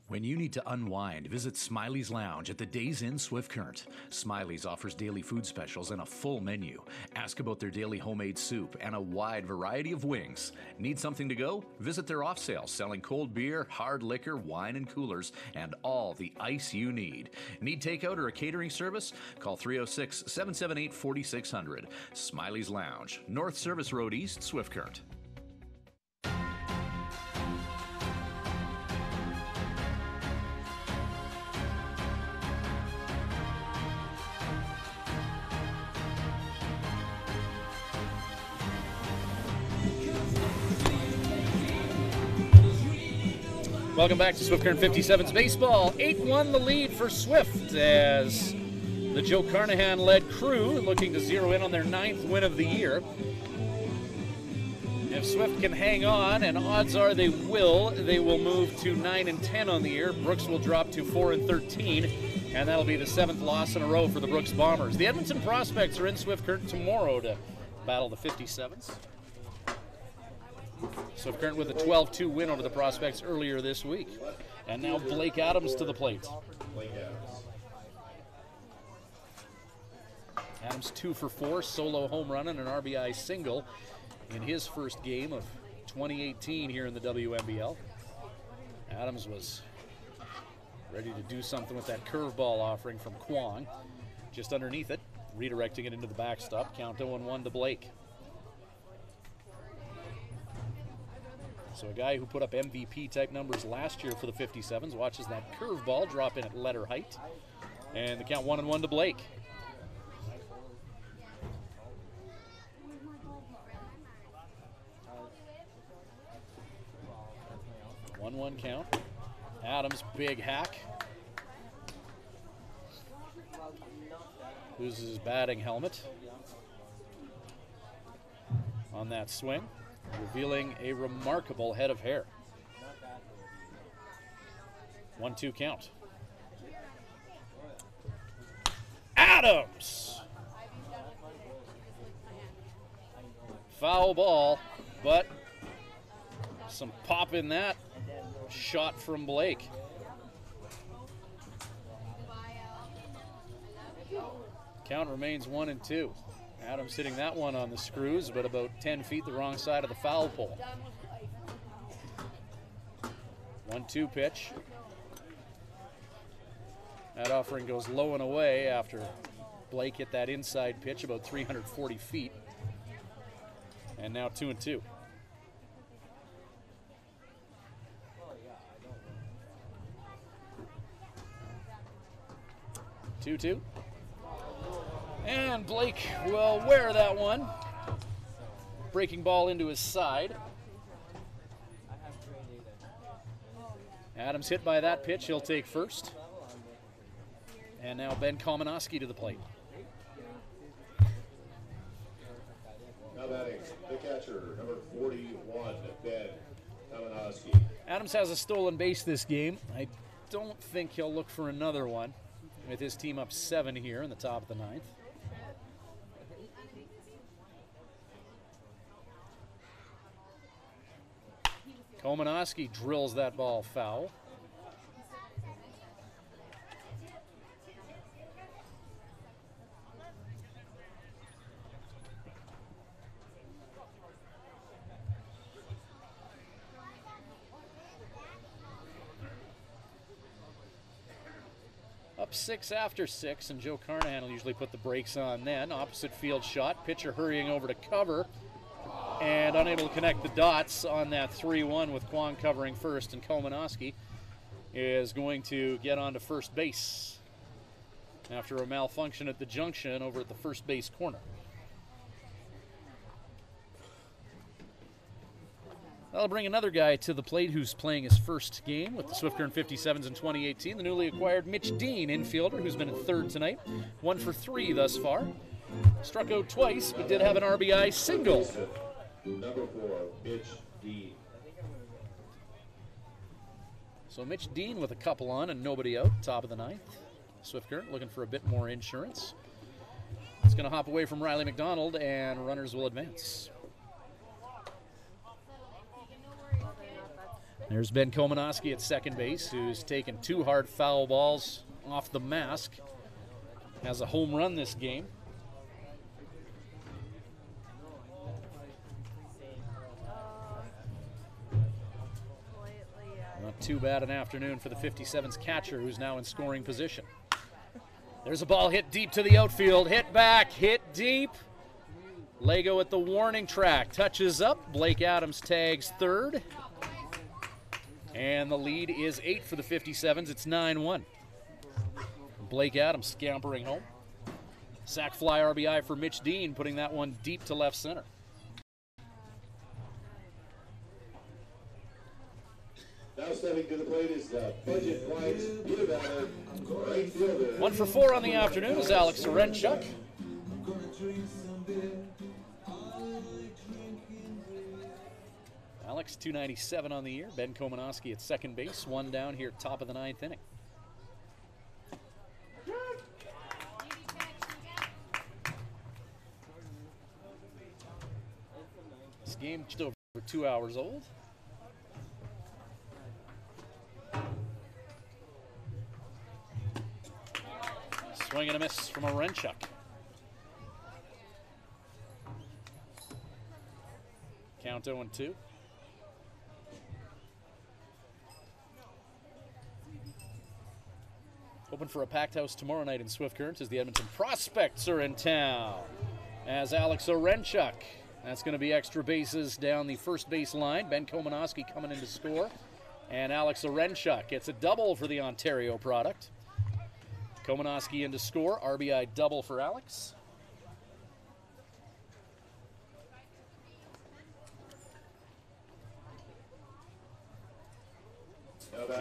When you need to unwind, visit Smiley's Lounge at the Days Inn Swift Current. Smiley's offers daily food specials and a full menu. Ask about their daily homemade soup and a wide variety of wings. Need something to go? Visit their off sale, selling cold beer, hard liquor, wine and coolers, and all the ice you need. Need takeout or a catering service? Call 306-778-4600. Smiley's Lounge, North Service Road East, Swift Current. Welcome back to Swift Current 57's Baseball. 8-1 the lead for Swift as The Joe Carnahan-led Crew looking to zero in on their 9th win of the year. If Swift can hang on, and odds are they will move to 9-10 on the year. Brooks will drop to 4-13, and that'll be the 7th loss in a row for the Brooks Bombers. The Edmonton Prospects are in Swift Current tomorrow to battle the 57's. Swift Current with a 12-2 win over the Prospects earlier this week. And now Blake Adams to the plate. Adams 2 for 4, solo home run and an RBI single in his first game of 2018 here in the WNBL. Adams was ready to do something with that curveball offering from Kwong. Just underneath it, redirecting it into the backstop. Count 0-1 to Blake. So a guy who put up MVP-type numbers last year for the 57's watches that curveball drop in at letter height. And the count 1-1 to Blake. 1-1 count. Adams, big hack. Loses his batting helmet on that swing, revealing a remarkable head of hair. 1-2 count. Adams! Foul ball, but some pop in that shot from Blake. Count remains 1-2. Adams hitting that one on the screws, but about 10 feet the wrong side of the foul pole. 1-2 pitch. That offering goes low and away after Blake hit that inside pitch about 340 feet. And now 2-2. 2-2. And Blake will wear that one. Breaking ball into his side. Adams hit by that pitch. He'll take first. And now Ben Komanowski to the plate. Now batting, the catcher, number 41, Ben Komanowski. Adams has a stolen base this game. I don't think he'll look for another one with his team up 7 here in the top of the 9th. Komanowski drills that ball foul. Up 6 after 6, and Joe Carnahan will usually put the brakes on then. Opposite field shot, pitcher hurrying over to cover, and unable to connect the dots on that 3-1 with Kwong covering first, and Komanowski is going to get onto first base after a malfunction at the junction over at the first base corner. That'll bring another guy to the plate who's playing his first game with the Swift Current 57's in 2018, the newly acquired Mitch Dean, infielder, who's been in 3rd tonight. 1 for 3 thus far. Struck out twice, but did have an RBI single. Number 4, Mitch Dean. So Mitch Dean with a couple on and nobody out, top of the 9th. Swift Current looking for a bit more insurance. It's going to hop away from Riley McDonald, and runners will advance. There's Ben Komanowski at second base, who's taken 2 hard foul balls off the mask. Has a home run this game. Not too bad an afternoon for the 57's catcher, who's now in scoring position. There's a ball hit deep to the outfield. Hit back, hit deep. Lego at the warning track. Touches up. Blake Adams tags 3rd. And the lead is 8 for the 57's. It's 9-1. Blake Adams scampering home. Sac fly RBI for Mitch Dean, putting that one deep to left center. Now stepping to the plate is the budget points Peter Banner, right fielder. 1 for 4 on the afternoon is Alex Orenchuk. Alex, 297 on the year. Ben Komanowski at second base. 1 down here, top of the 9th inning. This game just over 2 hours old. Swing and a miss from Orenchuk. Count 0-2. Hoping for a packed house tomorrow night in Swift Current as the Edmonton Prospects are in town. As Alex Orenchuk, that's going to be extra bases down the first base line. Ben Komanowski coming in to score. And Alex Orenchuk gets a double for the Ontario product. Komanowski in to score. RBI double for Alex.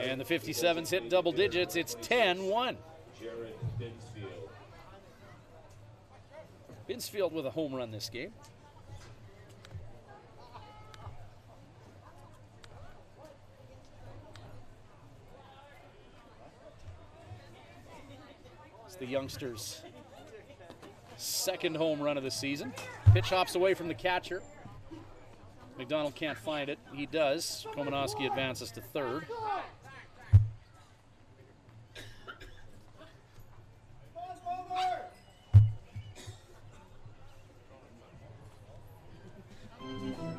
And the 57's hit double digits. It's 10-1. Jared Binsfield. Binsfield with a home run this game. It's the youngster's second home run of the season. Pitch hops away from the catcher. McDonald can't find it. He does. Komanowski advances to third.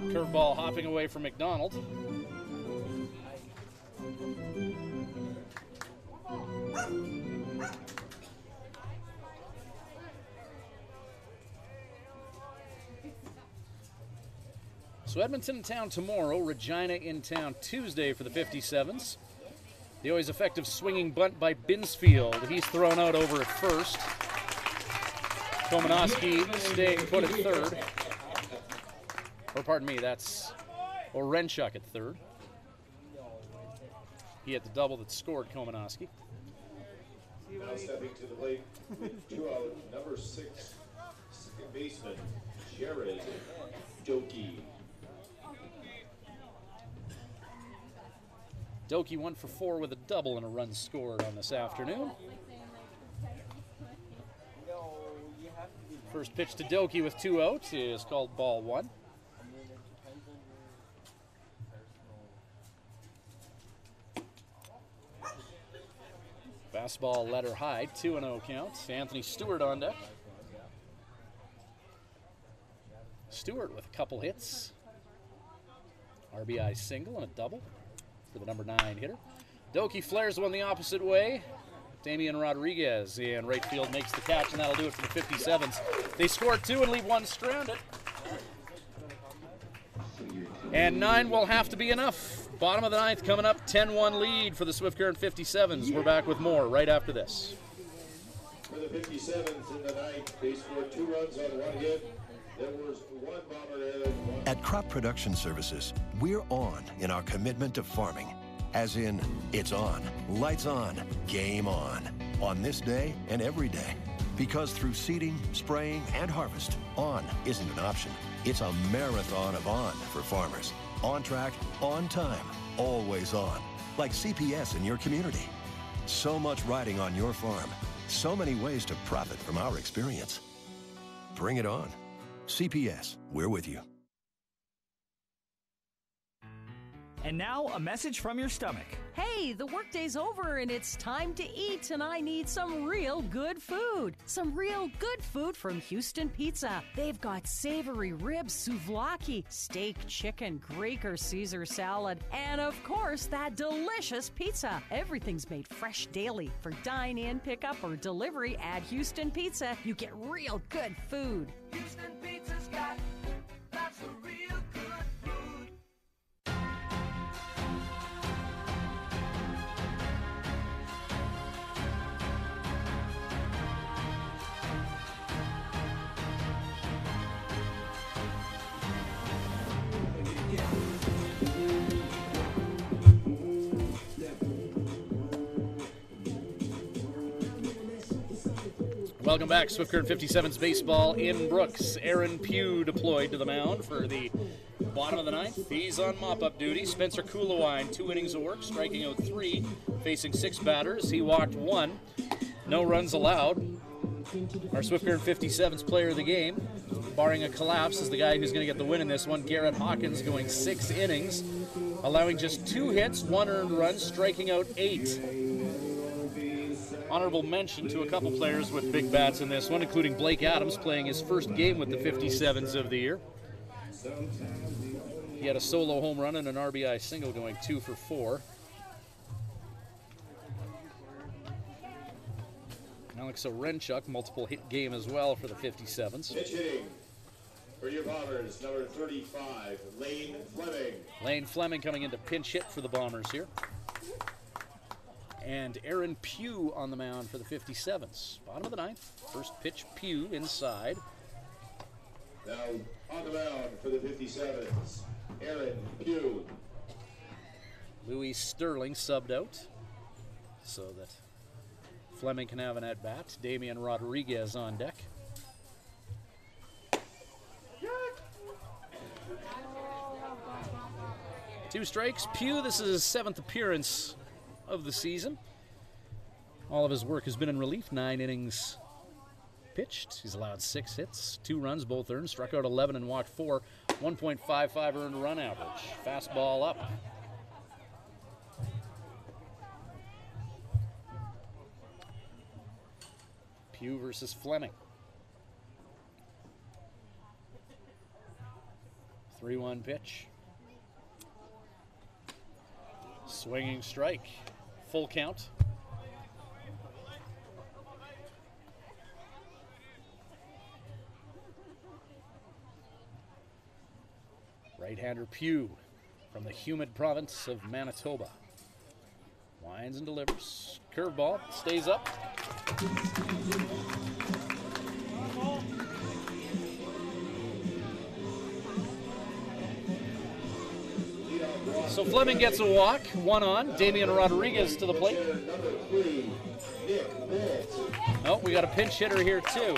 Curveball hopping away from McDonald. So Edmonton in town tomorrow, Regina in town Tuesday for the 57's. The always effective swinging bunt by Binsfield. He's thrown out over at first. Komanowski staying put at third. Or pardon me, that's Orenchuk at third. He had the double that scored Komanowski. Now stepping to the plate with 2 out, number 6, second baseman, Jared Doki. Doki 1 for 4 with a double and a run scored on this afternoon. First pitch to Doki with 2 outs is called ball 1. Fastball letter high, 2-0 count. Anthony Stewart on deck. Stewart with a couple hits. RBI single and a double for the number 9 hitter. Doki flares one the opposite way. Damian Rodriguez in right field makes the catch, and that'll do it for the 57's. They score 2 and leave 1 stranded. And 9 will have to be enough. Bottom of the 9th coming up, 10-1 lead for the Swift Current 57's. We're back with more right after this. For the 57's in the 9th, they scored 2 runs on 1 hit. There was 1 bomber error. At Crop Production Services, we're on in our commitment to farming. As in, it's on, lights on, game on this day and every day. Because through seeding, spraying, and harvest, on isn't an option. It's a marathon of on for farmers. On track, on time, always on. Like CPS in your community. So much riding on your farm. So many ways to profit from our experience. Bring it on. CPS, we're with you. And now, a message from your stomach. Hey, the workday's over and it's time to eat, and I need some real good food. Some real good food from Houston Pizza. They've got savory ribs, souvlaki, steak, chicken, Greek or Caesar salad, and of course, that delicious pizza. Everything's made fresh daily. For dine-in, pickup, or delivery at Houston Pizza, you get real good food. Houston Pizza's got lots of real good food. Welcome back. Swift Current 57's baseball in Brooks. Aaron Pugh deployed to the mound for the bottom of the ninth. He's on mop-up duty. Spencer Kulawine, 2 innings of work, striking out 3, facing 6 batters. He walked 1. No runs allowed. Our Swift Current 57's player of the game, barring a collapse, is the guy who's going to get the win in this one. Garrett Hawkins going 6 innings, allowing just 2 hits, 1 earned run, striking out 8. Honorable mention to a couple players with big bats in this one, including Blake Adams playing his first game with the 57's of the year. He had a solo home run and an RBI single, going 2 for 4. Alex Orenchuk, multiple hit game as well for the 57's. Pitch hitting for your Bombers, number 35, Lane Fleming. Lane Fleming coming in to pinch hit for the Bombers here. And Aaron Pugh on the mound for the 57's. Bottom of the ninth. First pitch, Pugh inside. Now on the mound for the 57's, Aaron Pugh. Louis Sterling subbed out so that Fleming can have an at-bat. Damian Rodriguez on deck. Two strikes. Pugh, this is his 7th appearance of the season. All of his work has been in relief. 9 innings pitched. He's allowed 6 hits, 2 runs, both earned. Struck out 11 and walked 4. 1.55 earned run average. Fastball up. Pugh versus Fleming. 3-1 pitch. Swinging strike. Full count. Right-hander Pugh from the humid province of Manitoba. Winds and delivers. Curveball stays up. So Fleming gets a walk, 1 on. Damian Rodriguez to the plate. Oh, we got a pinch hitter here too.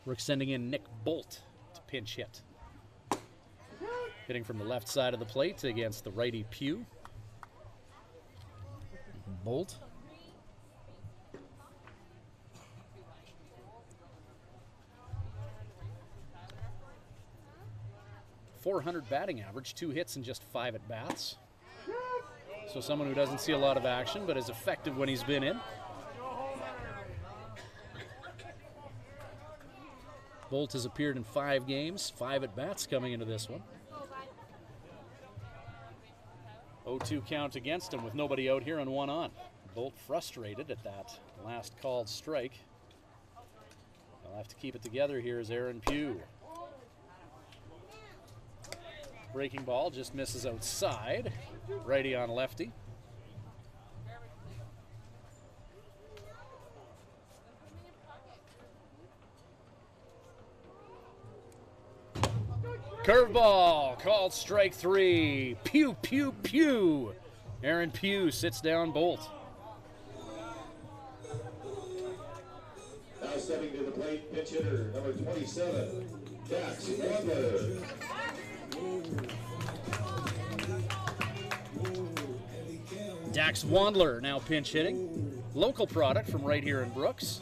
We're sending in Nick Bolt to pinch hit. Hitting from the left side of the plate against the righty Pugh. Bolt. .400 batting average, 2 hits and just 5 at bats. So someone who doesn't see a lot of action but is effective when he's been in. Bolt has appeared in 5 games, 5 at bats coming into this one. 0-2 count against him with nobody out here and 1 on. Bolt frustrated at that last called strike. They'll have to keep it together here as Aaron Pugh. Breaking ball just misses outside. Righty on lefty. Curveball, called strike 3. Pew, pew, pew. Aaron Pugh sits down Bolt. Now stepping to the plate, pitch hitter, number 27, Dax Wandler. Dax Wandler now pinch hitting. Local product from right here in Brooks.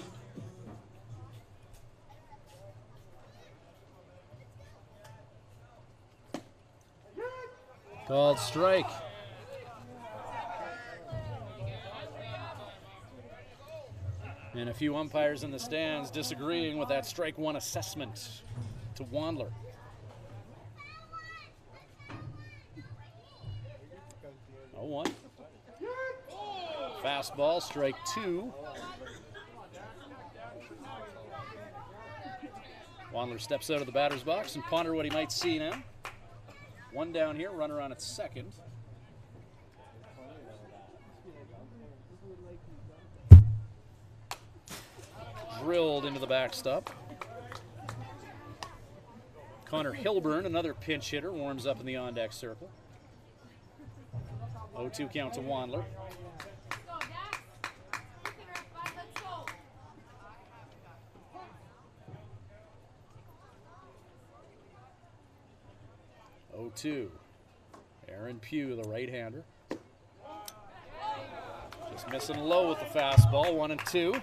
Called strike. And a few umpires in the stands disagreeing with that strike 1 assessment to Wandler. Oh, 1. Fastball, strike 2. Wandler steps out of the batter's box and ponder what he might see now. 1 down here, runner on at second. drilled into the backstop. Connor Hilburn, another pinch hitter, warms up in the on-deck circle. 0-2 count to Wandler. Aaron Pugh, the right-hander. Just missing low with the fastball, 1-2.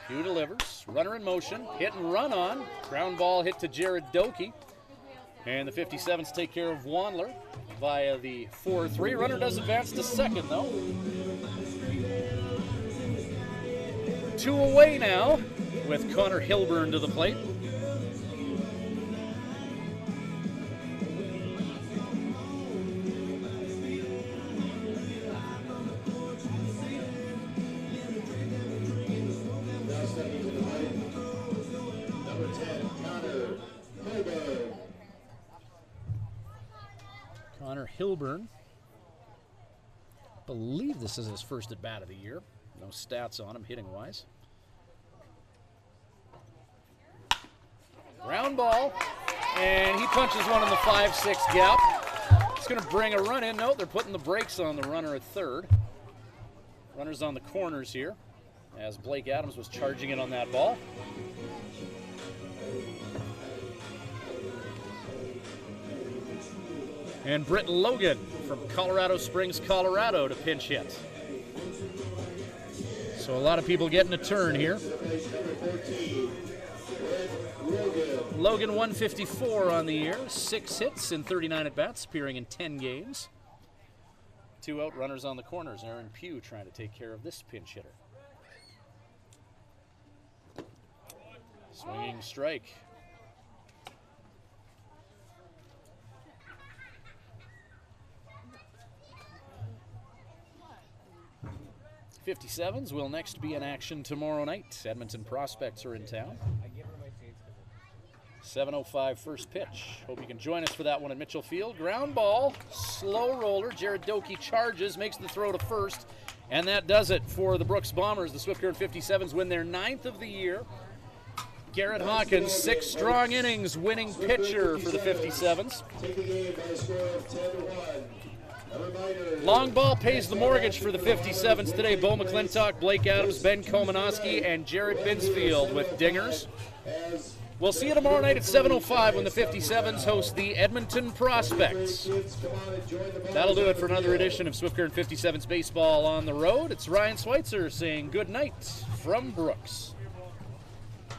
Pugh delivers, runner in motion, hit and run on. Ground ball hit to Jared Doakey. And the 57's take care of Wandler via the 4-3. Runner does advance to second, though. 2 away now with Connor Hilburn to the plate. Now stepping to the right, number 10, Connor Hilburn. Connor Hilburn. Believe this is his first at bat of the year. No stats on him hitting wise. Ground ball, and he punches one in the 5-6 gap. It's going to bring a run in. No, they're putting the brakes on the runner at third. Runner's on the corners here as Blake Adams was charging in on that ball. And Britt Logan from Colorado Springs, Colorado to pinch hit. So a lot of people getting a turn here. Logan 154 on the year, 6 hits in 39 at-bats, appearing in 10 games. 2 out, runners on the corners. Aaron Pugh trying to take care of this pinch hitter. Swinging strike. 57's will next be in action tomorrow night. Edmonton Prospects are in town. 7:05 first pitch. Hope you can join us for that one at Mitchell Field. Ground ball, slow roller. Jared Doakey charges, makes the throw to first, and that does it for the Brooks Bombers. The Swift Current 57's win their 9th of the year. Garrett Hawkins, 6 strong innings, winning pitcher for the 57's. Take the game by a score of 10-1. Long ball pays the mortgage for the 57's today. Bo McClintock, Blake Adams, Ben Komanowski, and Jared Binsfield with dingers. We'll see you tomorrow night at 7:05 when the 57's host the Edmonton Prospects. That'll do it for another edition of Swift Current 57's Baseball on the Road. It's Ryan Schweitzer saying good night from Brooks.